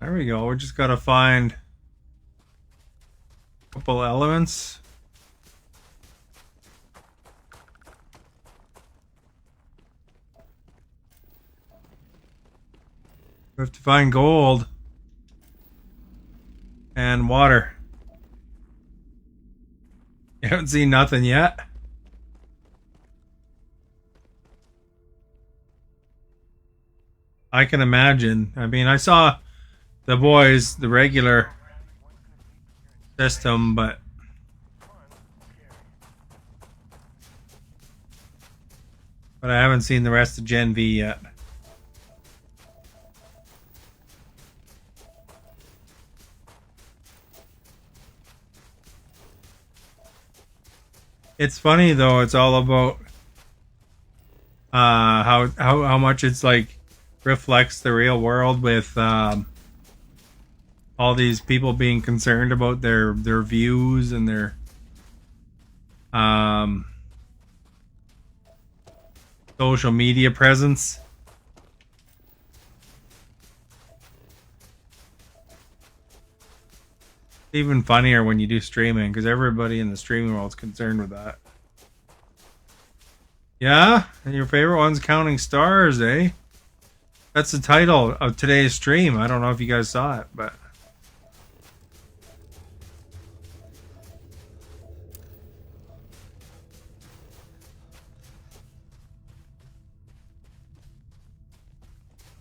Speaker 1: There we go. We just gotta find a couple elements. We have to find gold and water. You haven't seen nothing yet? I can imagine. I mean, I saw the boys, the regular system, but I haven't seen the rest of Gen V yet. It's funny though. It's all about how much it's like reflects the real world with all these people being concerned about their views and their social media presence. Even funnier when you do streaming because everybody in the streaming world is concerned with that. Yeah, and your favorite one's Counting Stars, eh? That's the title of today's stream. I don't know if you guys saw it, but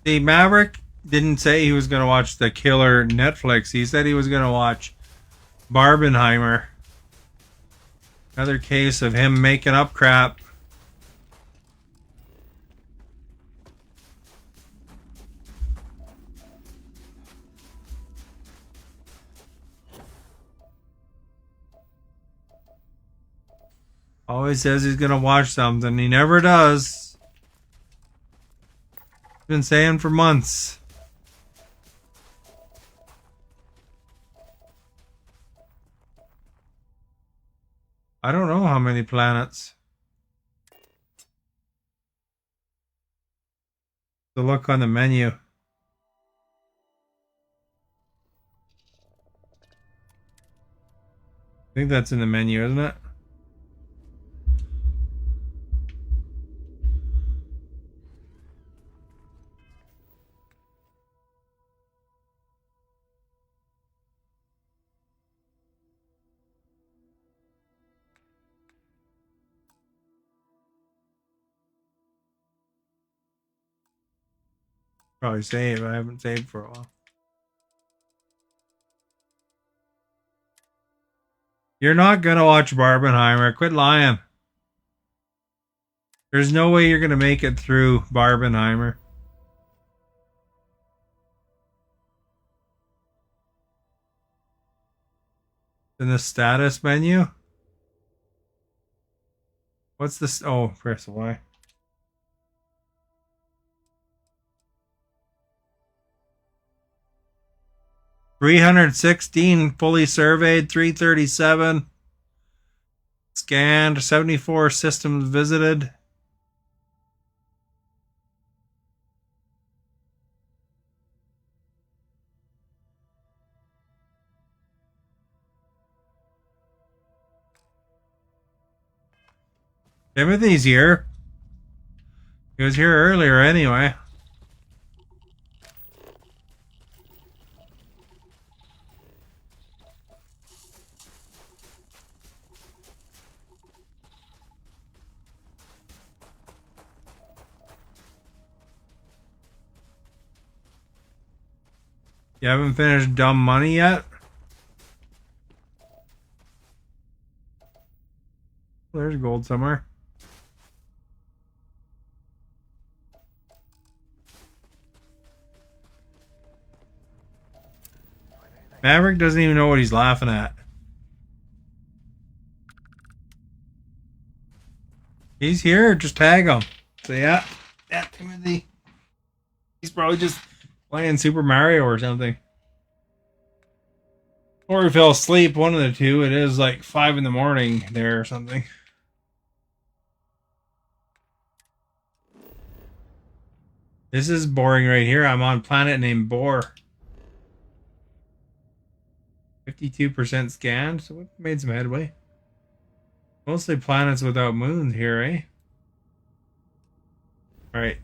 Speaker 1: see, Maverick didn't say he was going to watch the killer Netflix. He said he was going to watch Barbenheimer. Another case of him making up crap. Always says he's going to watch something. He never does. Been saying for months. I don't know how many planets. The look on the menu. I think that's in the menu, isn't it? Probably save. I haven't saved for a while. You're not gonna watch Barbenheimer. Quit lying. There's no way you're gonna make it through Barbenheimer. In the status menu? What's this? Oh, press Y. $316 fully surveyed, 337 scanned, 74 systems visited. Timothy's here. He was here earlier anyway. You haven't finished Dumb Money yet? There's gold somewhere. Maverick doesn't even know what he's laughing at. He's here, just tag him. So yeah, Timothy. He's probably just playing Super Mario or something. Or he fell asleep, one of the two. It is like 5 in the morning there or something. This is boring right here. I'm on a planet named Boar. 52% scanned, so we made some headway. Mostly planets without moons here, eh? Alright,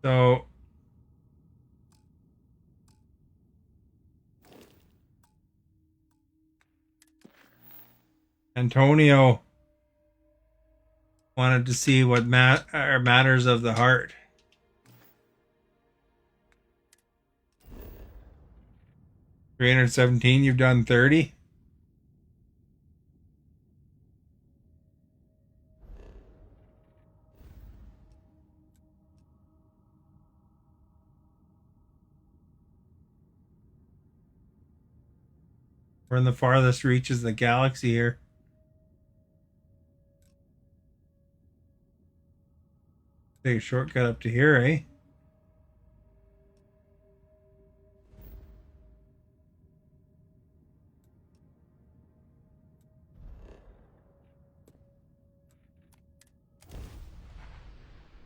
Speaker 1: so Antonio wanted to see what matters of the heart. $317, you've done 30. We're in the farthest reaches of the galaxy here. Take a shortcut up to here, eh?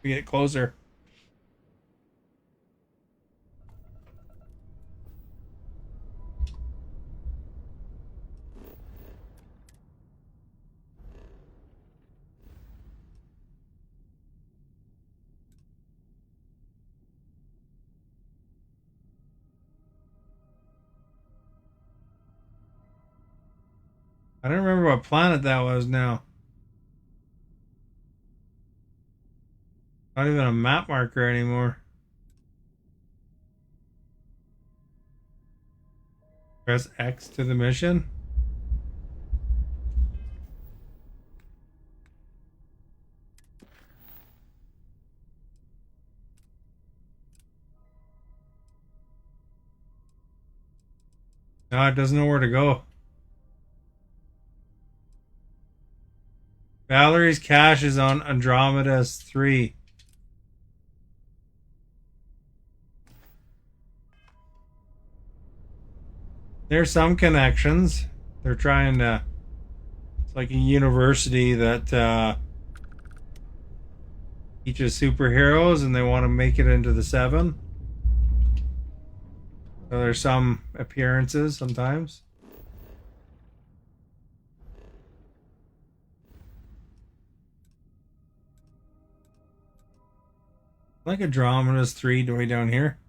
Speaker 1: We get closer. I don't remember what planet that was now. Not even a map marker anymore. Press X to the mission. No, it doesn't know where to go. Valerie's cache is on Andromeda's 3. There's some connections. They're trying to... It's like a university that teaches superheroes and they want to make it into the 7. So there's some appearances sometimes. Like Andromeda's 3 way down here.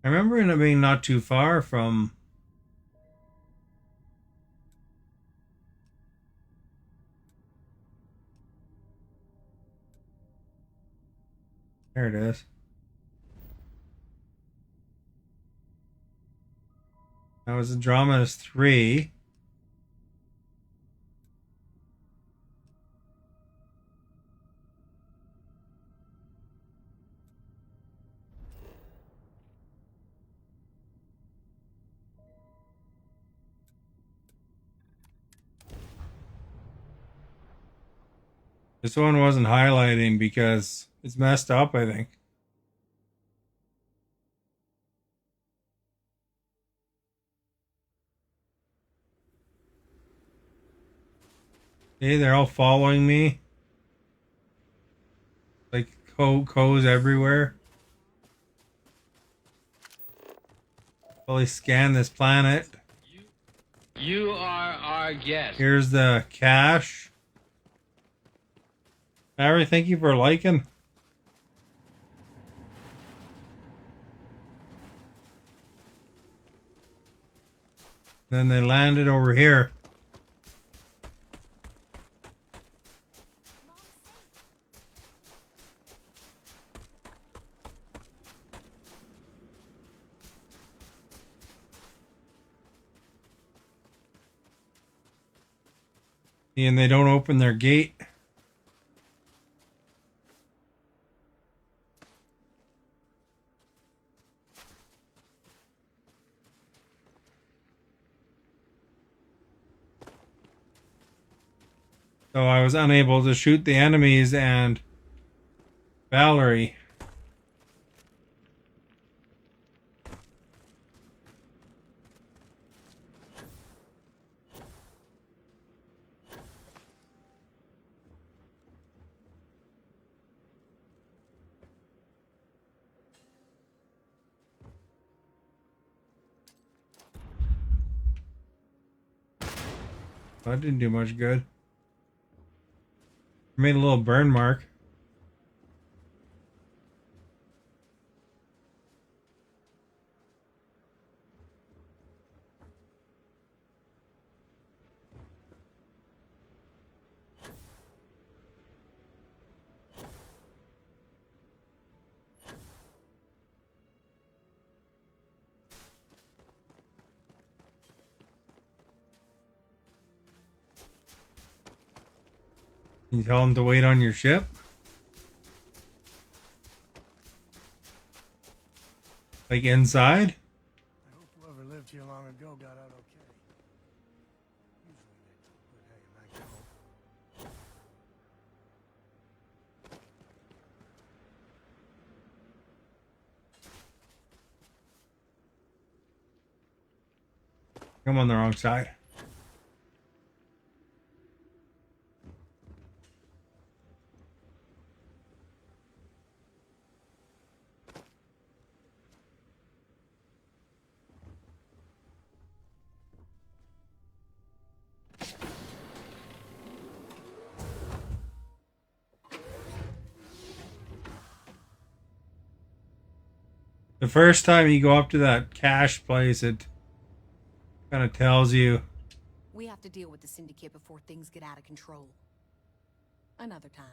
Speaker 1: I remember it being not too far from... There it is. That was Andromeda's 3. This one wasn't highlighting because it's messed up, I think. Hey, they're all following me. Like co's everywhere. Fully scan this planet.
Speaker 2: You are our guest.
Speaker 1: Here's the cache. Harry, thank you for liking. Then they landed over here. And they don't open their gate. So I was unable to shoot the enemies and Valerie. That didn't do much good. Made a little burn mark. Can you tell them to wait on your ship? Like inside?
Speaker 4: I hope whoever lived here long ago got out okay. Usually they do, but hey, I can hope.
Speaker 1: I'm on the wrong side. The first time you go up to that cache place, it kind of tells you.
Speaker 9: We have to deal with the Syndicate before things get out of control. Another time.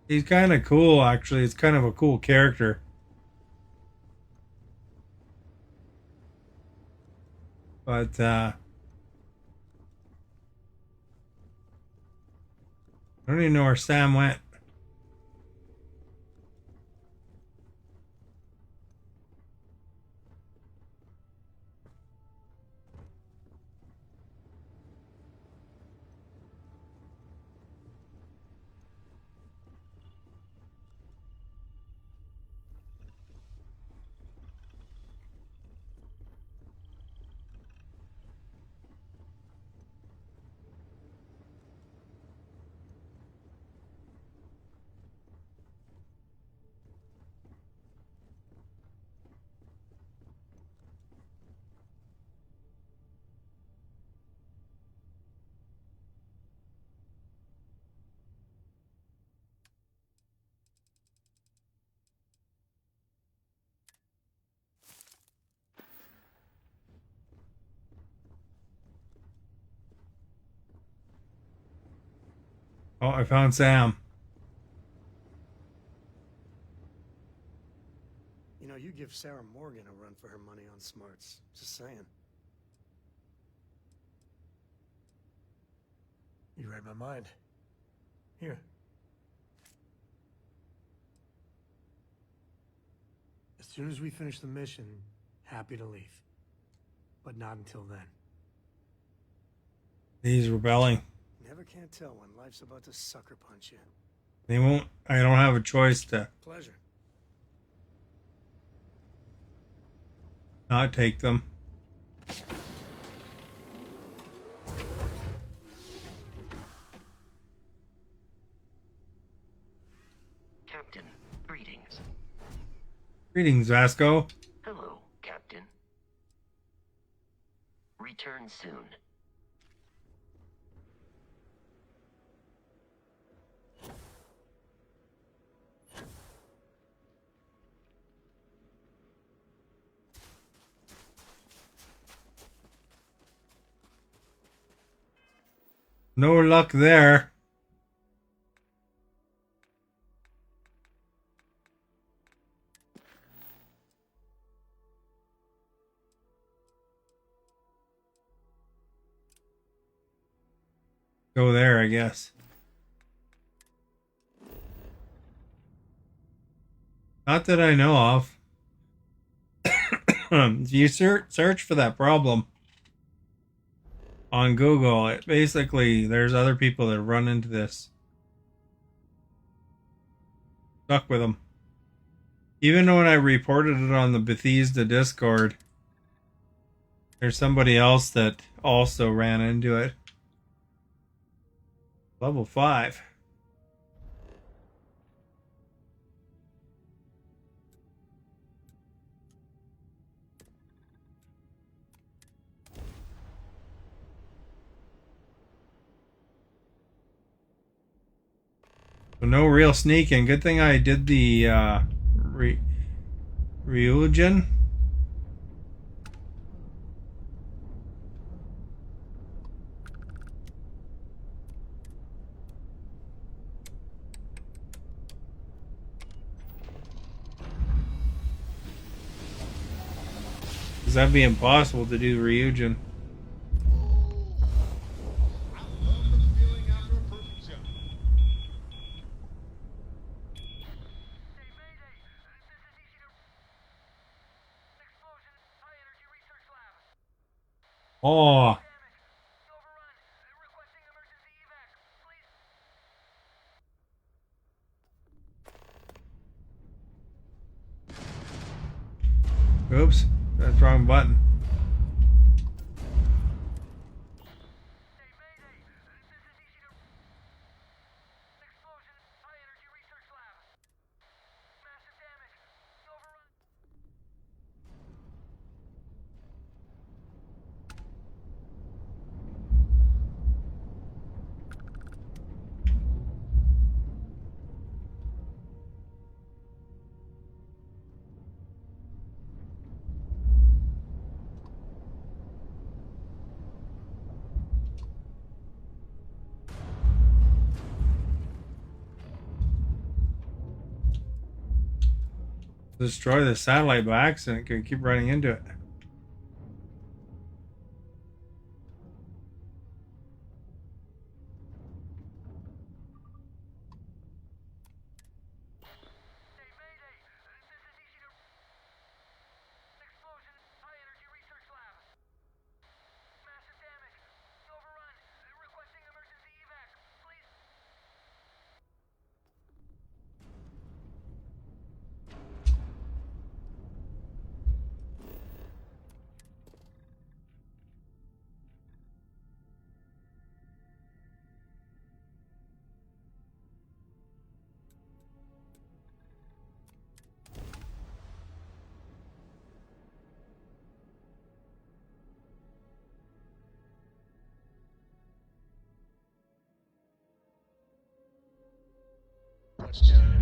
Speaker 1: He's kind of cool, actually. It's kind of a cool character. But, I don't even know where Sam went. Oh, I found Sam.
Speaker 4: You know, you give Sarah Morgan a run for her money on smarts. Just saying. You read my mind. Here. As soon as we finish the mission, happy to leave. But not until then.
Speaker 1: He's rebelling.
Speaker 4: Never can tell when life's about to sucker punch you.
Speaker 1: They won't. I don't have a choice to
Speaker 4: Pleasure.
Speaker 1: not take them.
Speaker 10: Captain, greetings.
Speaker 1: Greetings, Vasco.
Speaker 10: Hello, Captain. Return soon.
Speaker 1: No luck there. Go there, I guess. Not that I know of. You search for that problem on Google. It basically, there's other people that run into this. Stuck with them. Even when I reported it on the Bethesda Discord, there's somebody else that also ran into it. Level 5. So no real sneaking. Good thing I did the Ryujin. Because that'd be impossible to do Ryujin.
Speaker 7: I love the feeling after a perfect jump.
Speaker 1: Oh. Oops, that's the wrong button. Destroy the satellite by accident. Can keep running into it.
Speaker 7: Touchdown.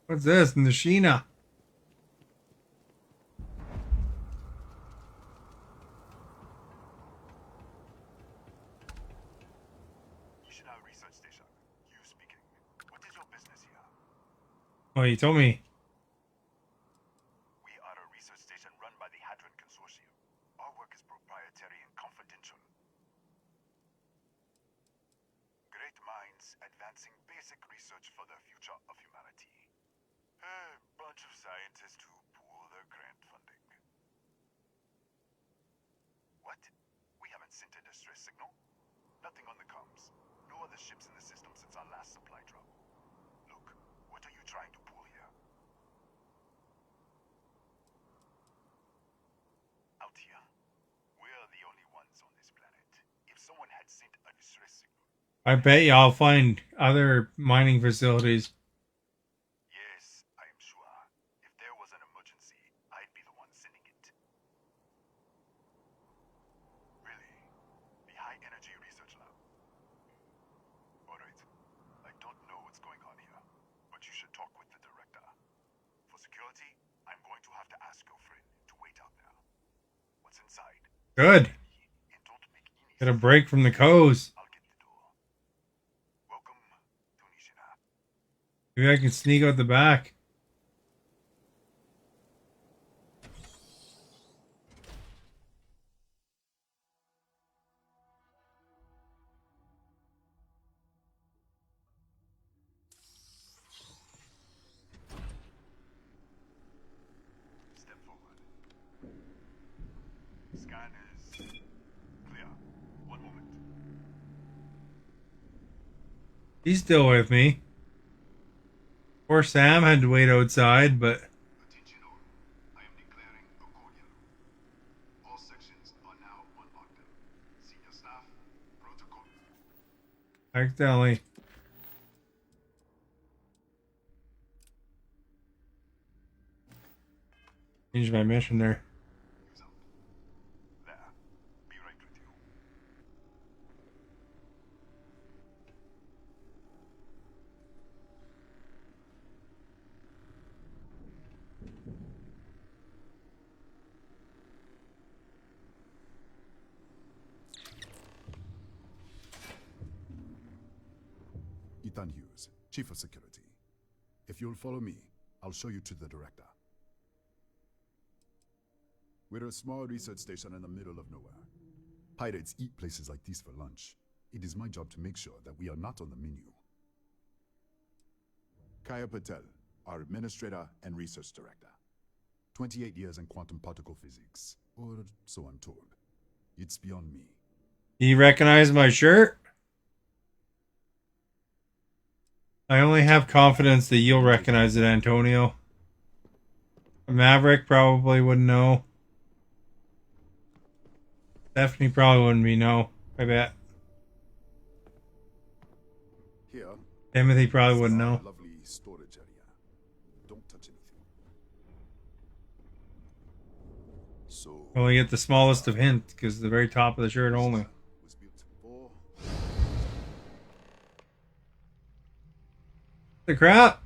Speaker 1: What's this? Nashina.
Speaker 8: Missionary Research Station. You speaking. What is your business here?
Speaker 1: Oh, you told me.
Speaker 8: We are a research station run by the Hadron Consortium. Our work is proprietary and confidential. Great minds advancing basic research for the future of humanity. A bunch of scientists who pool their grant funding. What? We haven't sent a distress signal? Nothing on the comms. No other ships in the system since our last supply drop. Look, what are you trying to pull here? Out here? We're the only ones on this planet. If someone had sent a distress signal,
Speaker 1: I bet you I'll find other mining facilities.
Speaker 8: Yes, I am sure. If there was an emergency, I'd be the one sending it. Really? The High Energy Research Lab? Alright. I don't know what's going on here, but you should talk with the director. For security, I'm going to have to ask your friend to wait out there. What's inside?
Speaker 1: Good.
Speaker 8: And don't make any
Speaker 1: Get a break from the coast.
Speaker 8: I'll get the door. Welcome to Nishina.
Speaker 1: Maybe I can sneak out the back.
Speaker 8: Step forward. Scan is clear. One moment.
Speaker 1: He's still with me. Poor Sam had to wait outside, but
Speaker 8: Attention all. I am declaring a cordial. All sections are now on lockdown. Senior staff, protocol.
Speaker 1: accidentally. Changed my mission there.
Speaker 8: Use out. There. Be right with you.
Speaker 11: Ethan Hughes, Chief of Security. If you'll follow me, I'll show you to the director. We're a small research station in the middle of nowhere. Pirates eat places like these for lunch. It is my job to make sure that we are not on the menu. Kaya Patel, our administrator and research director. 28 years in quantum particle physics, or so I'm told. It's beyond me.
Speaker 1: You recognize my shirt? I only have confidence that you'll recognize it, Antonio. Maverick probably wouldn't know. Stephanie probably wouldn't be no. I bet.
Speaker 11: Here,
Speaker 1: Timothy probably
Speaker 11: is
Speaker 1: wouldn't
Speaker 11: our
Speaker 1: know.
Speaker 11: lovely storage area. Don't touch anything. So,
Speaker 1: Only get the smallest of hints because the very top of the shirt only.
Speaker 11: was built for
Speaker 1: The crap.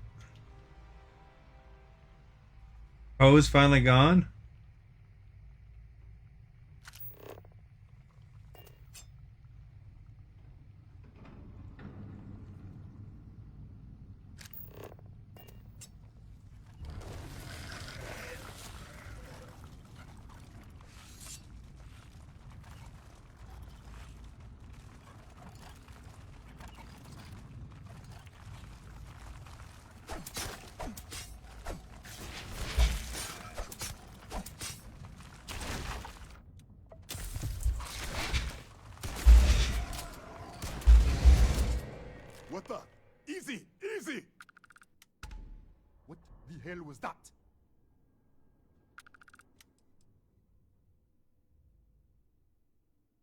Speaker 1: Poe's finally gone.
Speaker 11: What the? Easy! Easy! What the hell was that?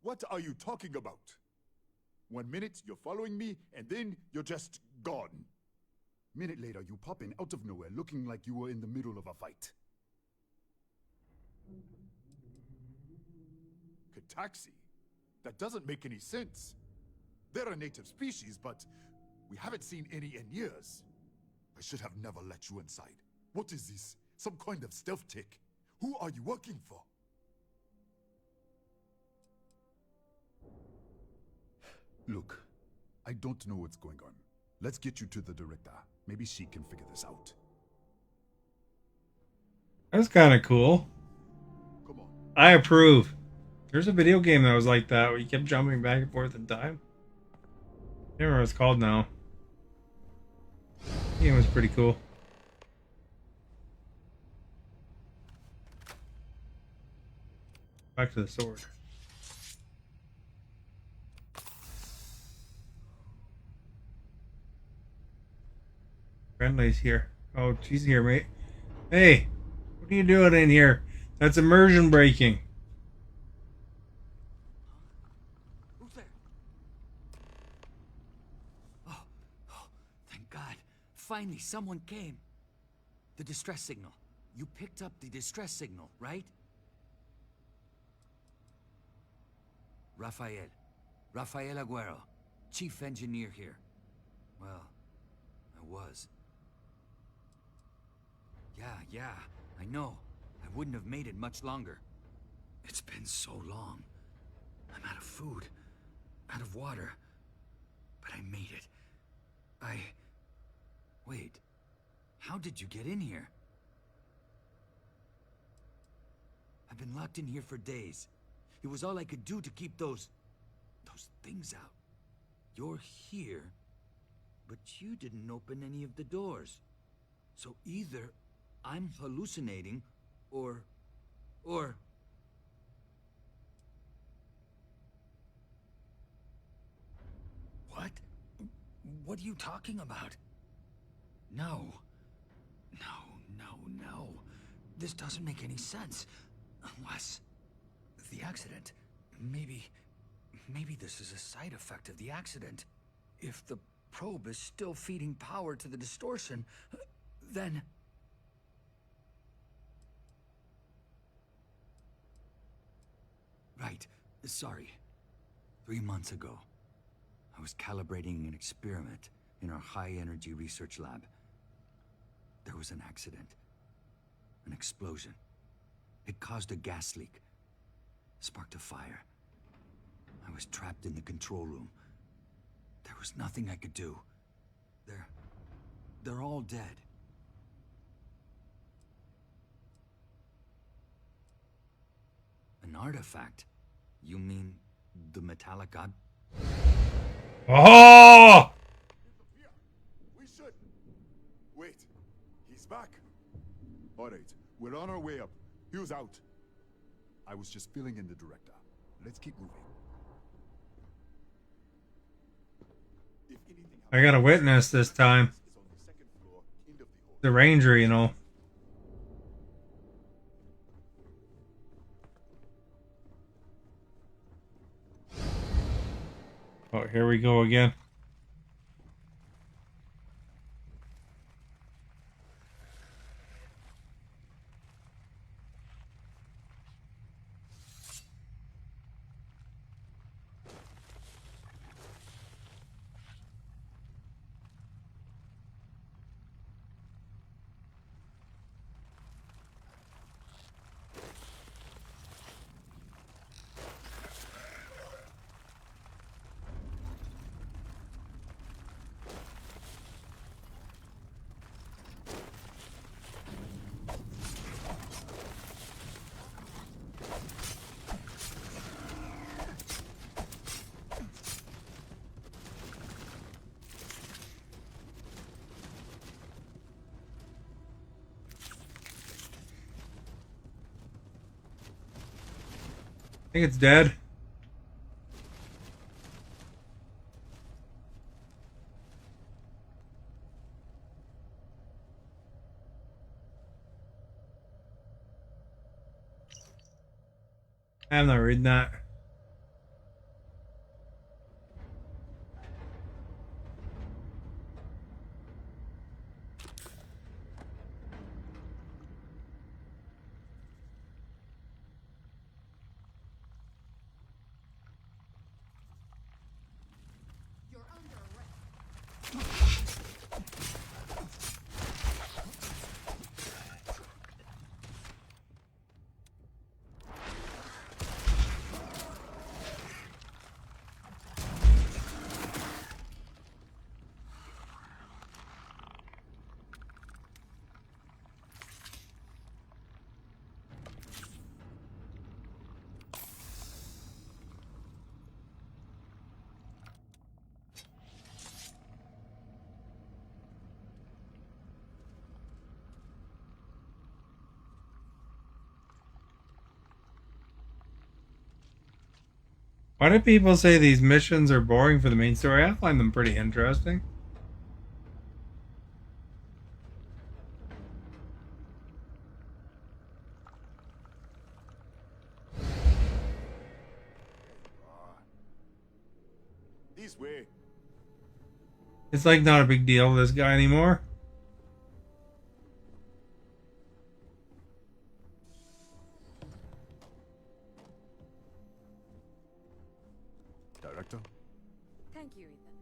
Speaker 11: What are you talking about? 1 minute you're following me, and then you're just gone. Minute later, you pop in out of nowhere looking like you were in the middle of a fight. Kataxi? That doesn't make any sense. They're a native species, but we haven't seen any in years. I should have never let you inside. What is this? Some kind of stealth tick? Who are you working for? Look, I don't know what's going on. Let's get you to the director. Maybe she can figure this out.
Speaker 1: That's kind of cool.
Speaker 11: Come on.
Speaker 1: I approve. There's a video game that was like that where you kept jumping back and forth in time. I can't remember what it's called now. The game was pretty cool. Back to the sword. Friendly's here. Oh, she's here, mate. Hey, what are you doing in here? That's immersion breaking.
Speaker 5: Who's there?
Speaker 12: Finally, someone came. The distress signal. You picked up the distress signal, right? Rafael. Rafael Aguero. Chief engineer here. Well, I was. Yeah, I know. I wouldn't have made it much longer. It's been so long. I'm out of food, out of water. But I made it. Wait. How did you get in here? I've been locked in here for days. It was all I could do to keep those things out. You're here, but you didn't open any of the doors. So either I'm hallucinating, or... What? What are you talking about? No. No. This doesn't make any sense. Unless... the accident. Maybe this is a side effect of the accident. If the probe is still feeding power to the distortion, then... Right. Sorry. 3 months ago, I was calibrating an experiment in our high-energy research lab. There was an accident. An explosion. It caused a gas leak. Sparked a fire. I was trapped in the control room. There was nothing I could do. They're all dead. An artifact? You mean the metallic god?
Speaker 1: Oh!
Speaker 11: We should. Wait. He's back. All right. We're on our way up. Hugh's out. I was just filling in the director. Let's keep moving. If anything
Speaker 1: I got a witness this time.
Speaker 11: is on the second floor, end of the hall.
Speaker 1: The ranger, you know. Oh, here we go again. I think it's dead. I'm not reading that. Why do people say these missions are boring for the main story? I find them pretty interesting.
Speaker 11: This way.
Speaker 1: It's like not a big deal to this guy anymore.
Speaker 11: Director.
Speaker 9: Thank you, Ethan.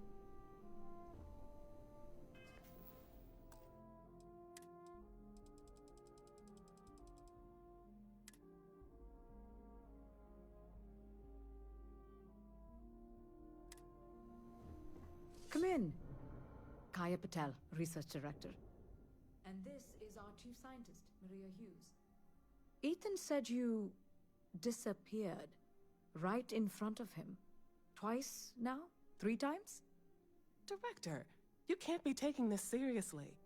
Speaker 9: Come in. Kaya Patel, Research Director. And this is our Chief Scientist, Maria Hughes. Ethan said you disappeared right in front of him. Twice now? 3 times?
Speaker 13: Director, you can't be taking this seriously.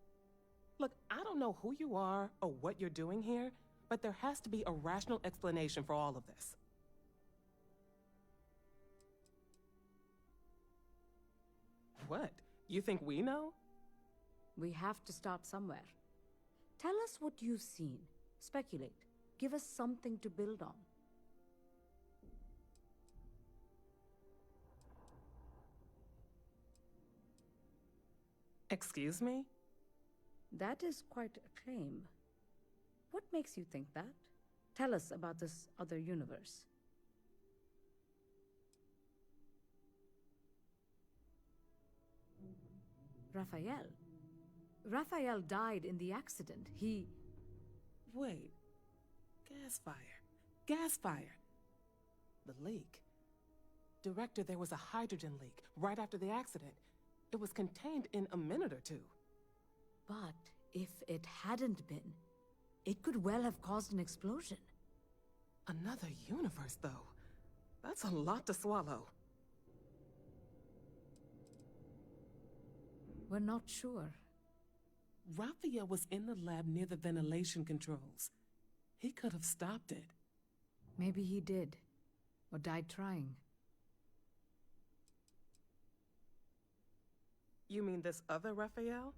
Speaker 13: Look, I don't know who you are or what you're doing here, but there has to be a rational explanation for all of this. What? You think we know?
Speaker 9: We have to start somewhere. Tell us what you've seen. Speculate. Give us something to build on.
Speaker 13: Excuse me?
Speaker 9: That is quite a claim. What makes you think that? Tell us about this other universe. Raphael. Raphael died in the accident. He...
Speaker 13: Wait. Gas fire. Gas fire. The leak. Director, there was a hydrogen leak right after the accident. It was contained in a minute or 2.
Speaker 9: But if it hadn't been, it could well have caused an explosion.
Speaker 13: Another universe, though. That's a lot to swallow.
Speaker 9: We're not sure.
Speaker 13: Raphael was in the lab near the ventilation controls. He could have stopped it.
Speaker 9: Maybe he did, or died trying.
Speaker 13: You mean this other Raphael?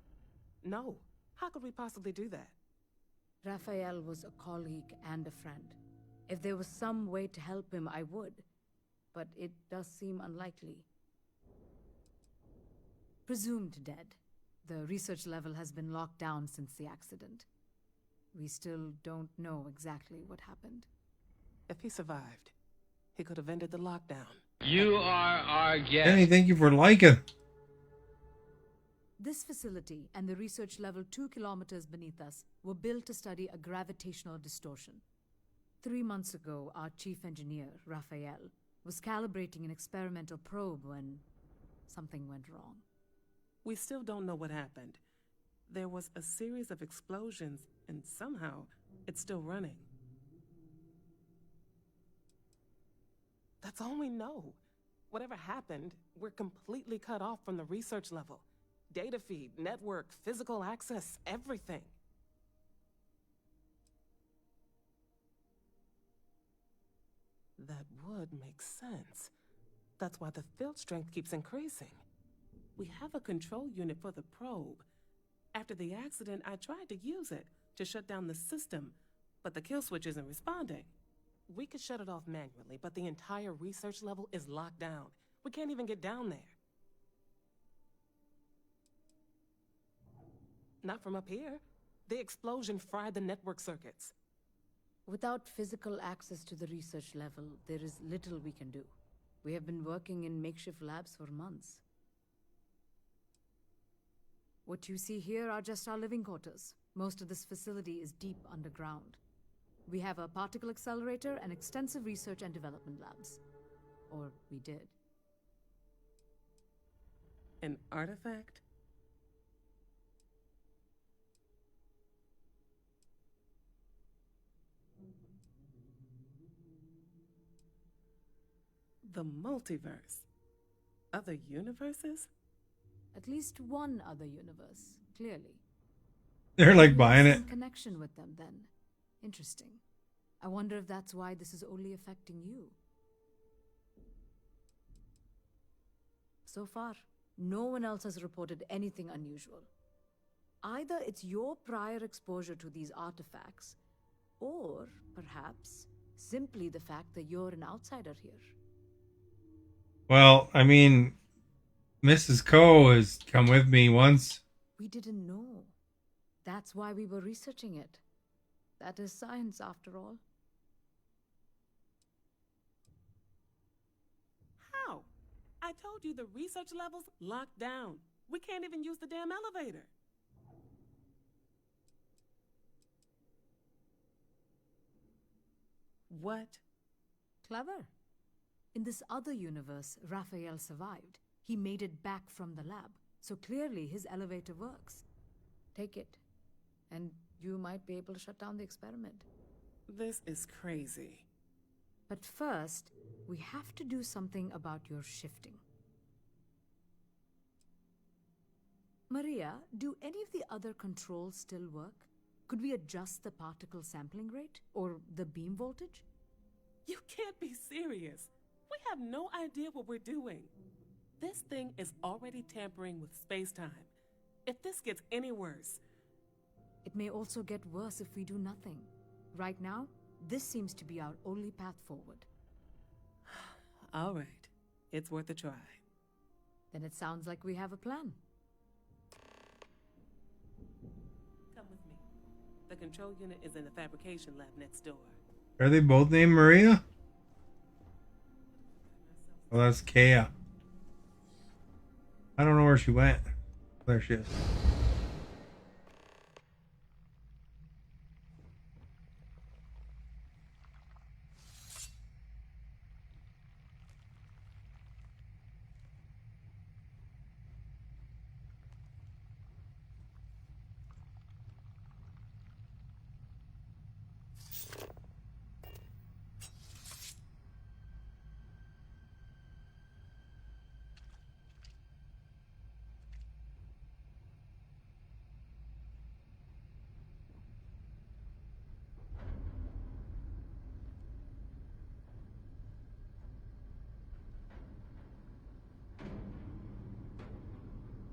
Speaker 13: No. How could we possibly do that?
Speaker 9: Raphael was a colleague and a friend. If there was some way to help him, I would. But it does seem unlikely. Presumed dead. The research level has been locked down since the accident. We still don't know exactly what happened.
Speaker 13: If he survived, he could have ended the lockdown.
Speaker 2: You are our guest.
Speaker 1: Kenny, thank you for liking.
Speaker 9: This facility and the research level 2 kilometers beneath us were built to study a gravitational distortion. 3 months ago, our chief engineer, Raphael, was calibrating an experimental probe when something went wrong.
Speaker 13: We still don't know what happened. There was a series of explosions, and somehow it's still running. That's all we know. Whatever happened, we're completely cut off from the research level. Data feed, network, physical access, everything. That would make sense. That's why the field strength keeps increasing. We have a control unit for the probe. After the accident, I tried to use it to shut down the system, but the kill switch isn't responding. We could shut it off manually, but the entire research level is locked down. We can't even get down there. Not from up here. The explosion fried the network circuits.
Speaker 9: Without physical access to the research level, there is little we can do. We have been working in makeshift labs for months. What you see here are just our living quarters. Most of this facility is deep underground. We have a particle accelerator and extensive research and development labs. Or we did.
Speaker 13: An artifact? The multiverse. Other universes?
Speaker 9: At least one other universe, clearly.
Speaker 1: They're like buying it.
Speaker 9: Some connection with them, then. Interesting. I wonder if that's why this is only affecting you. So far, no one else has reported anything unusual. Either it's your prior exposure to these artifacts, or perhaps simply the fact that you're an outsider here.
Speaker 1: Well, I mean, Mrs. Coe has come with me once.
Speaker 9: We didn't know. That's why we were researching it. That is science, after all.
Speaker 13: How? I told you the research level's locked down. We can't even use the damn elevator. What?
Speaker 9: Clever. In this other universe, Raphael survived. He made it back from the lab, so clearly his elevator works. Take it, and you might be able to shut down the experiment.
Speaker 13: This is crazy.
Speaker 9: But first, we have to do something about your shifting. Maria, do any of the other controls still work? Could we adjust the particle sampling rate? Or the beam voltage?
Speaker 13: You can't be serious. We have no idea what we're doing. This thing is already tampering with space-time. If this gets any worse...
Speaker 9: It may also get worse if we do nothing. Right now, this seems to be our only path forward.
Speaker 13: All right. It's worth a try.
Speaker 9: Then it sounds like we have a plan.
Speaker 13: Come with me. The control unit is in the fabrication lab next door.
Speaker 1: Are they both named Maria? Well, that's Kea. I don't know where she went. There she is.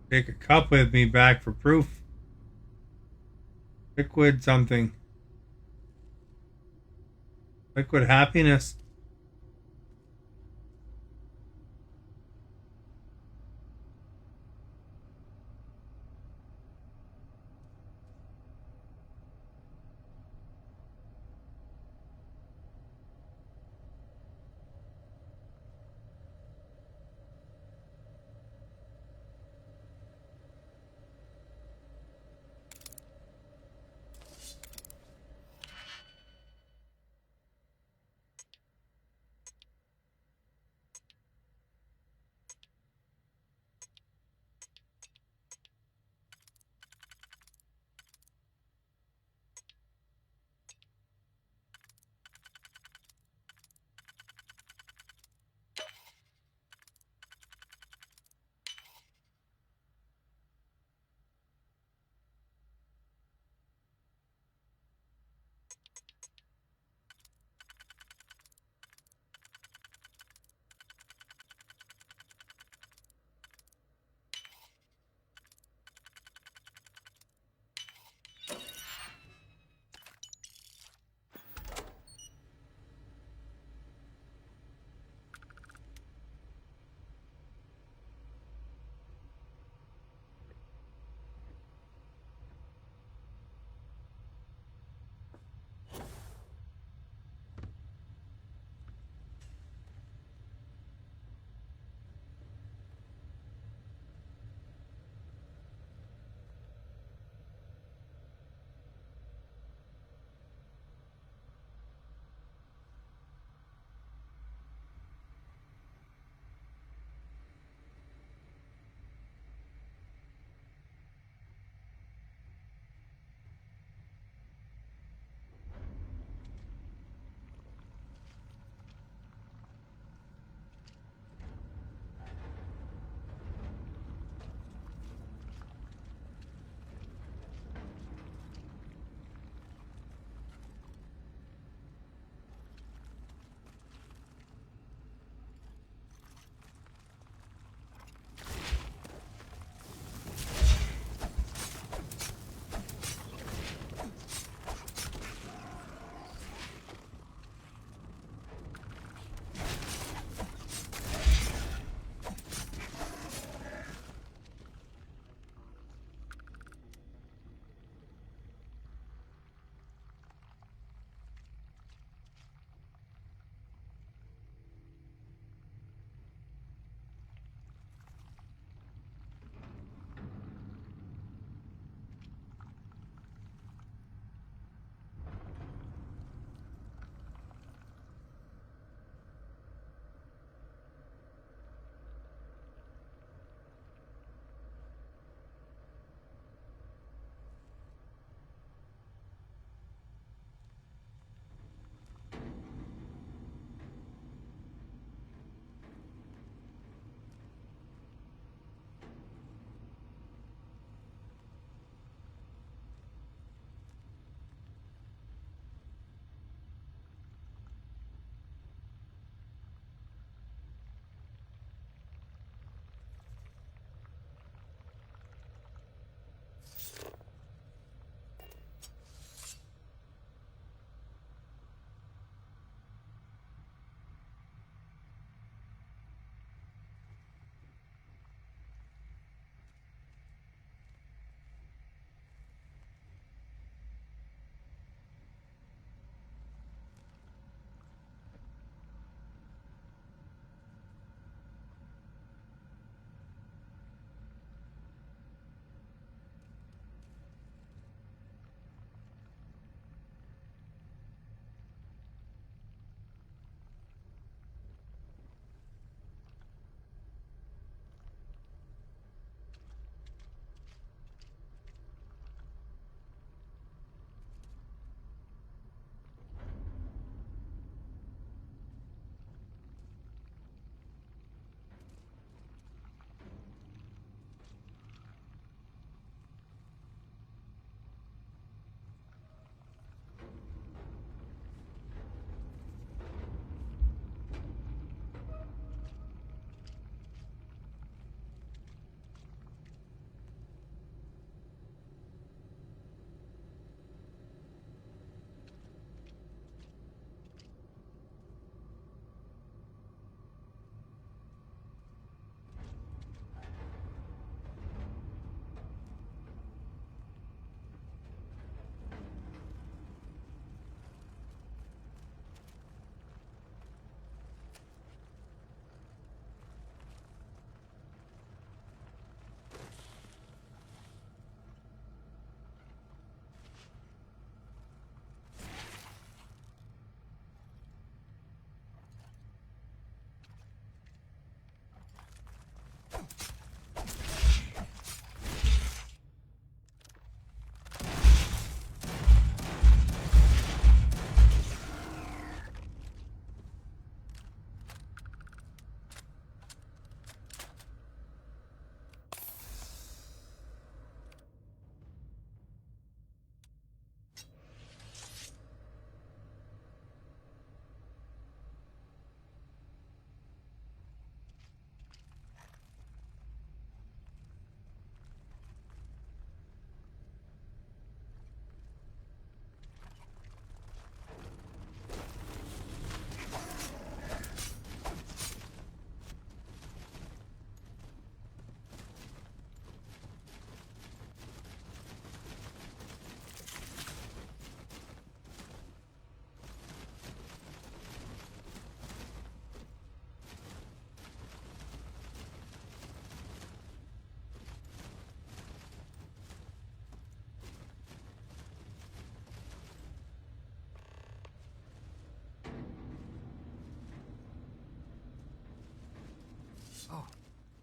Speaker 1: Take a cup with me back for proof. Liquid something. Liquid happiness.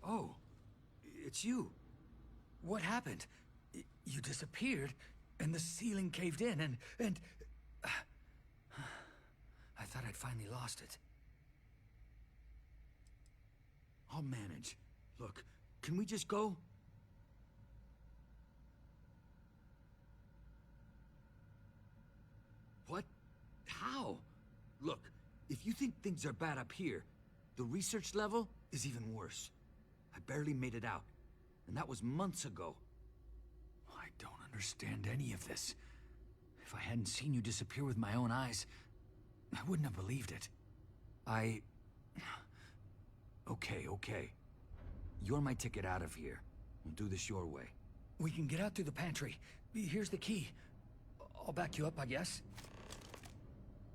Speaker 12: Oh, it's you. What happened? You disappeared, and the ceiling caved in, and... I thought I'd finally lost it. I'll manage. Look, can we just go? What? How? Look, if you think things are bad up here, the research level is even worse. I barely made it out, and that was months ago. I don't understand any of this. If I hadn't seen you disappear with my own eyes, I wouldn't have believed it. Okay. You're my ticket out of here. We'll do this your way. We can get out through the pantry. Here's the key. I'll back you up, I guess.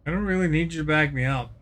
Speaker 1: I don't really need you to back me up.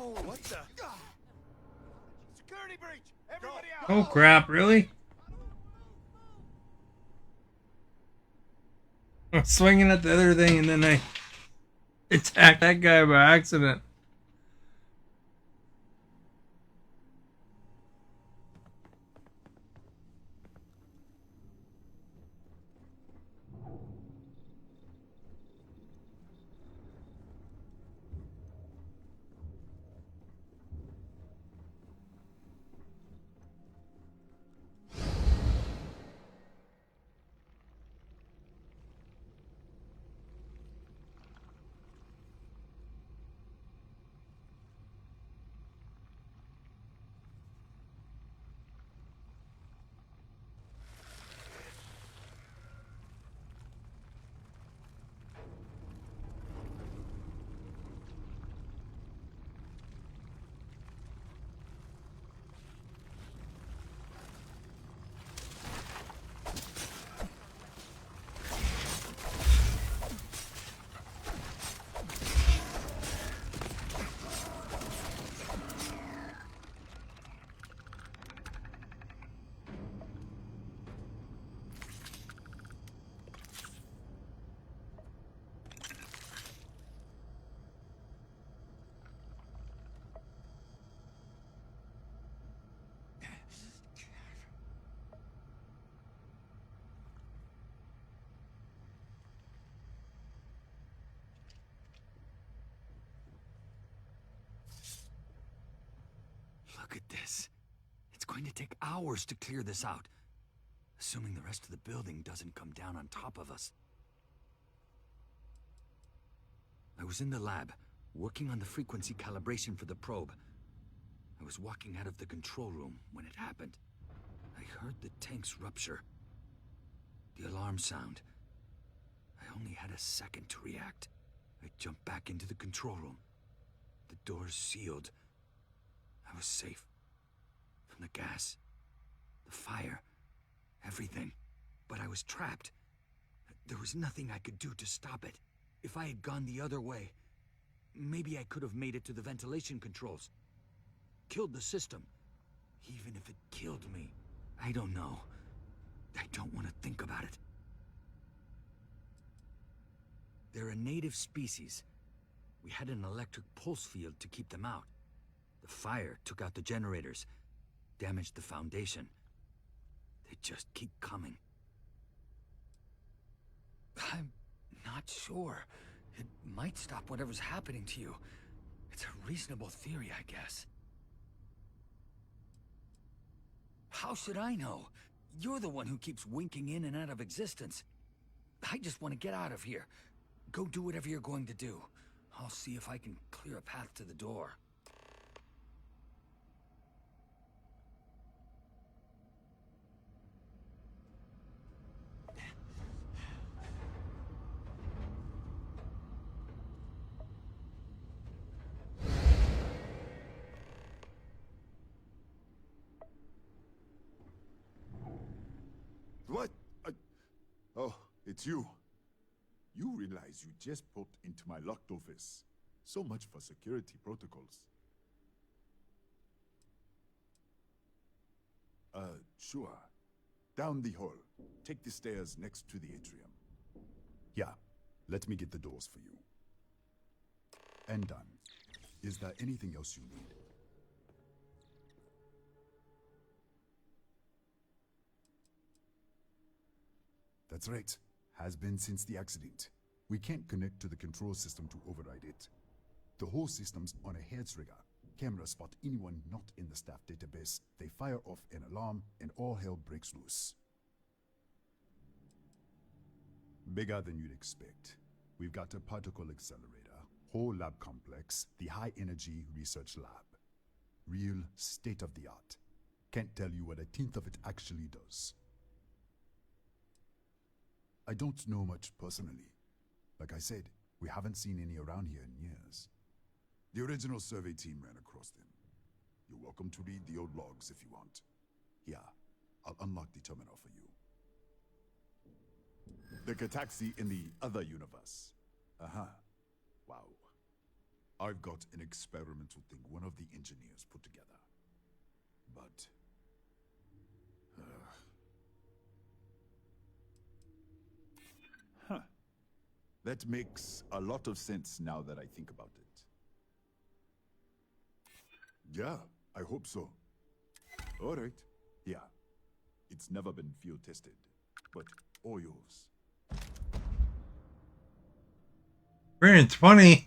Speaker 4: Oh, what the? Security breach! Everybody out!
Speaker 1: Oh crap, really? I was swinging at the other thing and then I attacked that guy by accident.
Speaker 12: Look at this. It's going to take hours to clear this out. Assuming the rest of the building doesn't come down on top of us. I was in the lab, working on the frequency calibration for the probe. I was walking out of the control room when it happened. I heard the tanks rupture. The alarm sound. I only had a second to react. I jumped back into the control room. The doors sealed. I was safe. From the gas, the fire, everything. But I was trapped. There was nothing I could do to stop it. If I had gone the other way, maybe I could have made it to the ventilation controls. Killed the system. Even if it killed me. I don't know. I don't want to think about it. They're a native species. We had an electric pulse field to keep them out. The fire took out the generators, damaged the foundation. They just keep coming. I'm not sure. It might stop whatever's happening to you. It's a reasonable theory, I guess. How should I know? You're the one who keeps winking in and out of existence. I just want to get out of here. Go do whatever you're going to do. I'll see if I can clear a path to the door.
Speaker 11: What? Oh, it's you. You realize you just popped into my locked office. So much for security protocols. Sure. Down the hall. Take the stairs next to the atrium. Yeah, let me get the doors for you. And done. Is there anything else you need? That's right. Has been since the accident. We can't connect to the control system to override it. The whole system's on a hair trigger. Cameras spot anyone not in the staff database. They fire off an alarm and all hell breaks loose. Bigger than you'd expect. We've got a particle accelerator, whole lab complex, the high energy research lab. Real state of the art. Can't tell you what a tenth of it actually does. I don't know much personally. Like I said, we haven't seen any around here in years. The original survey team ran across them. You're welcome to read the old logs if you want. Here, I'll unlock the terminal for you. The Gataxi in the other universe. Wow. I've got an experimental thing one of the engineers put together. But... That makes a lot of sense now that I think about it. Yeah, I hope so. All right. Yeah. It's never been field tested, but all yours.
Speaker 1: Brilliant, 20.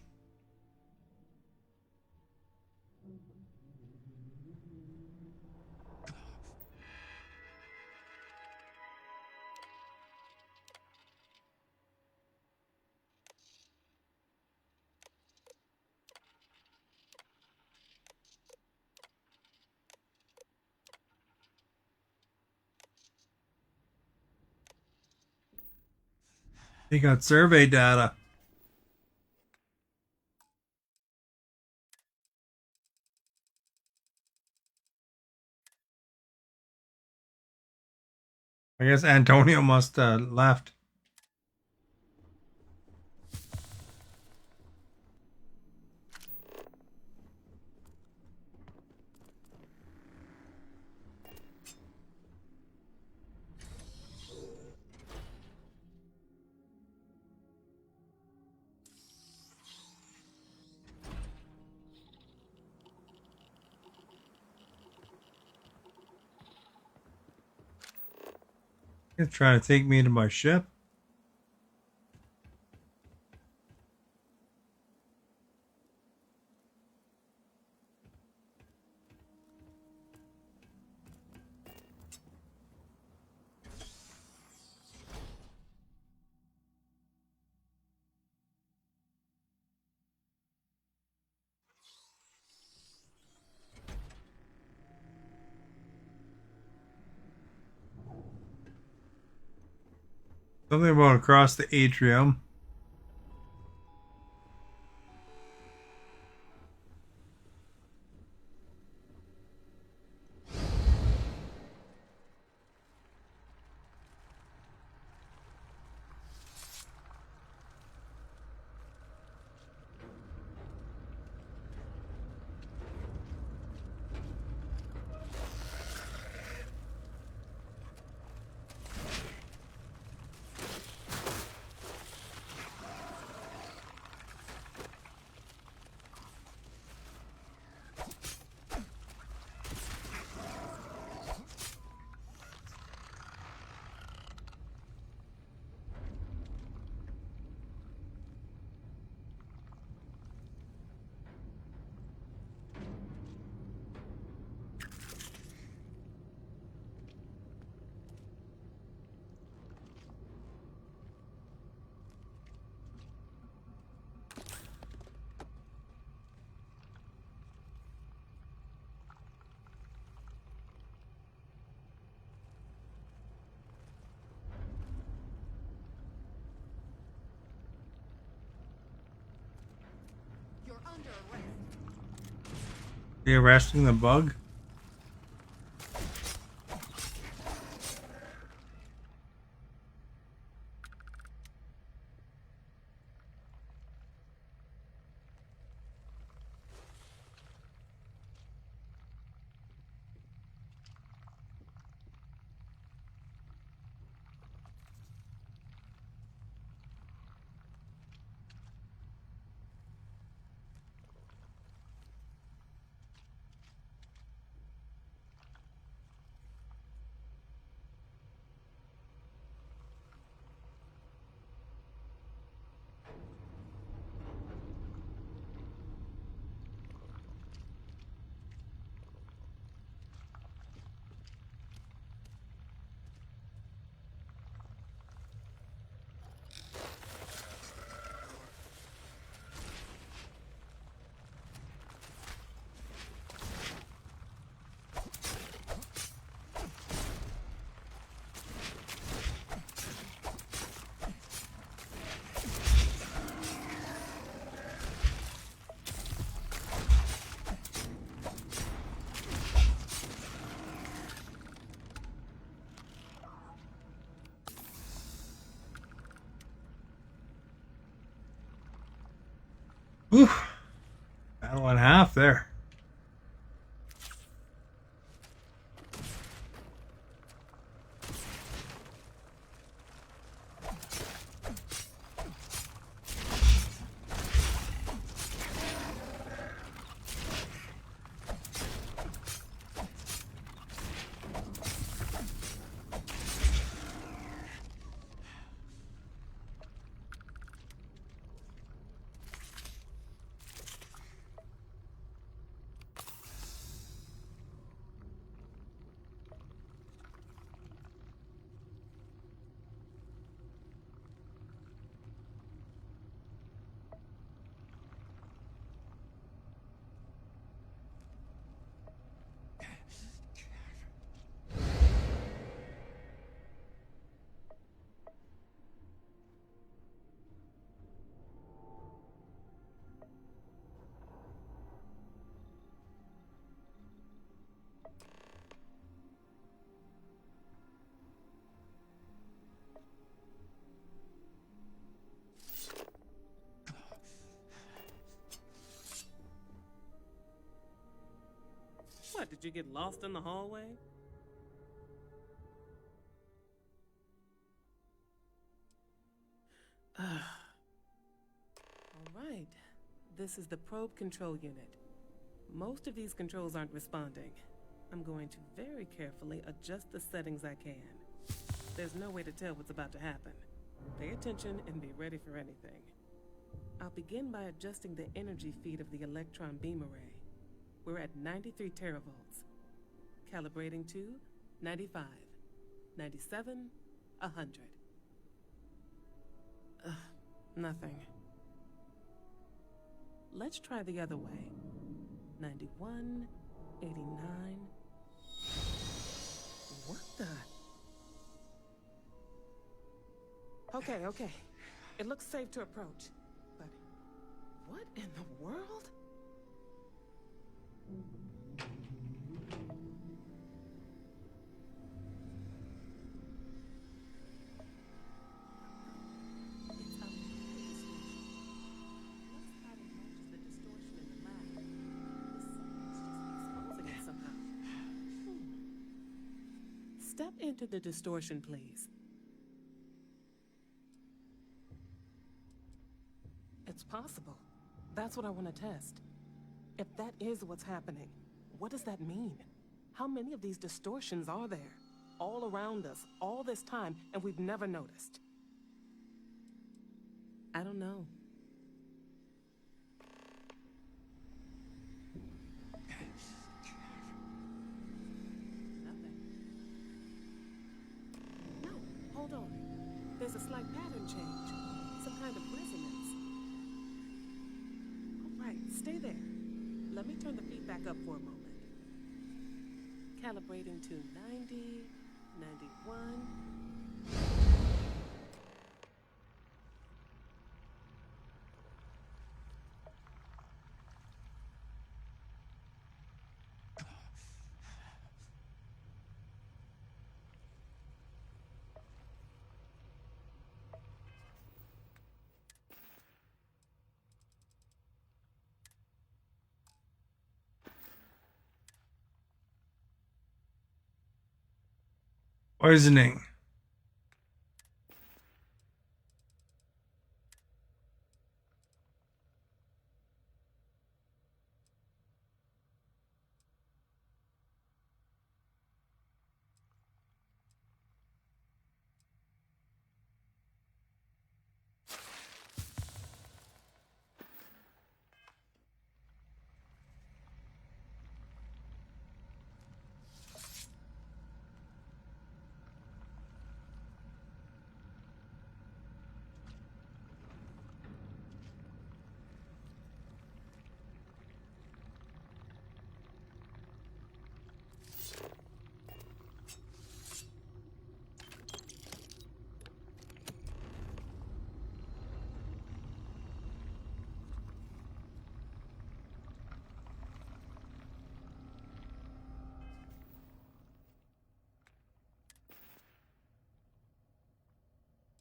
Speaker 1: He got survey data. I guess Antonio must have left. He's trying to take me to my ship. Something about across the atrium. They arresting the bug? Oof. Battle in half there.
Speaker 13: What, did you get lost in the hallway? All right. This is the probe control unit. Most of these controls aren't responding. I'm going to very carefully adjust the settings I can. There's no way to tell what's about to happen. Pay attention and be ready for anything. I'll begin by adjusting the energy feed of the electron beam array. We're at 93 teravolts. Calibrating to 95, 97, 100. Nothing. Let's try the other way. 91, 89. What the? Okay. It looks safe to approach. But what in the world? Step into the distortion, please. It's possible. That's what I want to test. If that is what's happening, what does that mean? How many of these distortions are there? All around us, all this time, and we've never noticed. I don't know. Hold on. There's a slight pattern change. Some kind of resonance. All right, stay there. Let me turn the feedback up for a moment. Calibrating to 90, 91.
Speaker 1: Poisoning.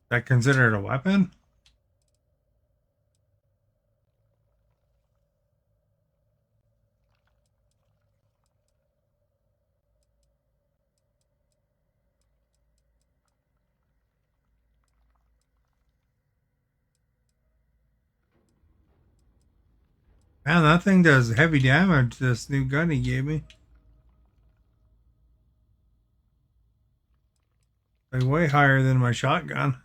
Speaker 1: That considered a weapon? Man, that thing does heavy damage, this new gun he gave me. Like way higher than my shotgun.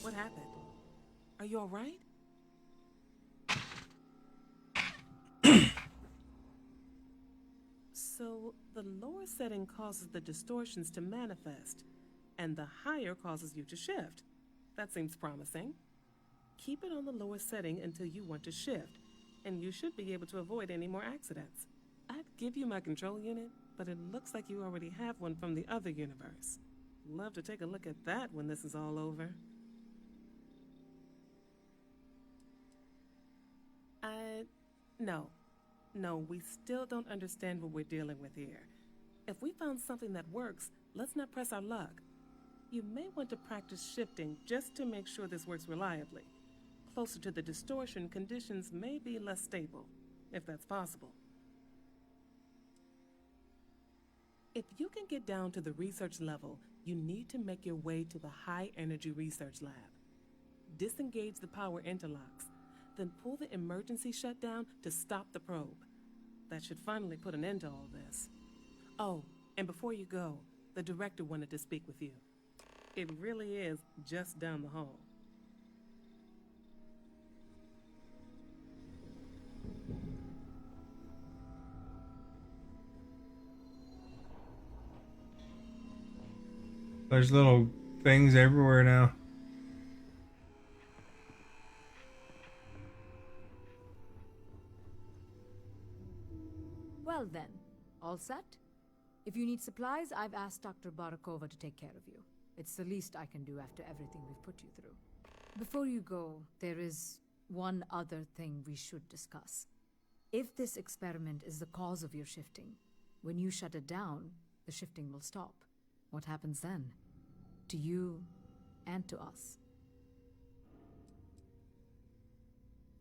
Speaker 13: What happened? Are you all right? So, the lower setting causes the distortions to manifest, and the higher causes you to shift. That seems promising. Keep it on the lower setting until you want to shift, and you should be able to avoid any more accidents. I'd give you my control unit, but it looks like you already have one from the other universe. Love to take a look at that when this is all over. No. No, we still don't understand what we're dealing with here. If we found something that works, let's not press our luck. You may want to practice shifting just to make sure this works reliably. Closer to the distortion, conditions may be less stable, if that's possible. If you can get down to the research level, you need to make your way to the High Energy Research Lab. Disengage the power interlocks, then pull the emergency shutdown to stop the probe. That should finally put an end to all this. Oh, and before you go, the director wanted to speak with you. It really is just down the hall.
Speaker 1: There's little things everywhere now.
Speaker 9: Well then, all set? If you need supplies, I've asked Dr. Barakova to take care of you. It's the least I can do after everything we've put you through. Before you go, there is one other thing we should discuss. If this experiment is the cause of your shifting, when you shut it down, the shifting will stop. What happens then? To you and to us.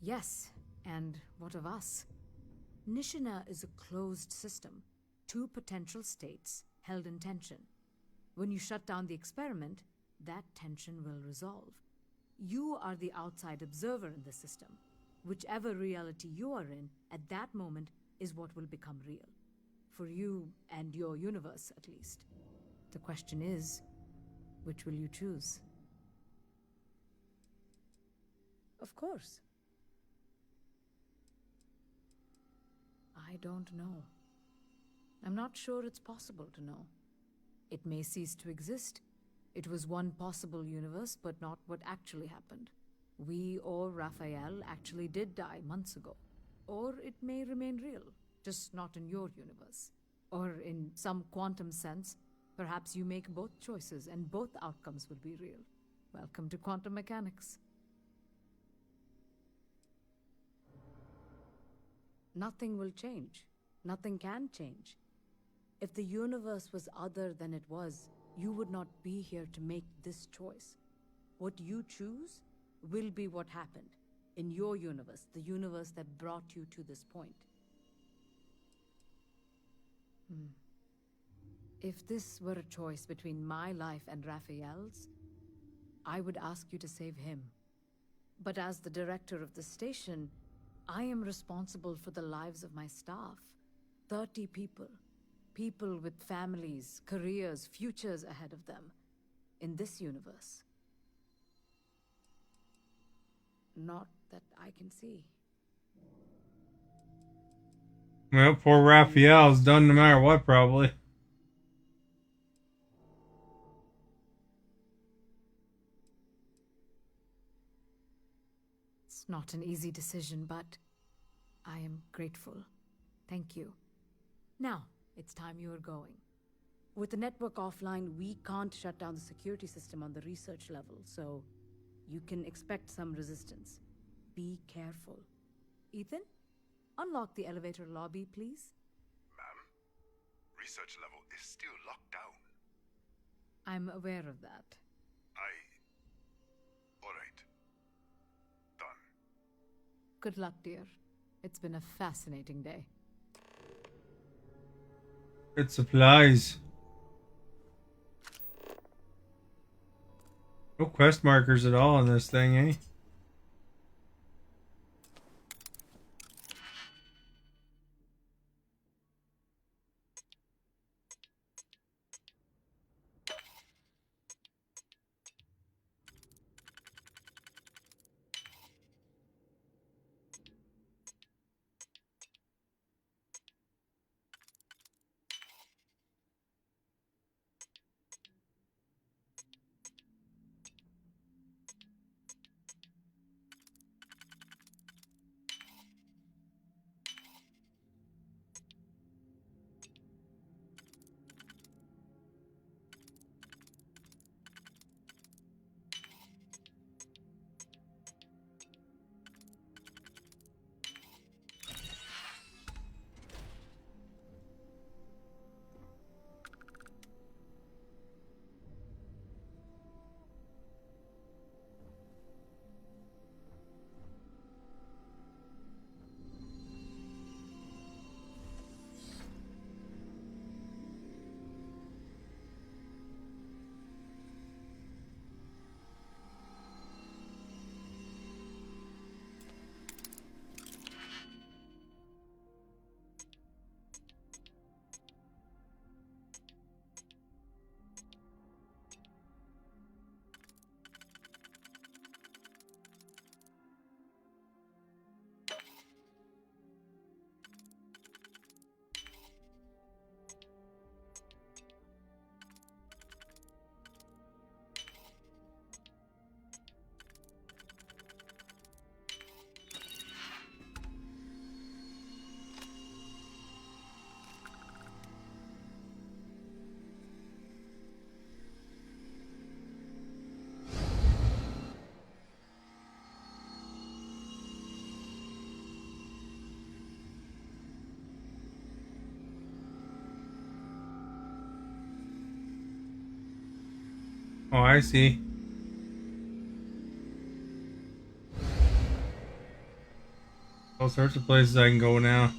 Speaker 9: Yes, and what of us? Nishina is a closed system, two potential states held in tension. When you shut down the experiment, that tension will resolve. You are the outside observer in the system. Whichever reality you are in at that moment is what will become real. For you and your universe, at least. The question is, which will you choose? Of course. I don't know. I'm not sure it's possible to know. It may cease to exist. It was one possible universe, but not what actually happened. We or Raphael actually did die months ago. Or it may remain real, just not in your universe. Or in some quantum sense, perhaps you make both choices and both outcomes will be real. Welcome to quantum mechanics. Nothing will change. Nothing can change. If the universe was other than it was, you would not be here to make this choice. What you choose will be what happened in your universe, the universe that brought you to this point. If this were a choice between my life and Raphael's, I would ask you to save him. But as the director of the station, I am responsible for the lives of my staff. 30 people. People with families, careers, futures ahead of them. In this universe. Not that I can see.
Speaker 1: Well, poor Raphael's done no matter what, probably.
Speaker 9: It's not an easy decision, but I am grateful. Thank you. Now, it's time you are going. With the network offline, we can't shut down the security system on the research level, so you can expect some resistance. Be careful. Ethan, unlock the elevator lobby, please.
Speaker 8: Ma'am, research level is still locked down.
Speaker 9: I'm aware of that.
Speaker 8: Alright. Done.
Speaker 9: Good luck, dear. It's been a fascinating day.
Speaker 1: Good supplies. No quest markers at all in this thing, eh? Oh, I see. All sorts of places I can go now.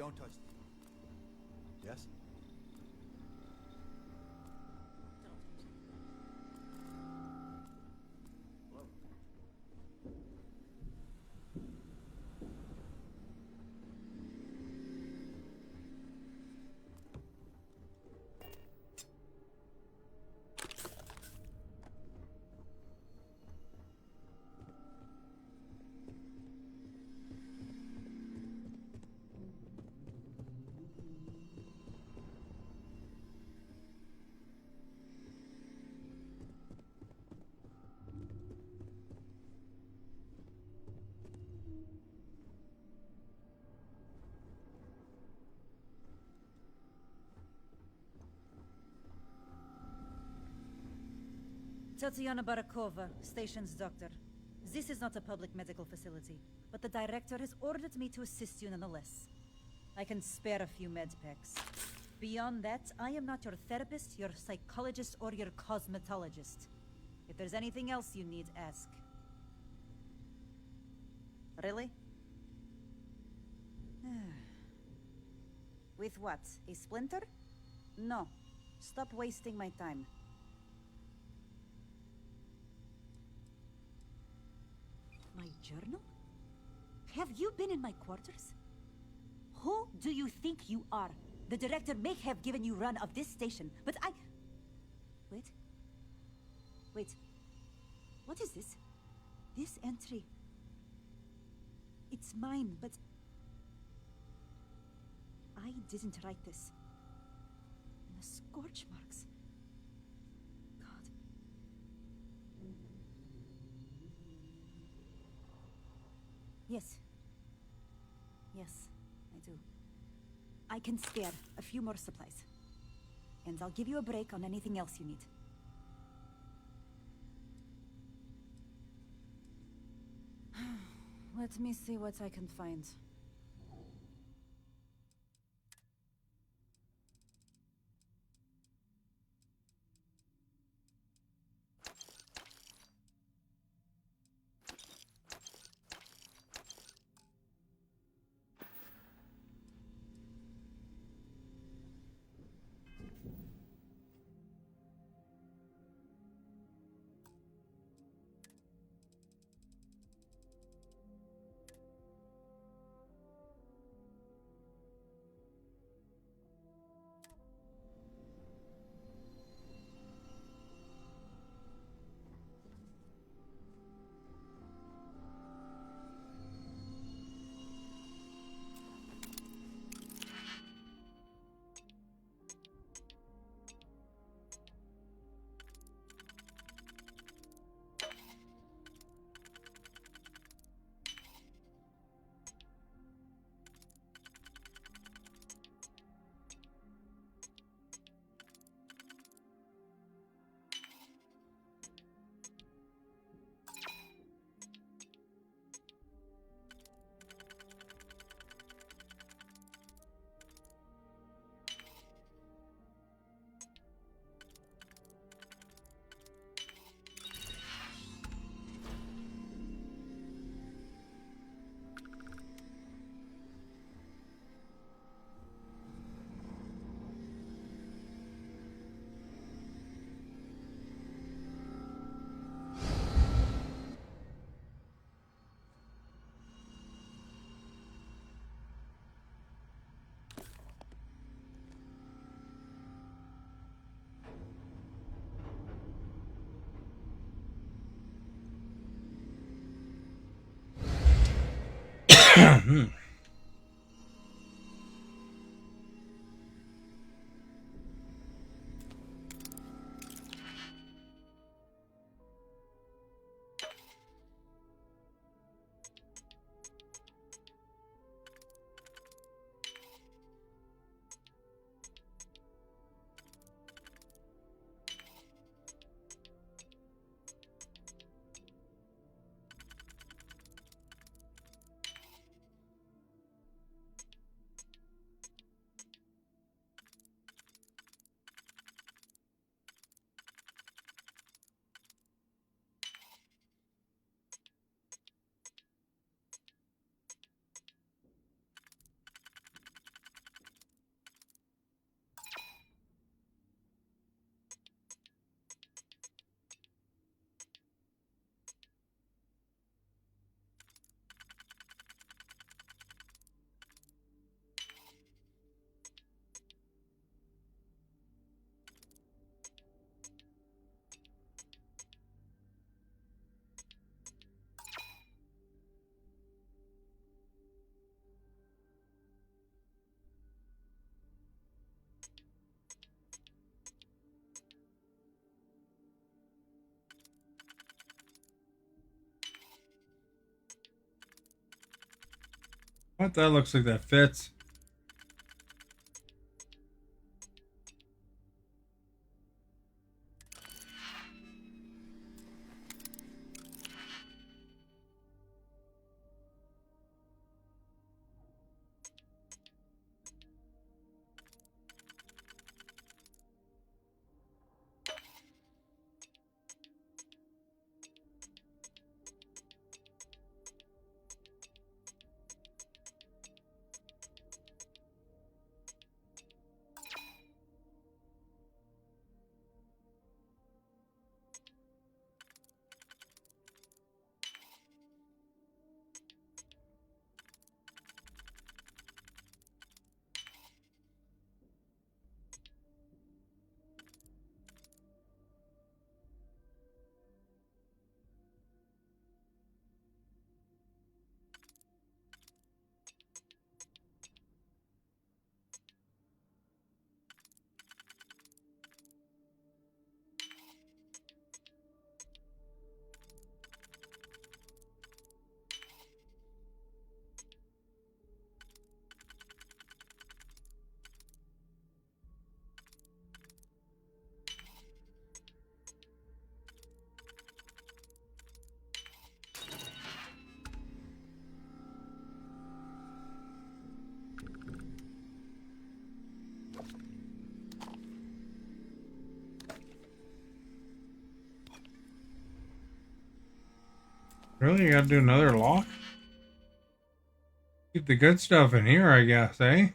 Speaker 8: Don't touch them. Yes? Hello?
Speaker 14: Tatiana Barakova, station's doctor. This is not a public medical facility, but the director has ordered me to assist you nonetheless. I can spare a few med packs. Beyond that, I am not your therapist, your psychologist, or your cosmetologist. If there's anything else you need, ask. Really? With what? A splinter? No. Stop wasting my time. My journal? Have you been in my quarters? Who do you think you are? The director may have given you run of this station, but I... Wait. What is this? This entry... It's mine, but... I didn't write this. And the scorch marks... God... Yes. Yes, I do. I can spare a few more supplies. And I'll give you a break on anything else you need. Let me see what I can find.
Speaker 1: What? That looks like that fits. Really? You gotta do another lock? Keep the good stuff in here, I guess, eh?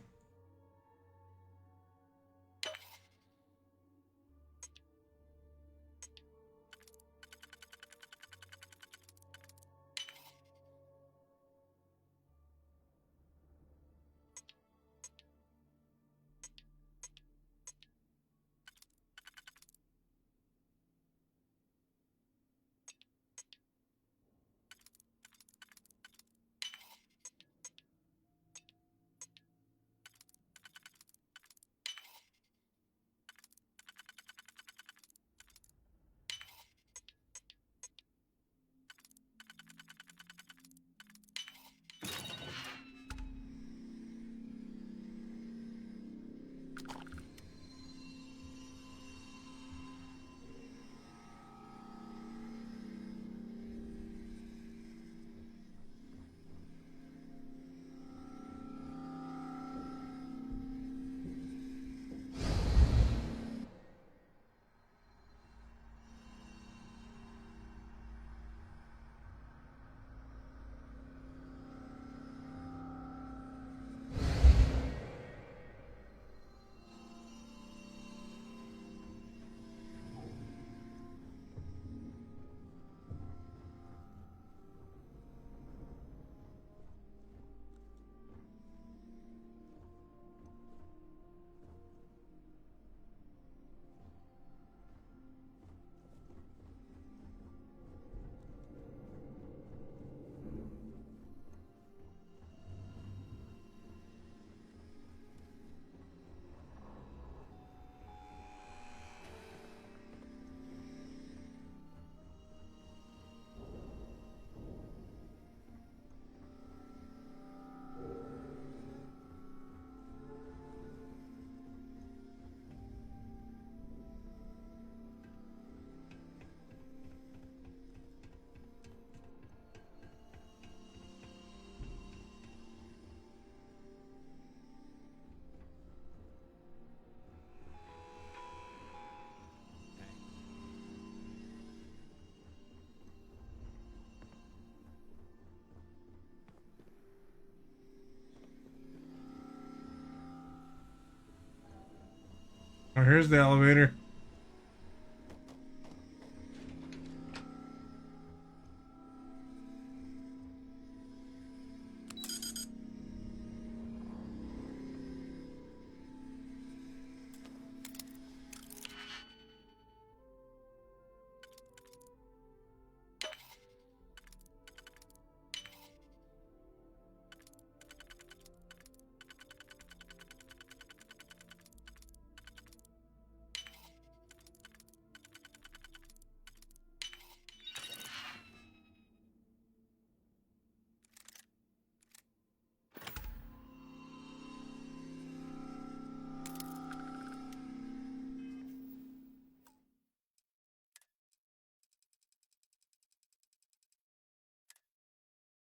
Speaker 1: Oh, here's the elevator.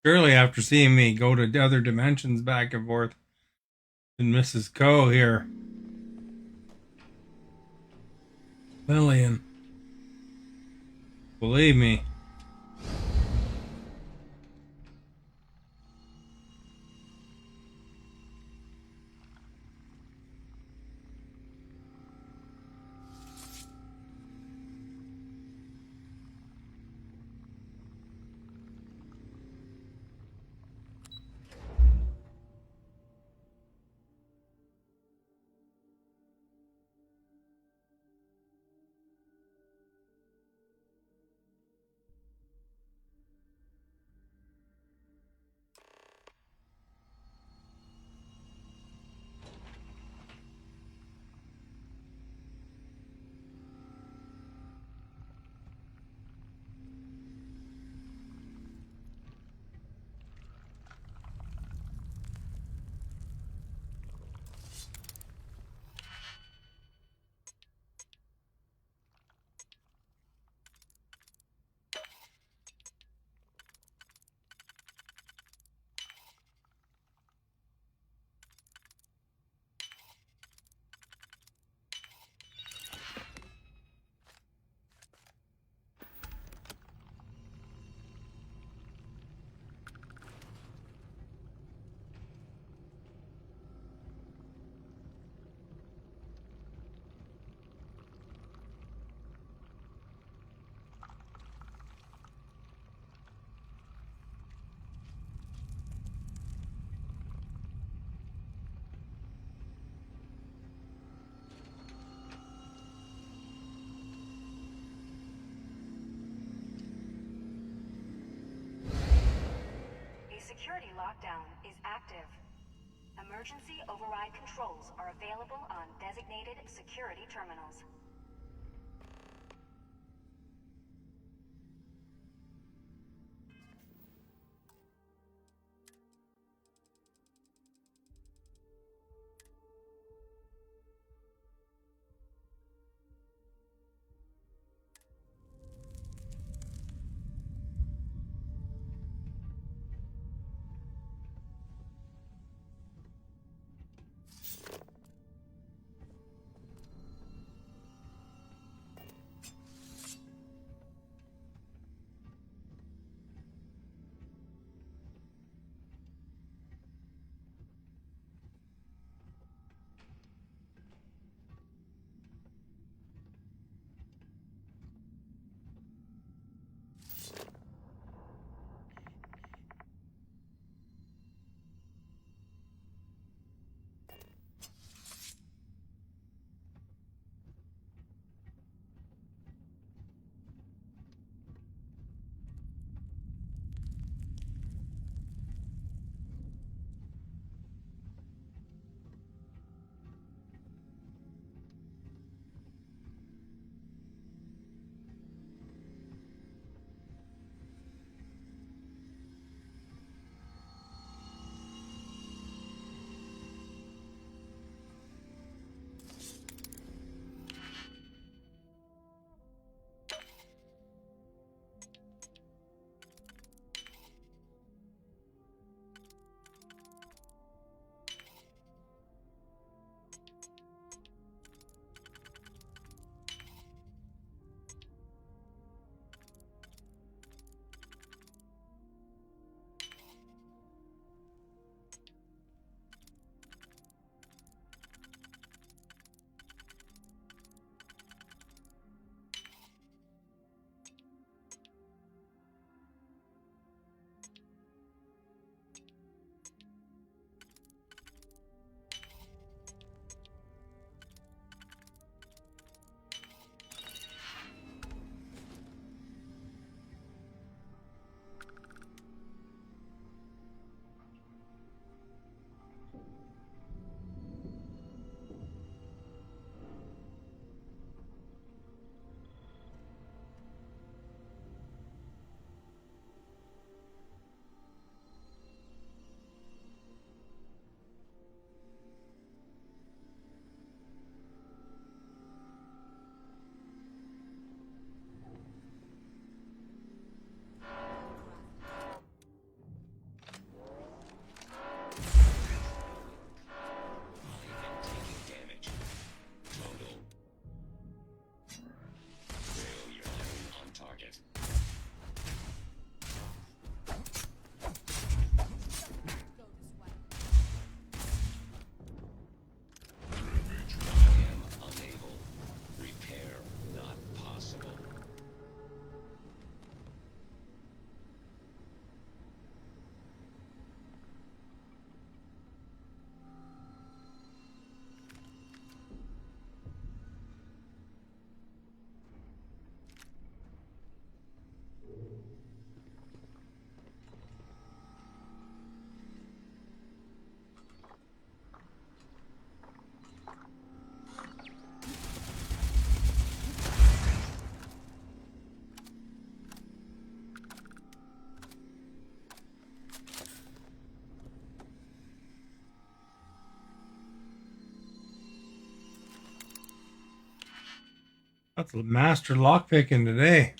Speaker 1: Surely after seeing me go to other dimensions back and forth and Mrs. Coe here. Lillian. Believe me.
Speaker 15: A security lockdown is active. Emergency override controls are available on designated security terminals.
Speaker 1: That's a master lockpicking today.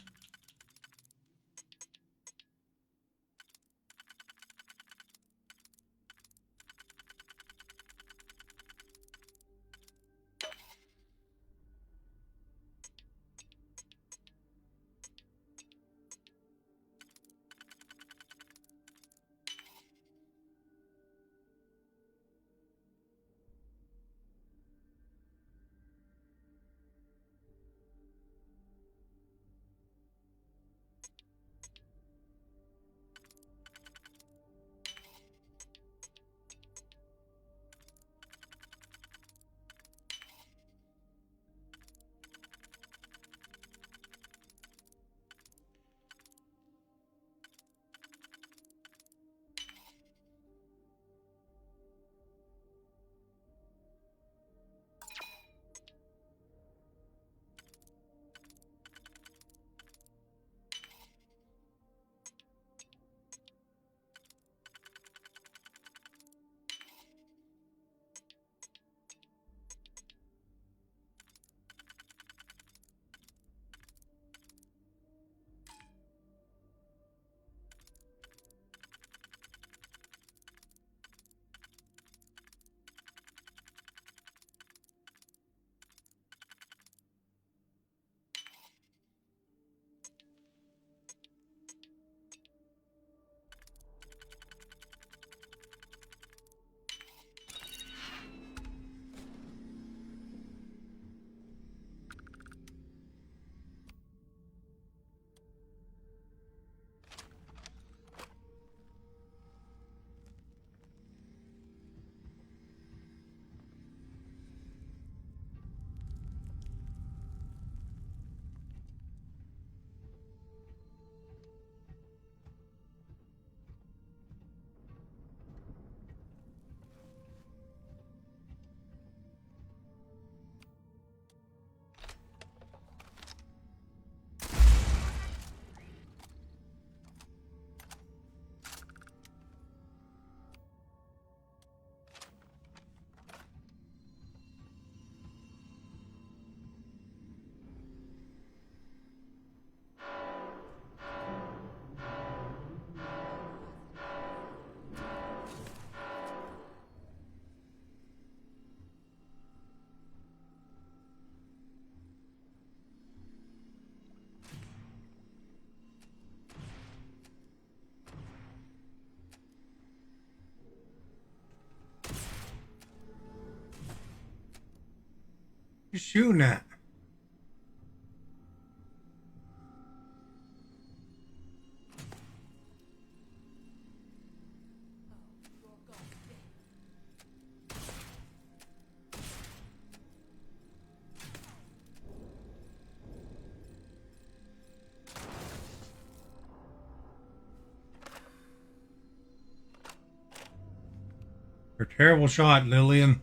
Speaker 1: You shooting at? You're a terrible shot, Lillian.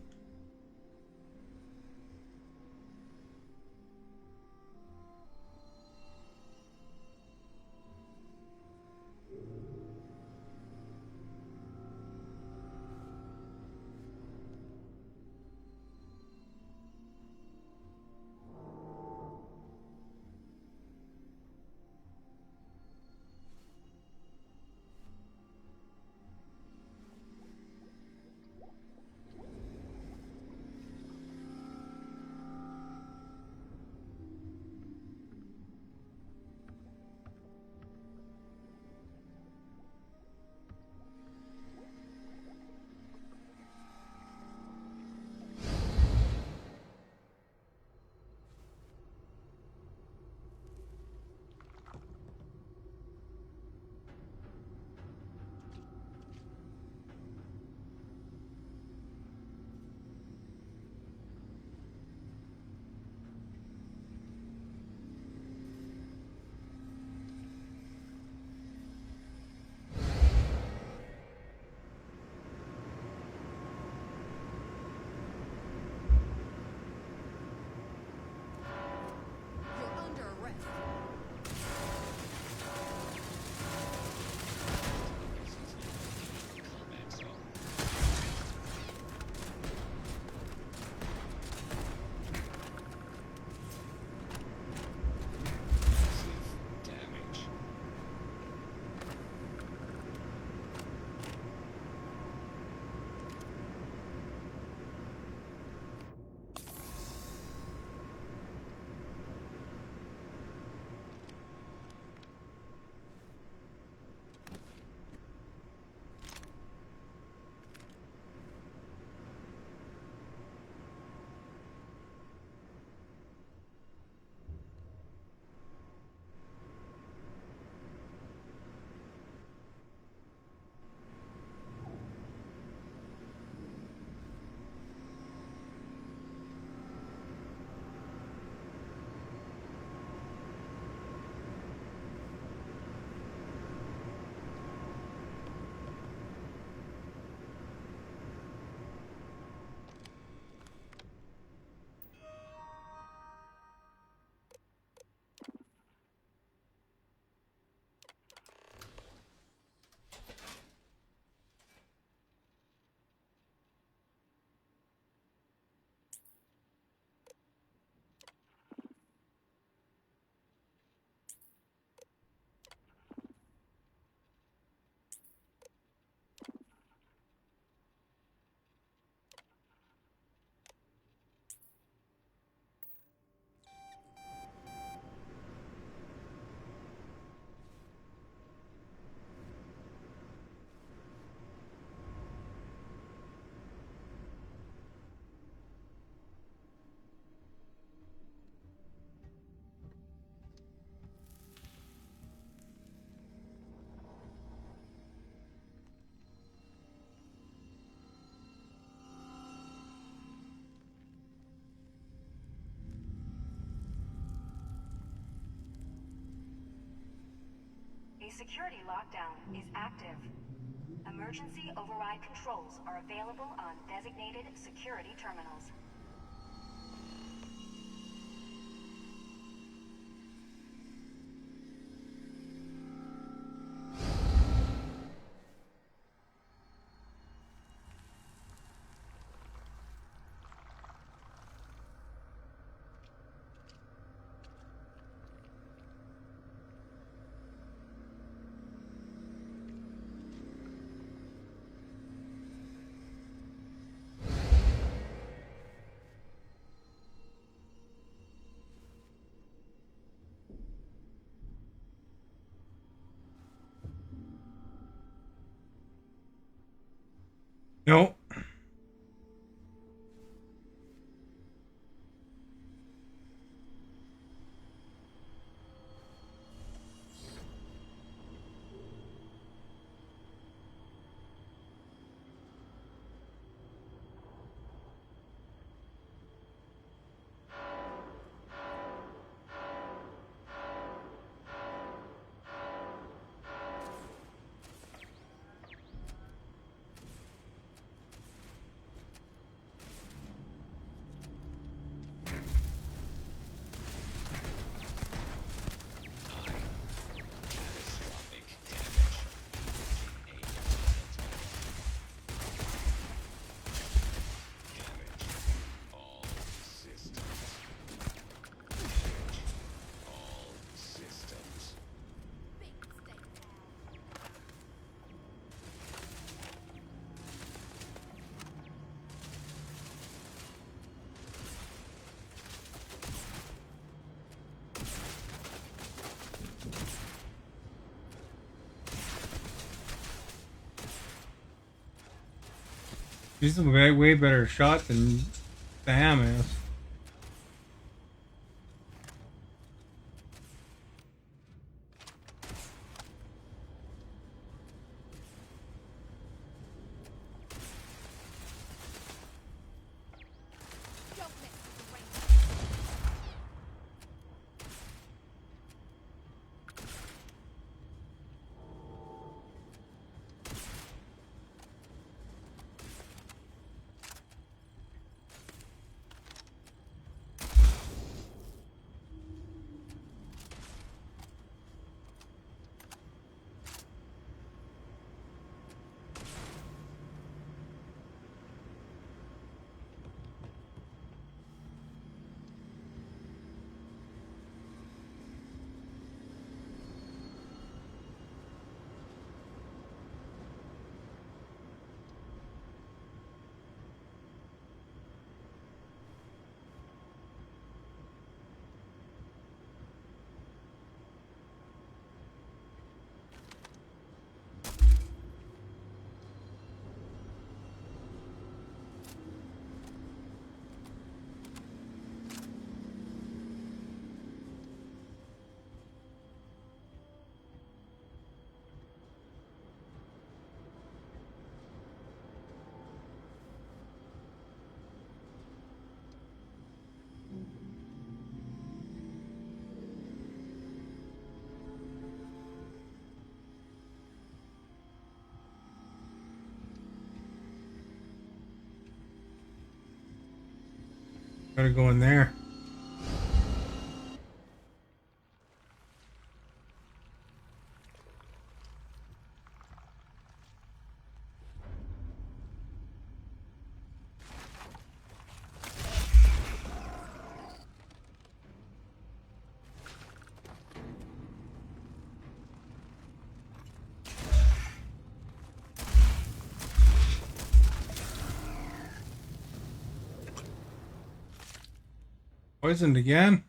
Speaker 15: A security lockdown is active. Emergency override controls are available on designated security terminals.
Speaker 1: No. He's a way better shot than Sam is. Gotta go in there. Poisoned again?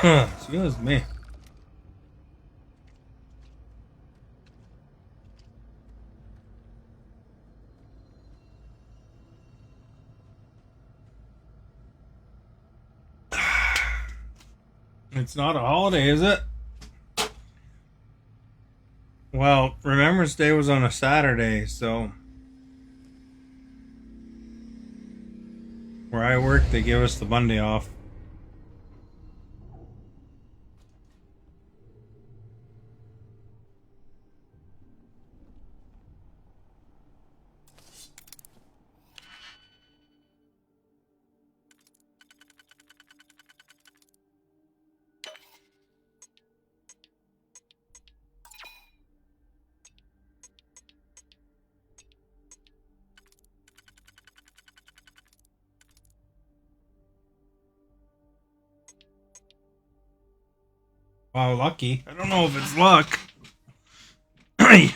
Speaker 1: Excuse me. It's not a holiday, is it? Well, Remembrance Day was on a Saturday, so where I work, they give us the Monday off. Wow, lucky. I don't know if it's luck. As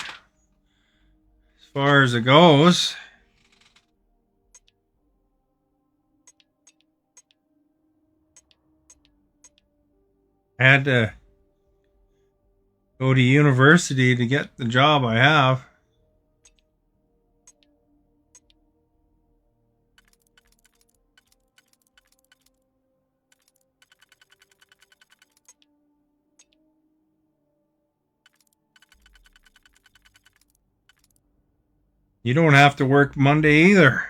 Speaker 1: far as it goes. I had to go to university to get the job I have. You don't have to work Monday either.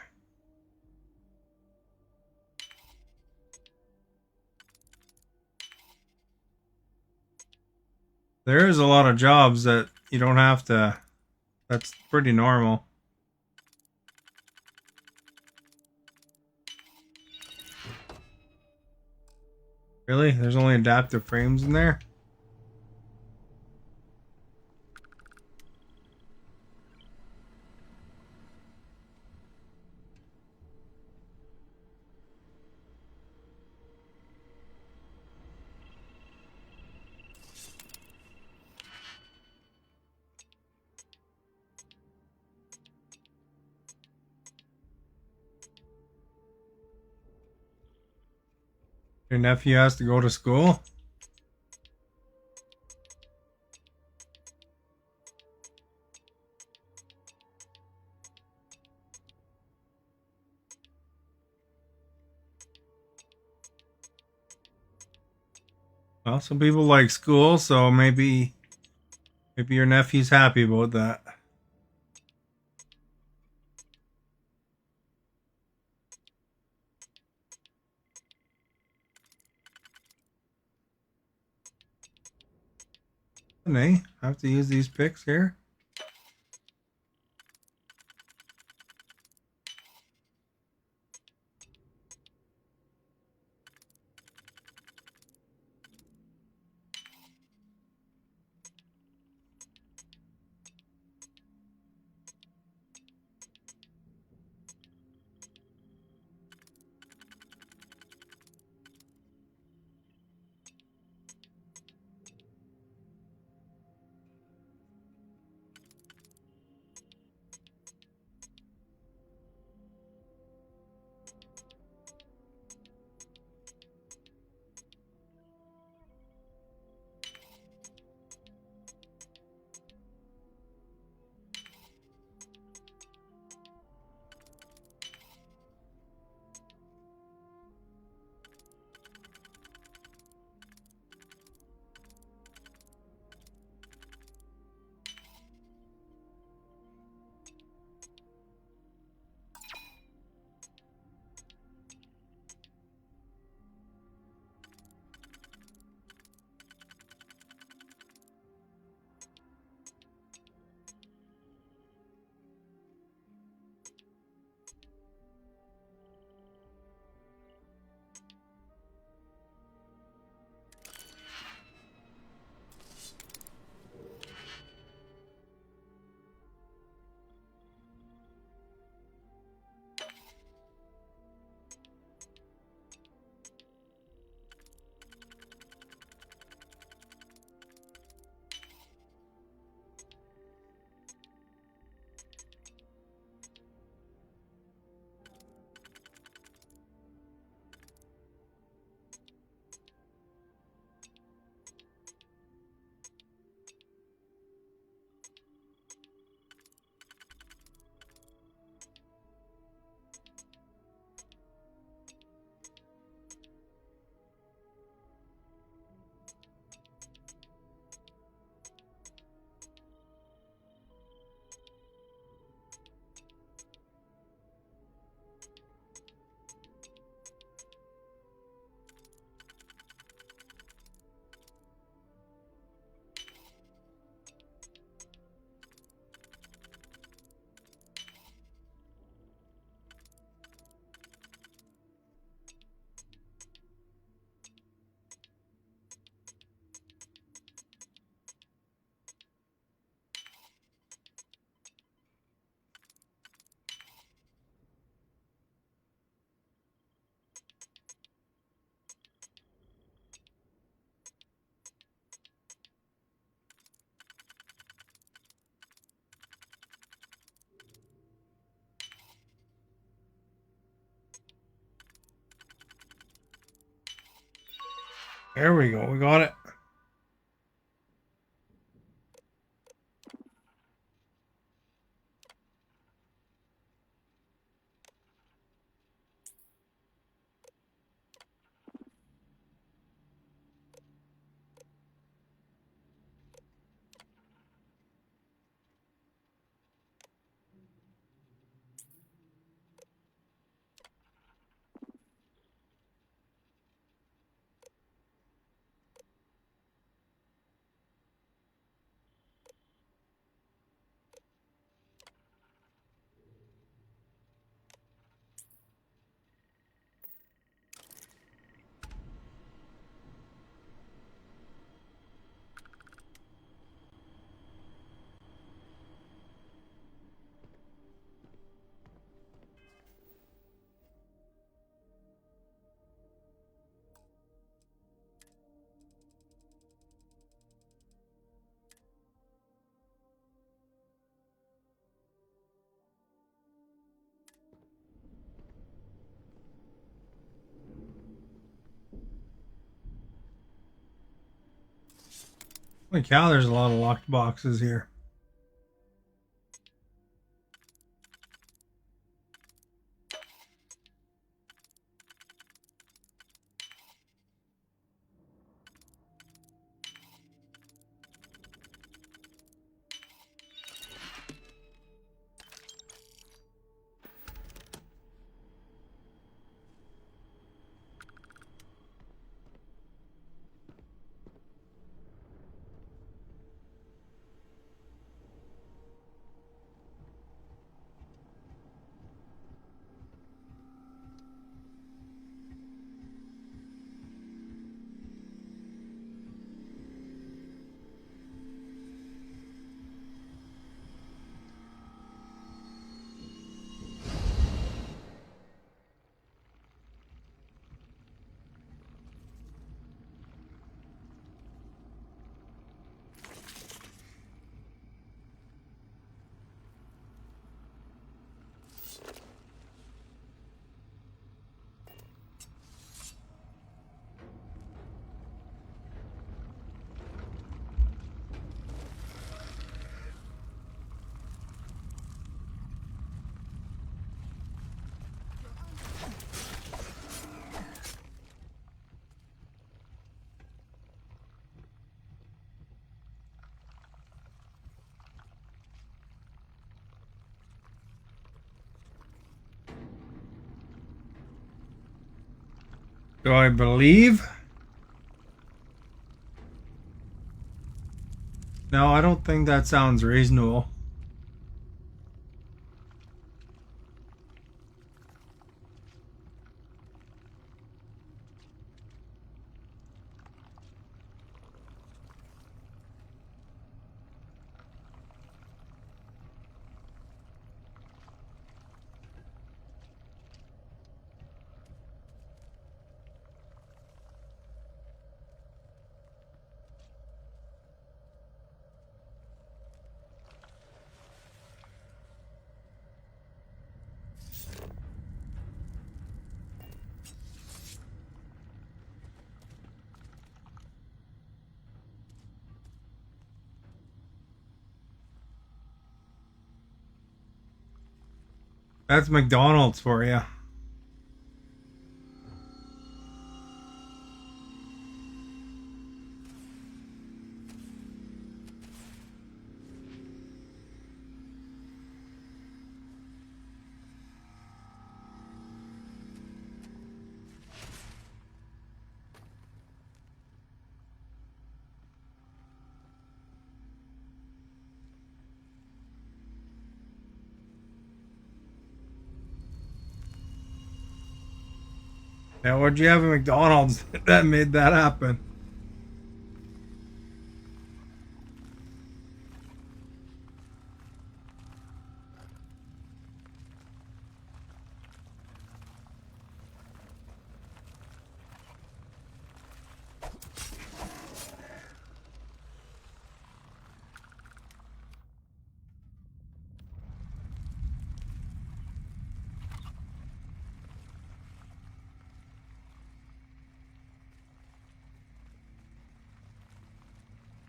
Speaker 1: There is a lot of jobs that you don't have to. That's pretty normal. Really? There's only adaptive frames in there? Your nephew has to go to school? Well, some people like school, so maybe your nephew's happy about that. And I have to use these picks here. There we go. We got it. Holy cow, there's a lot of locked boxes here. Do I believe? No, I don't think that sounds reasonable. That's McDonald's for you. Yeah, what'd you have at McDonald's that made that happen?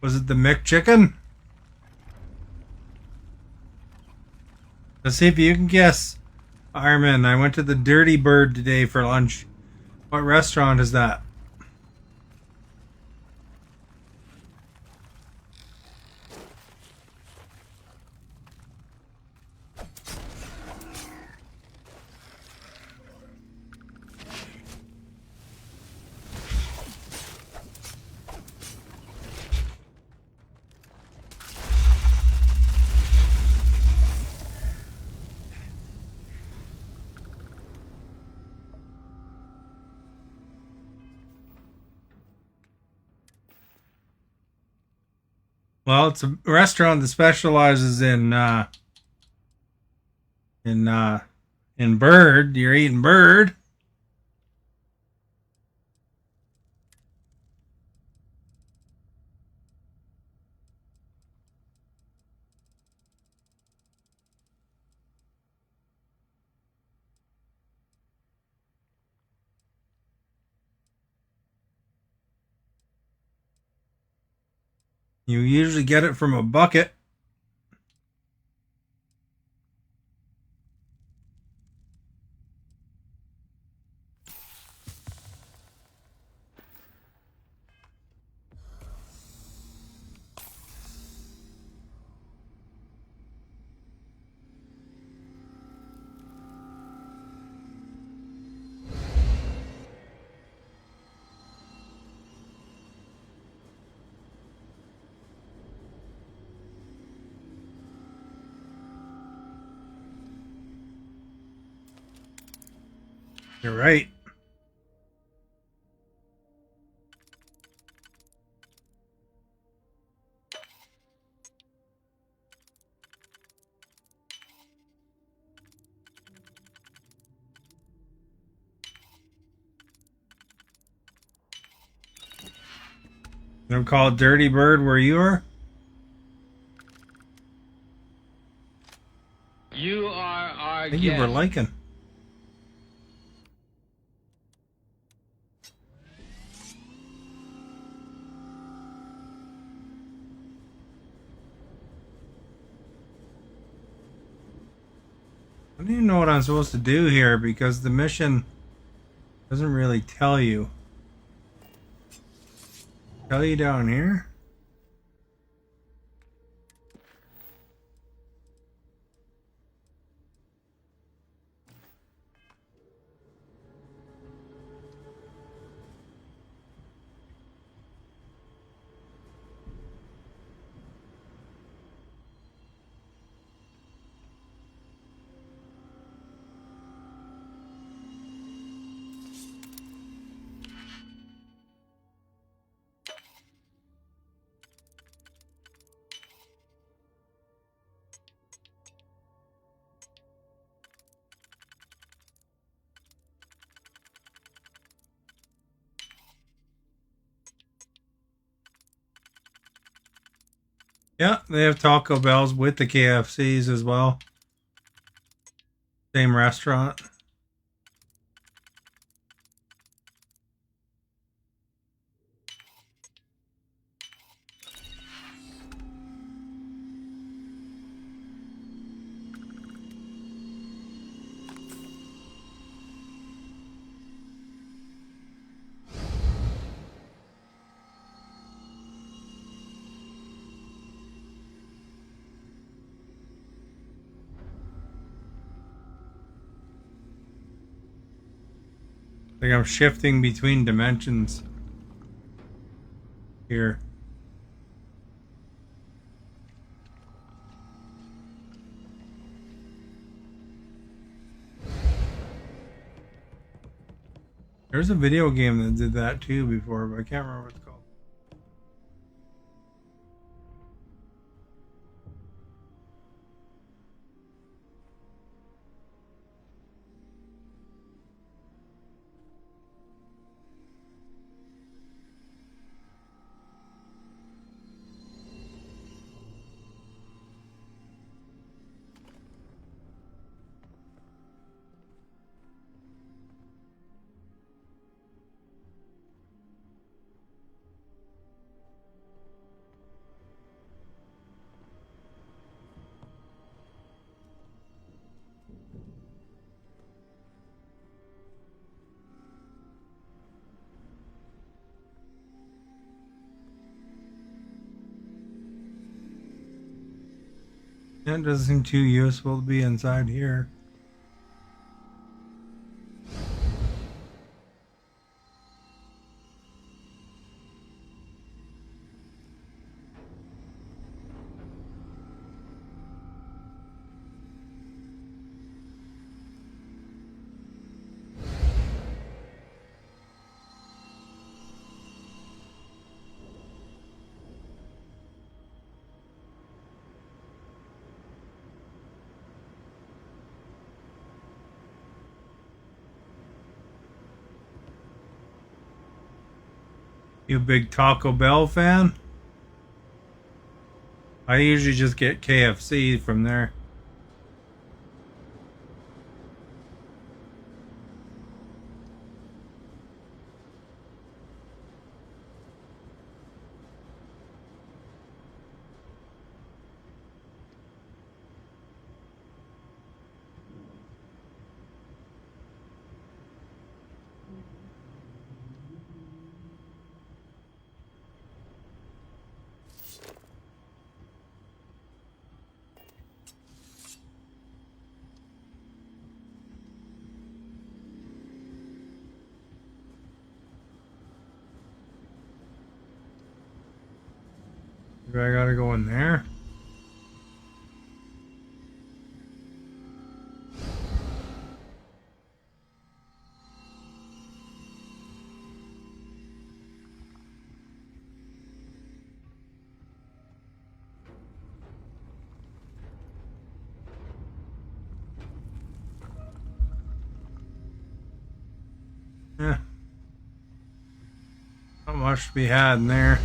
Speaker 1: Was it the McChicken? Let's see if you can guess. Fireman, I went to the Dirty Bird today for lunch. What restaurant is that? Well, it's a restaurant that specializes in bird. You're eating bird. You usually get it from a bucket. You're right. You don't call it Dirty Bird where you are?
Speaker 2: You are our
Speaker 1: Thank you for
Speaker 2: guest.
Speaker 1: liking. I don't even know what I'm supposed to do here because the mission doesn't really tell you. Tell you down here? Yeah, they have Taco Bells with the KFCs as well. Same restaurant. I think I'm shifting between dimensions here. There's a video game that did that too before, but I can't remember what it's called. It doesn't seem too useful to be inside here. You a big Taco Bell fan? I usually just get KFC from there. Maybe I gotta go in there. Yeah. Not much to be had in there.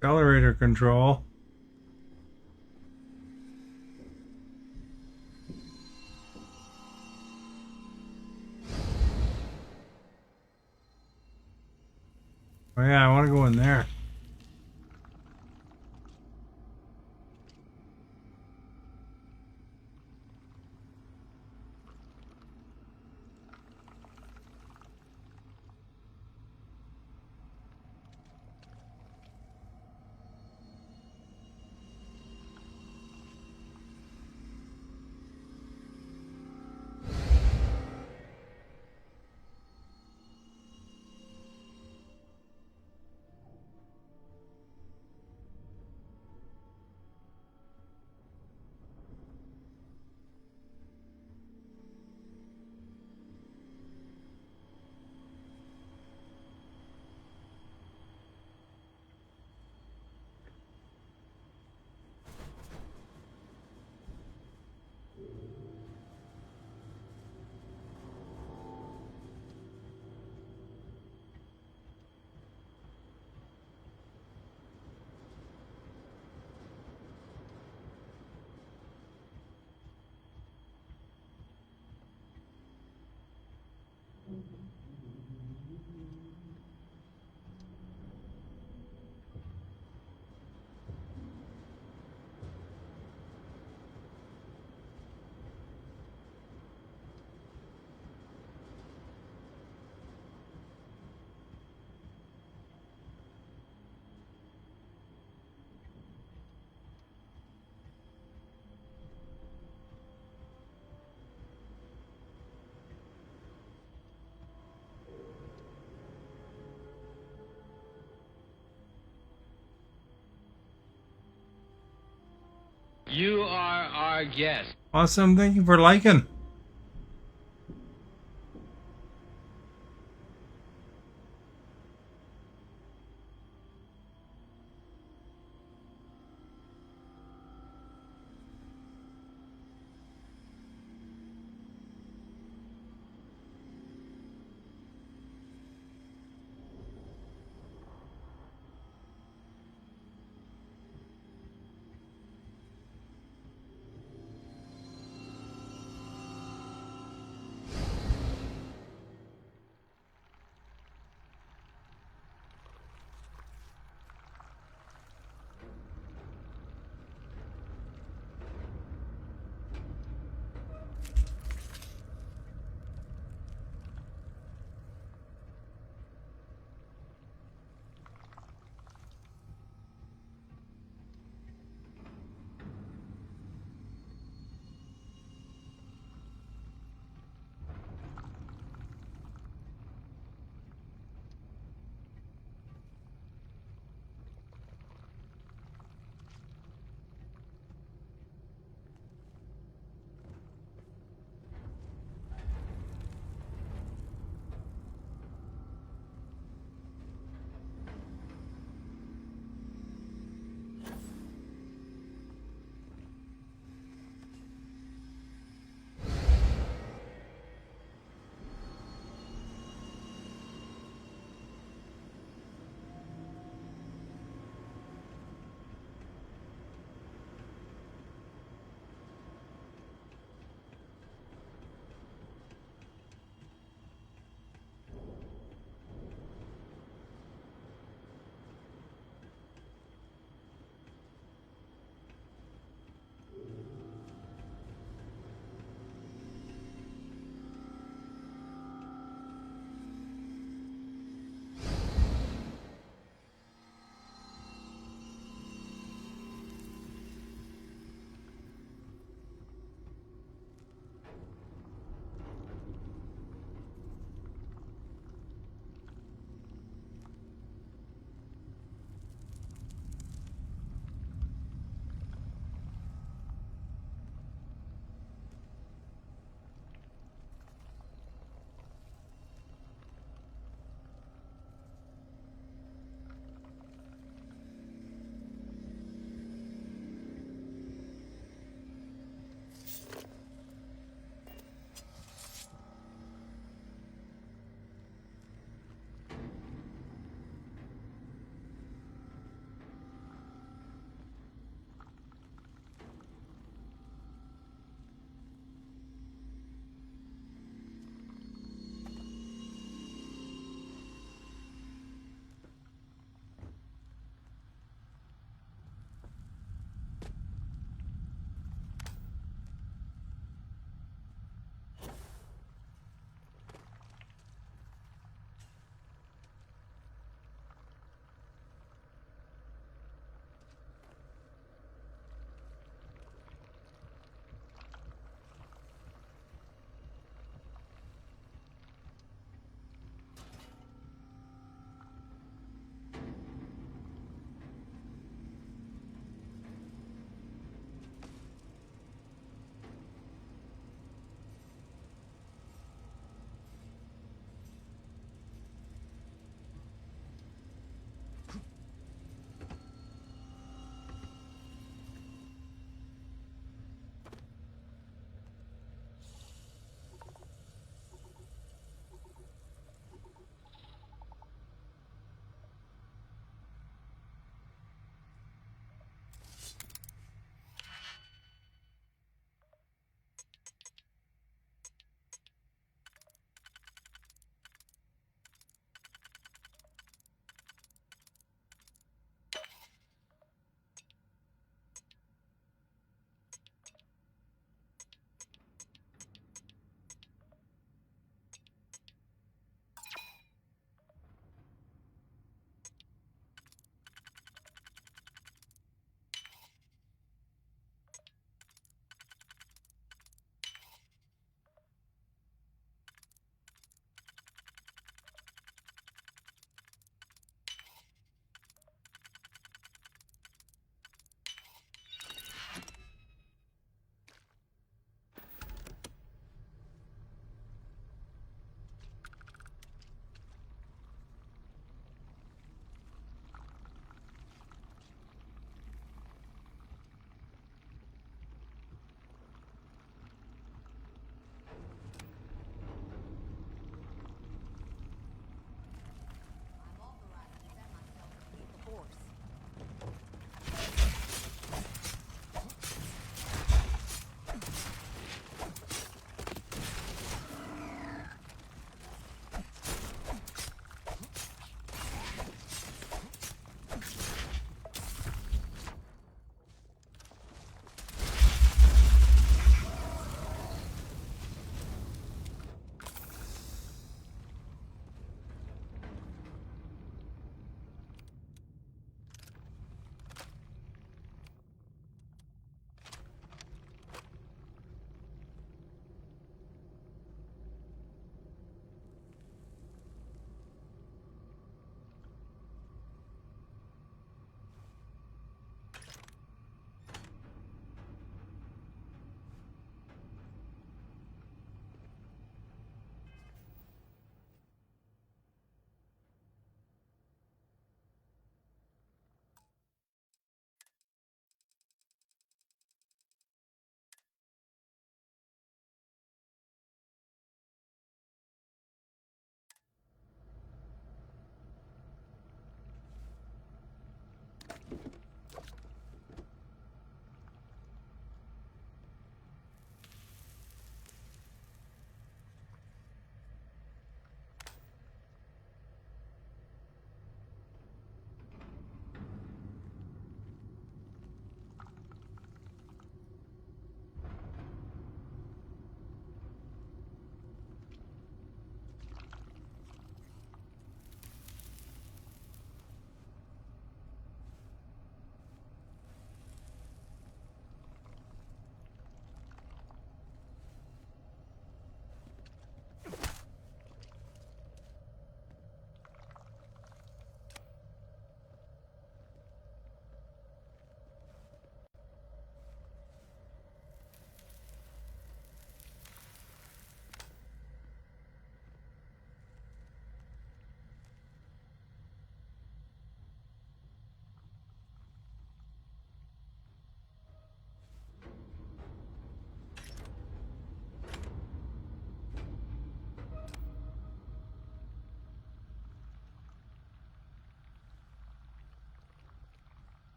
Speaker 1: Accelerator control. Oh yeah, I want to go in there.
Speaker 2: You are our guest.
Speaker 1: Awesome. Thank you for liking.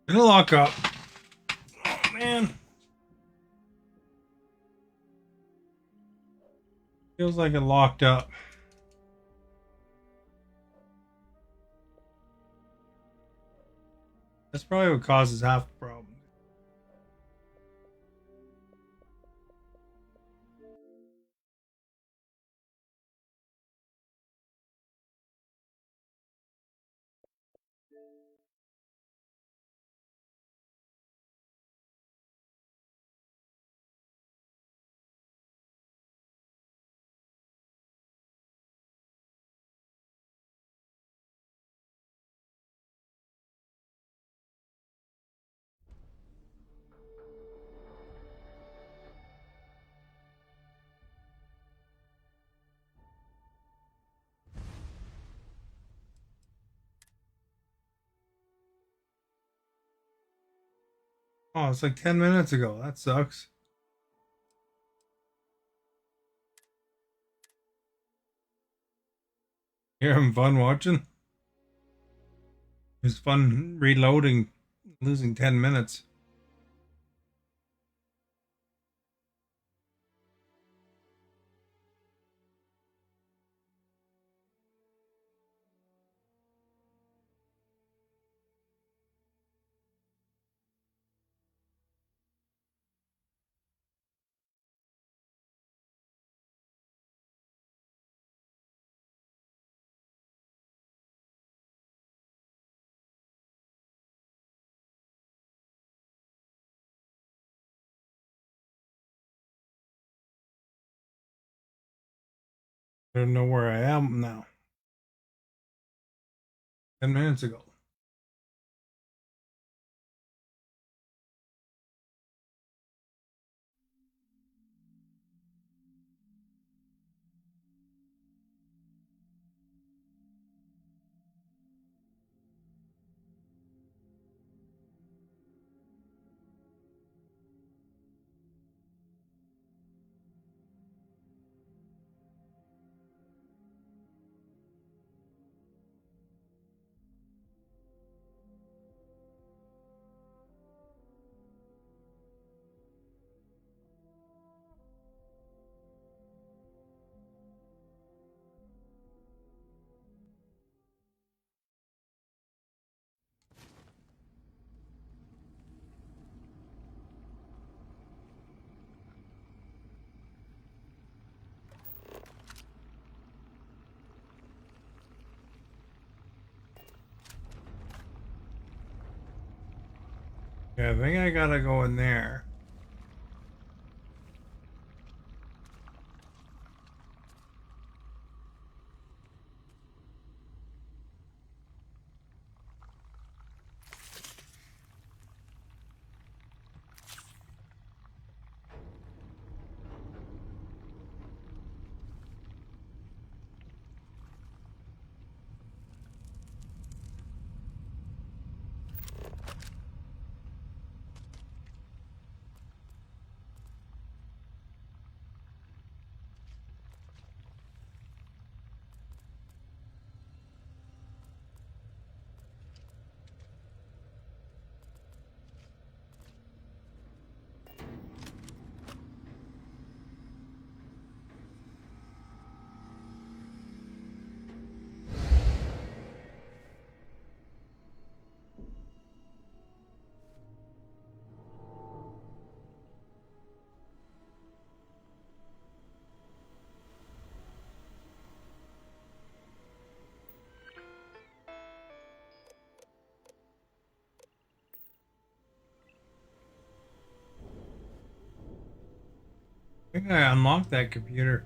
Speaker 1: It'll lock up. Oh, man. Feels like it locked up. That's probably what causes half the problem. Oh, it's like 10 minutes ago. That sucks. You're having fun watching? It's fun reloading, losing 10 minutes. I don't know where I am now. 10 minutes ago. Yeah, I think I gotta go in there. I think I unlocked that computer.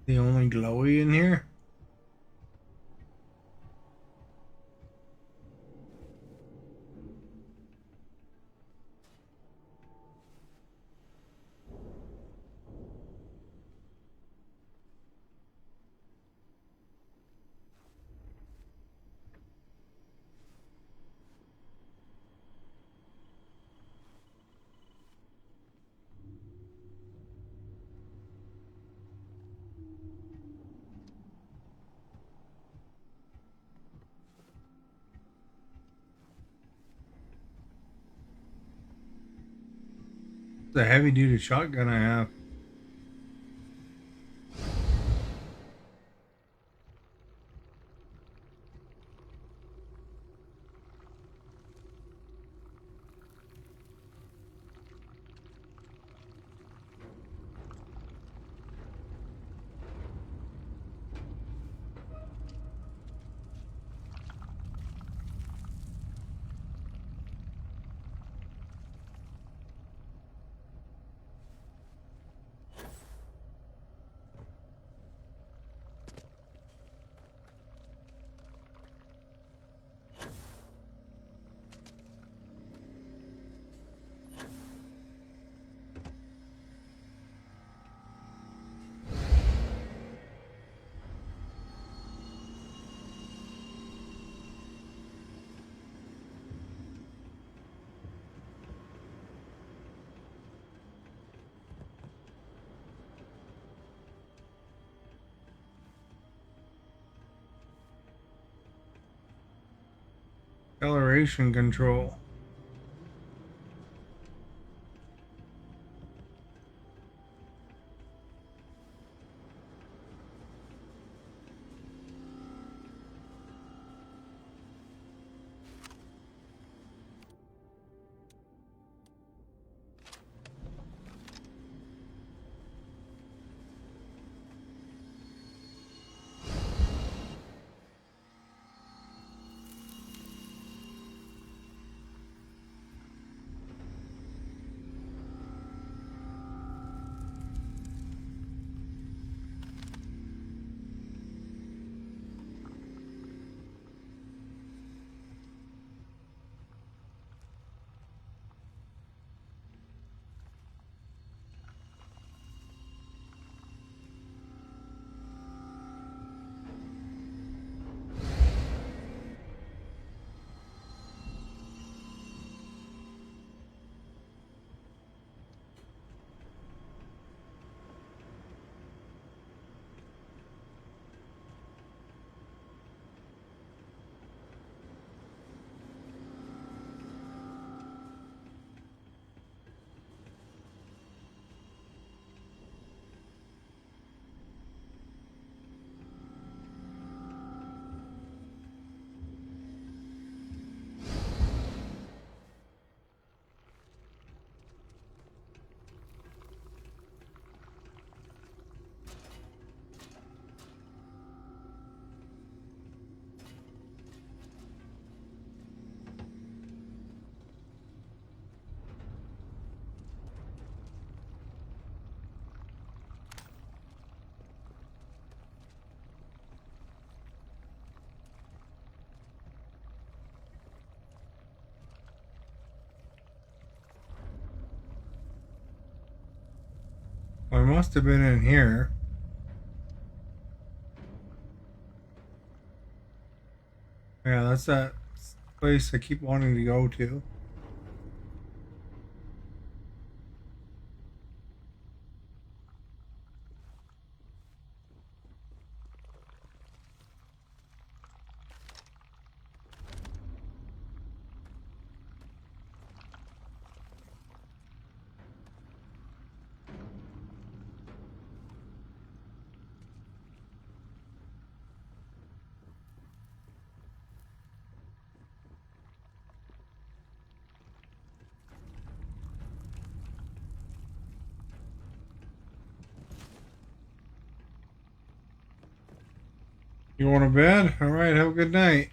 Speaker 1: The only glowy in here? It's a heavy duty shotgun I have. Acceleration control. Well, I must have been in here. Yeah, that's that place I keep wanting to go to. You want to bed? All right, have a good night.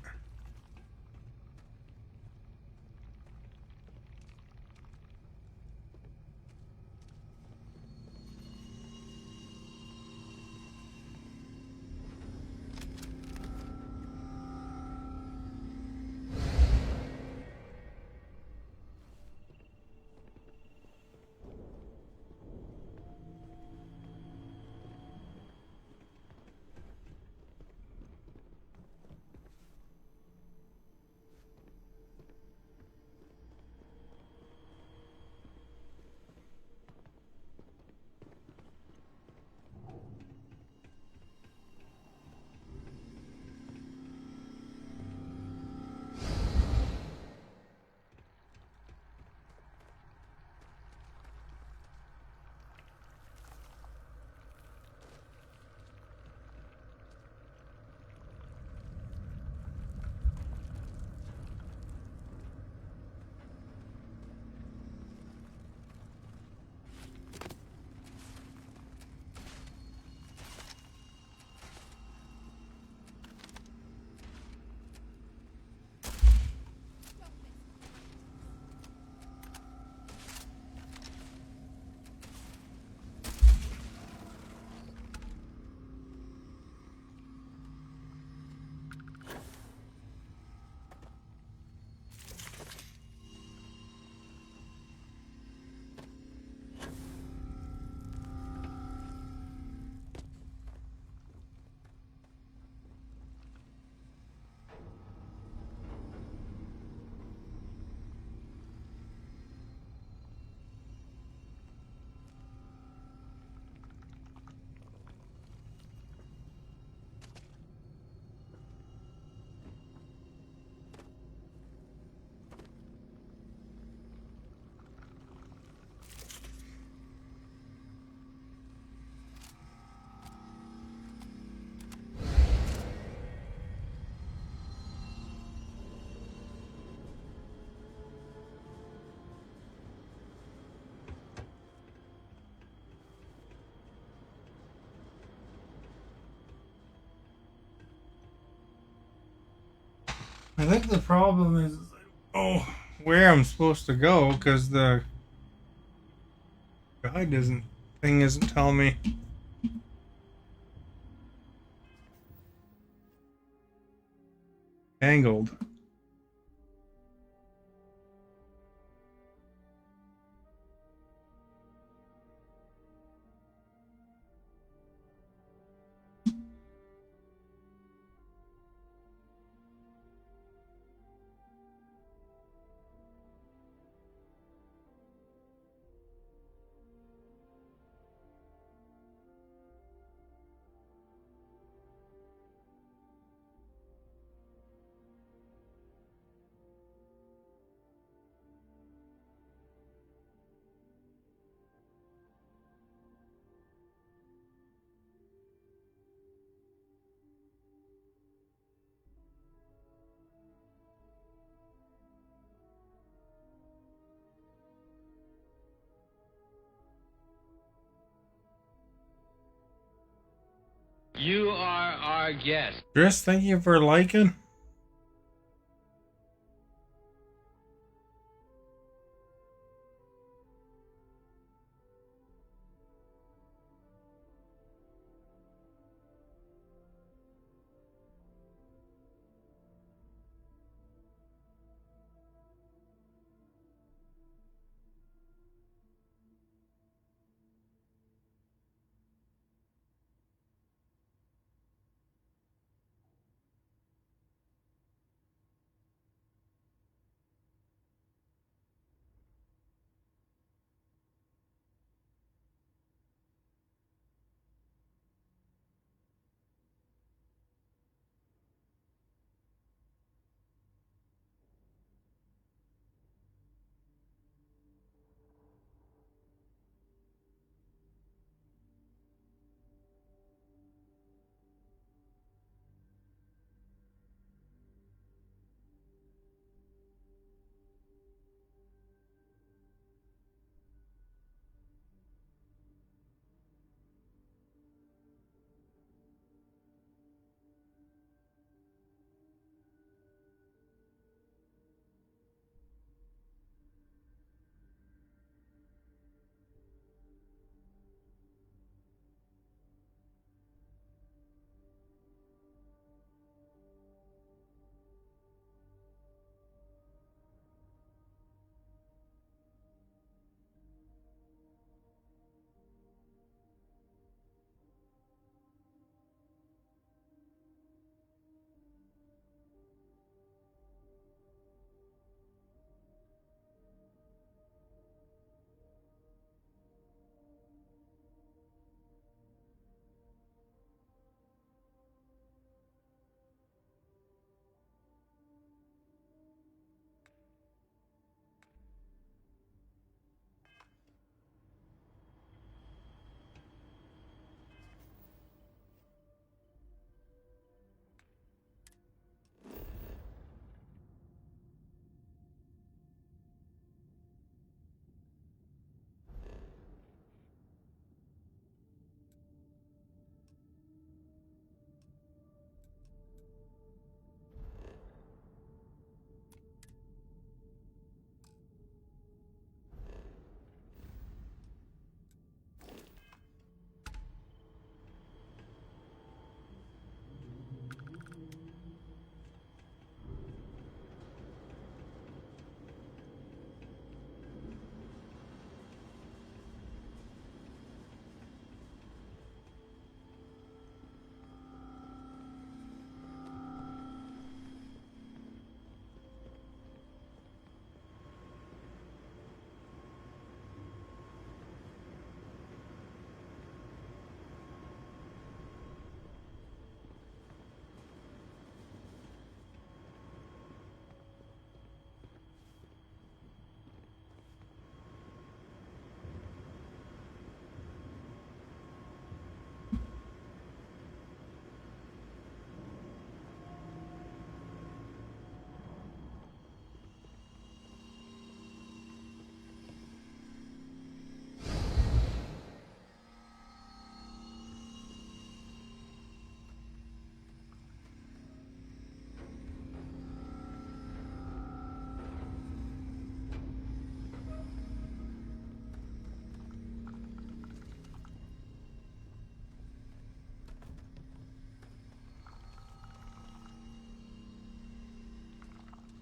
Speaker 1: I think the problem is, where I'm supposed to go because the guide isn't telling me. Tangled.
Speaker 2: You are our guest.
Speaker 1: Chris, thank you for liking.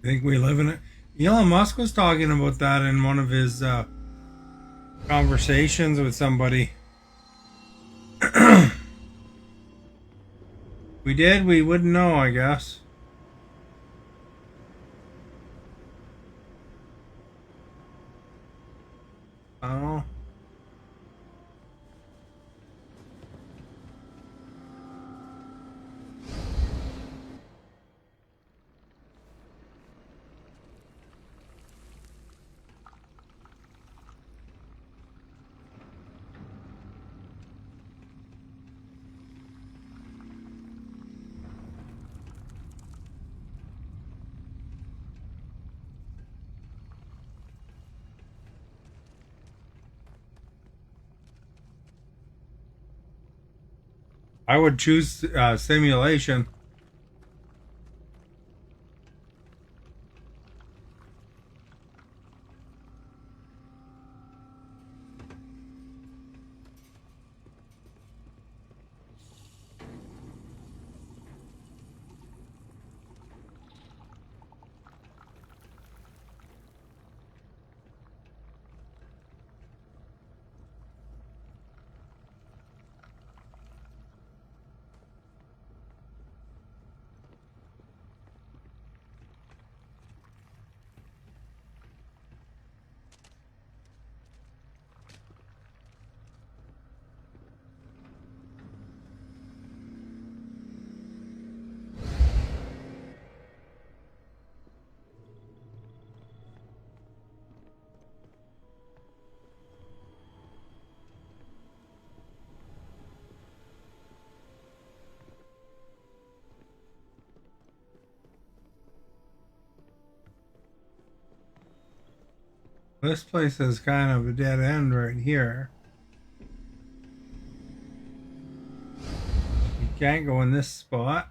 Speaker 1: think we live in it. Elon Musk was talking about that in one of his conversations with somebody. We did, we wouldn't know, I guess. Oh. I would choose simulation. This place is kind of a dead end right here. You can't go in this spot.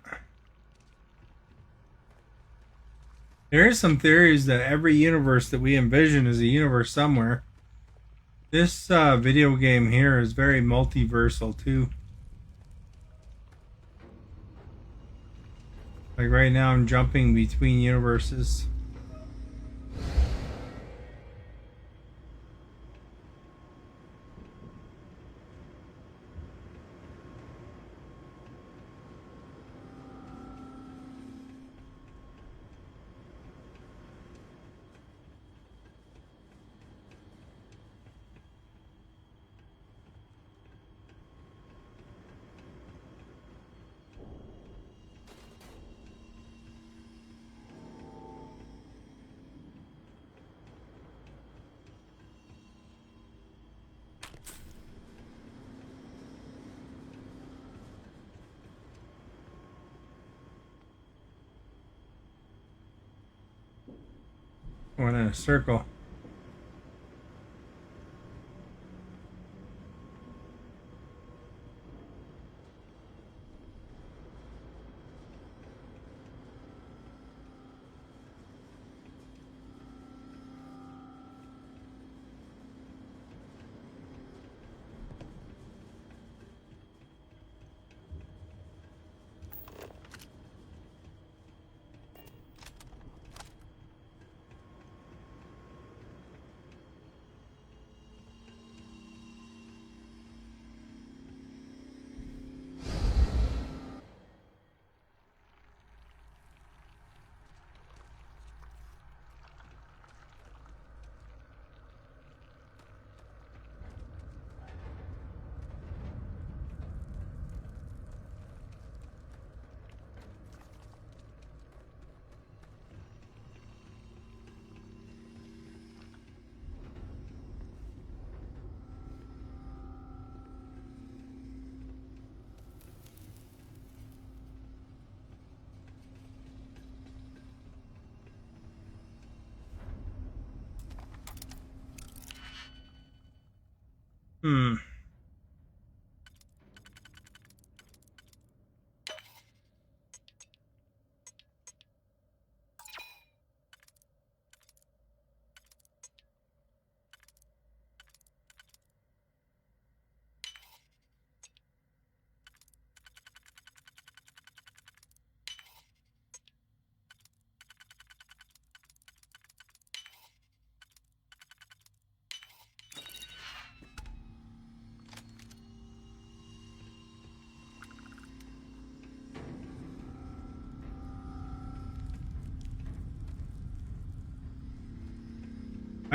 Speaker 1: There is some theories that every universe that we envision is a universe somewhere. This video game here is very multiversal too. Like right now I'm jumping between universes. Going in a circle. Hmm.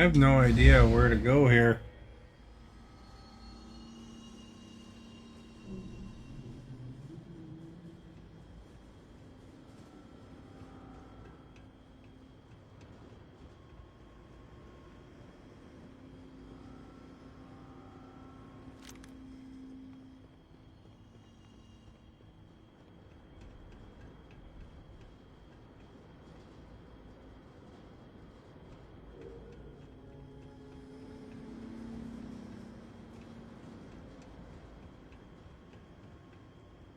Speaker 1: I have no idea where to go here.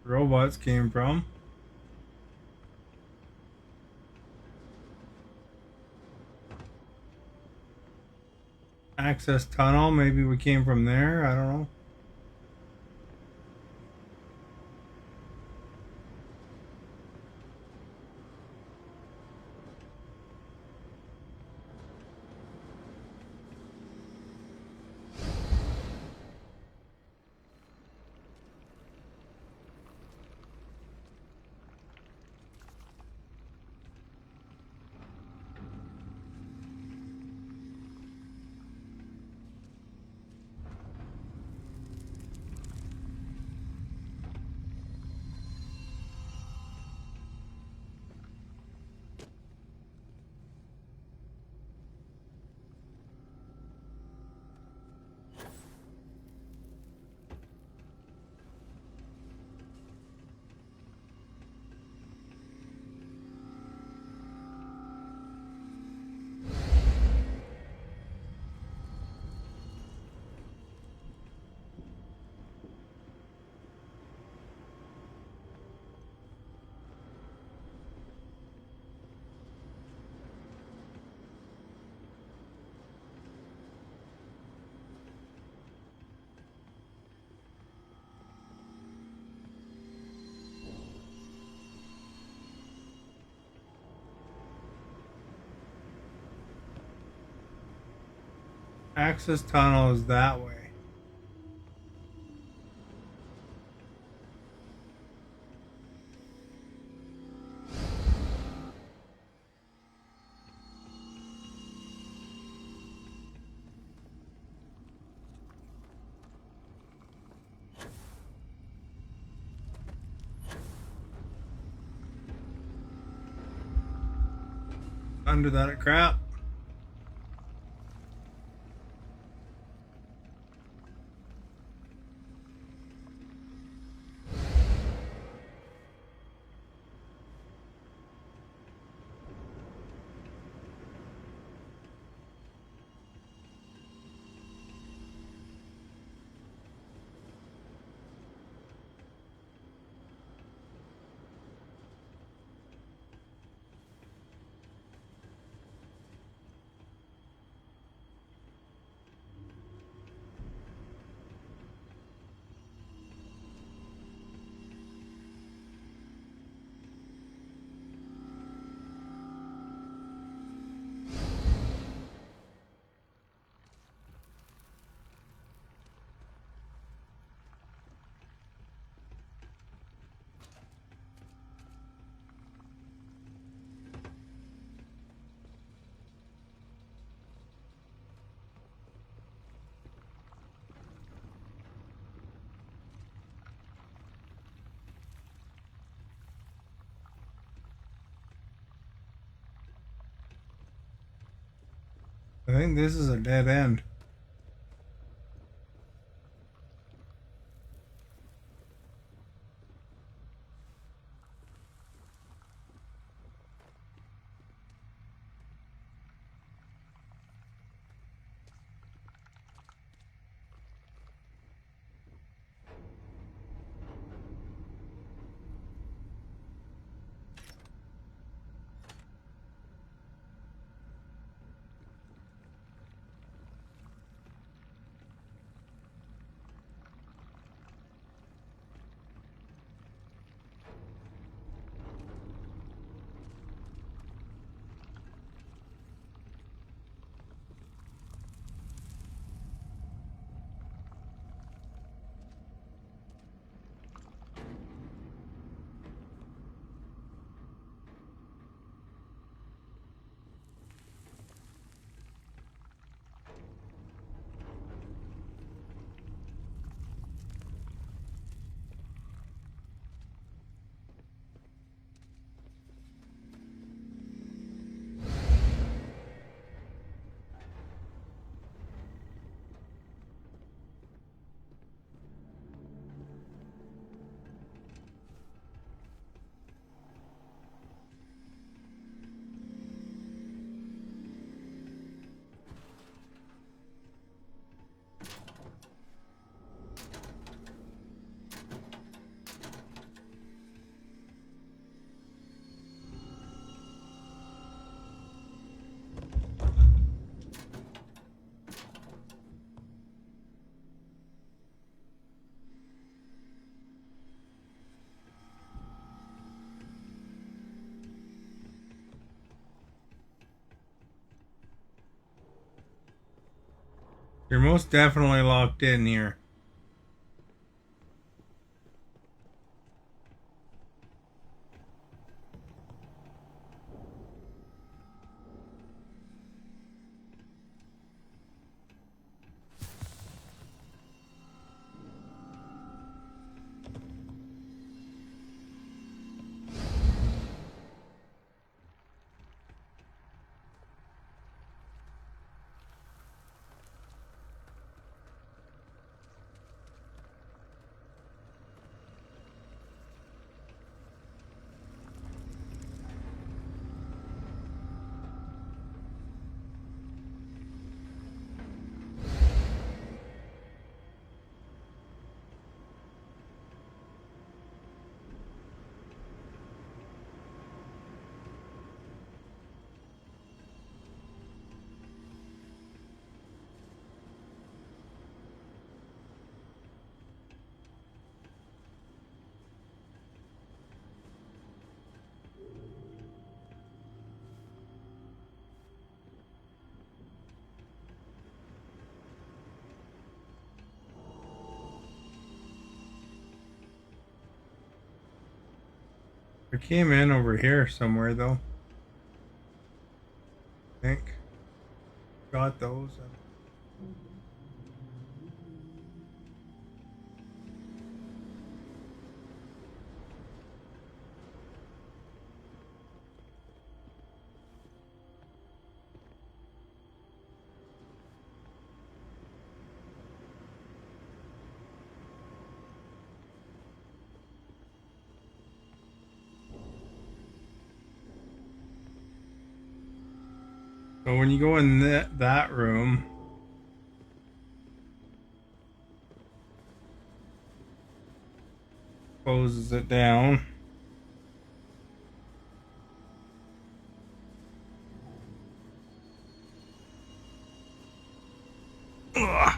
Speaker 1: Robots came from. Access tunnel, maybe we came from there, I don't know. Access tunnel is that way. Under that crap. I think this is a dead end. You're most definitely locked in here. I came in over here somewhere though. I think. Got those. So when you go in that room, closes it down. Ugh.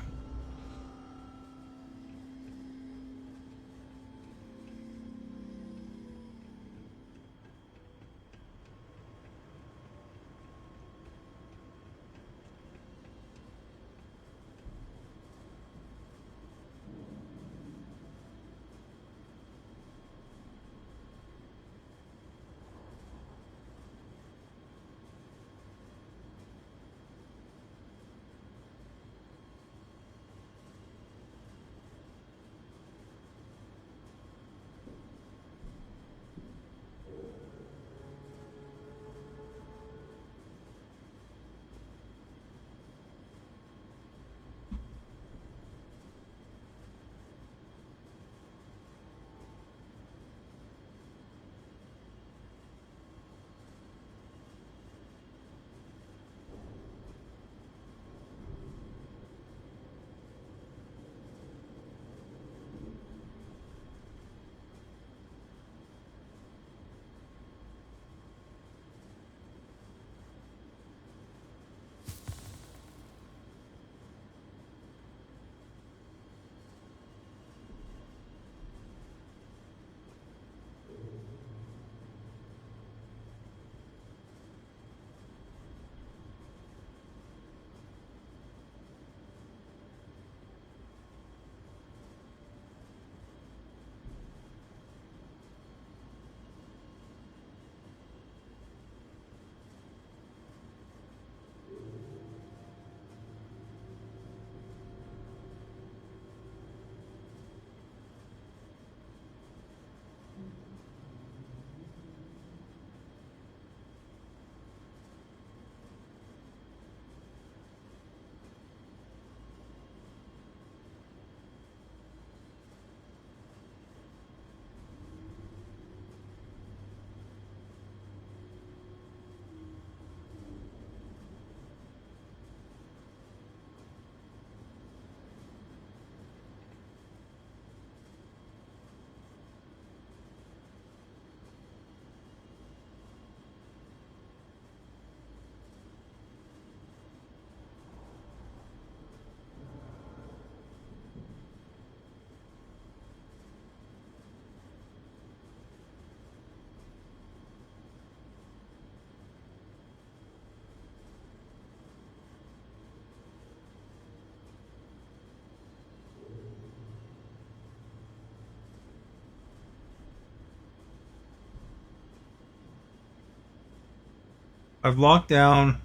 Speaker 1: I've locked down,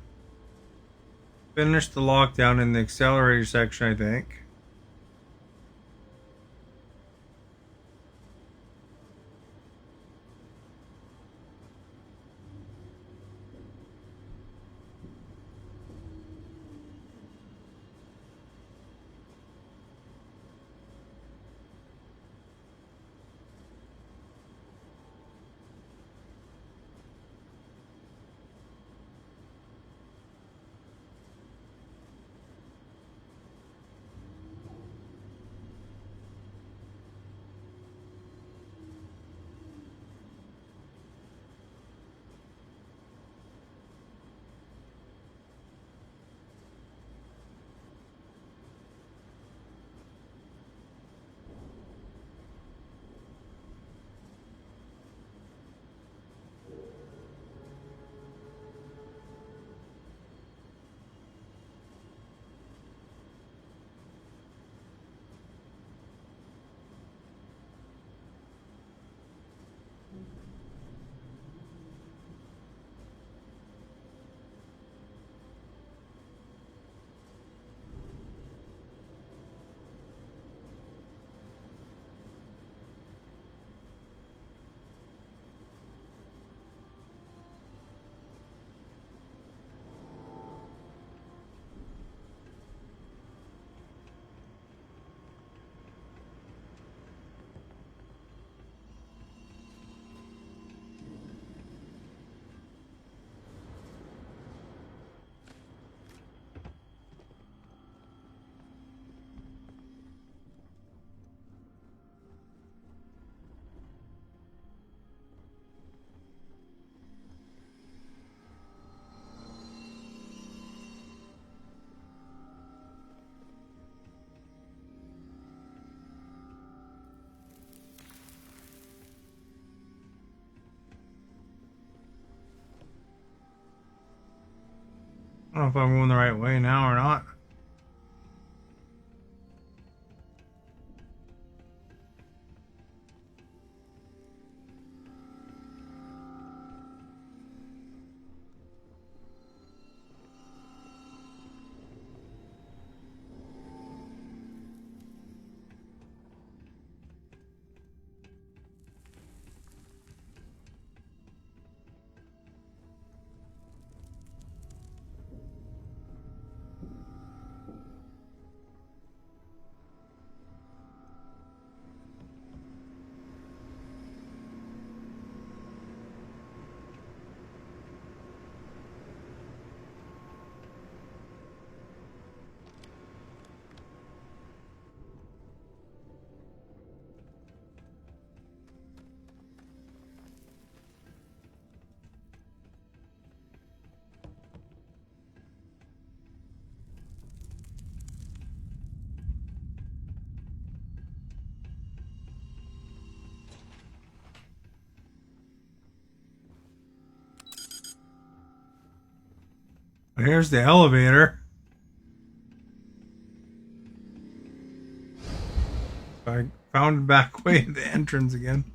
Speaker 1: finished the lockdown in the accelerator section, I think. I don't know if I'm going the right way now or not. Here's the elevator. I found back way at the entrance again.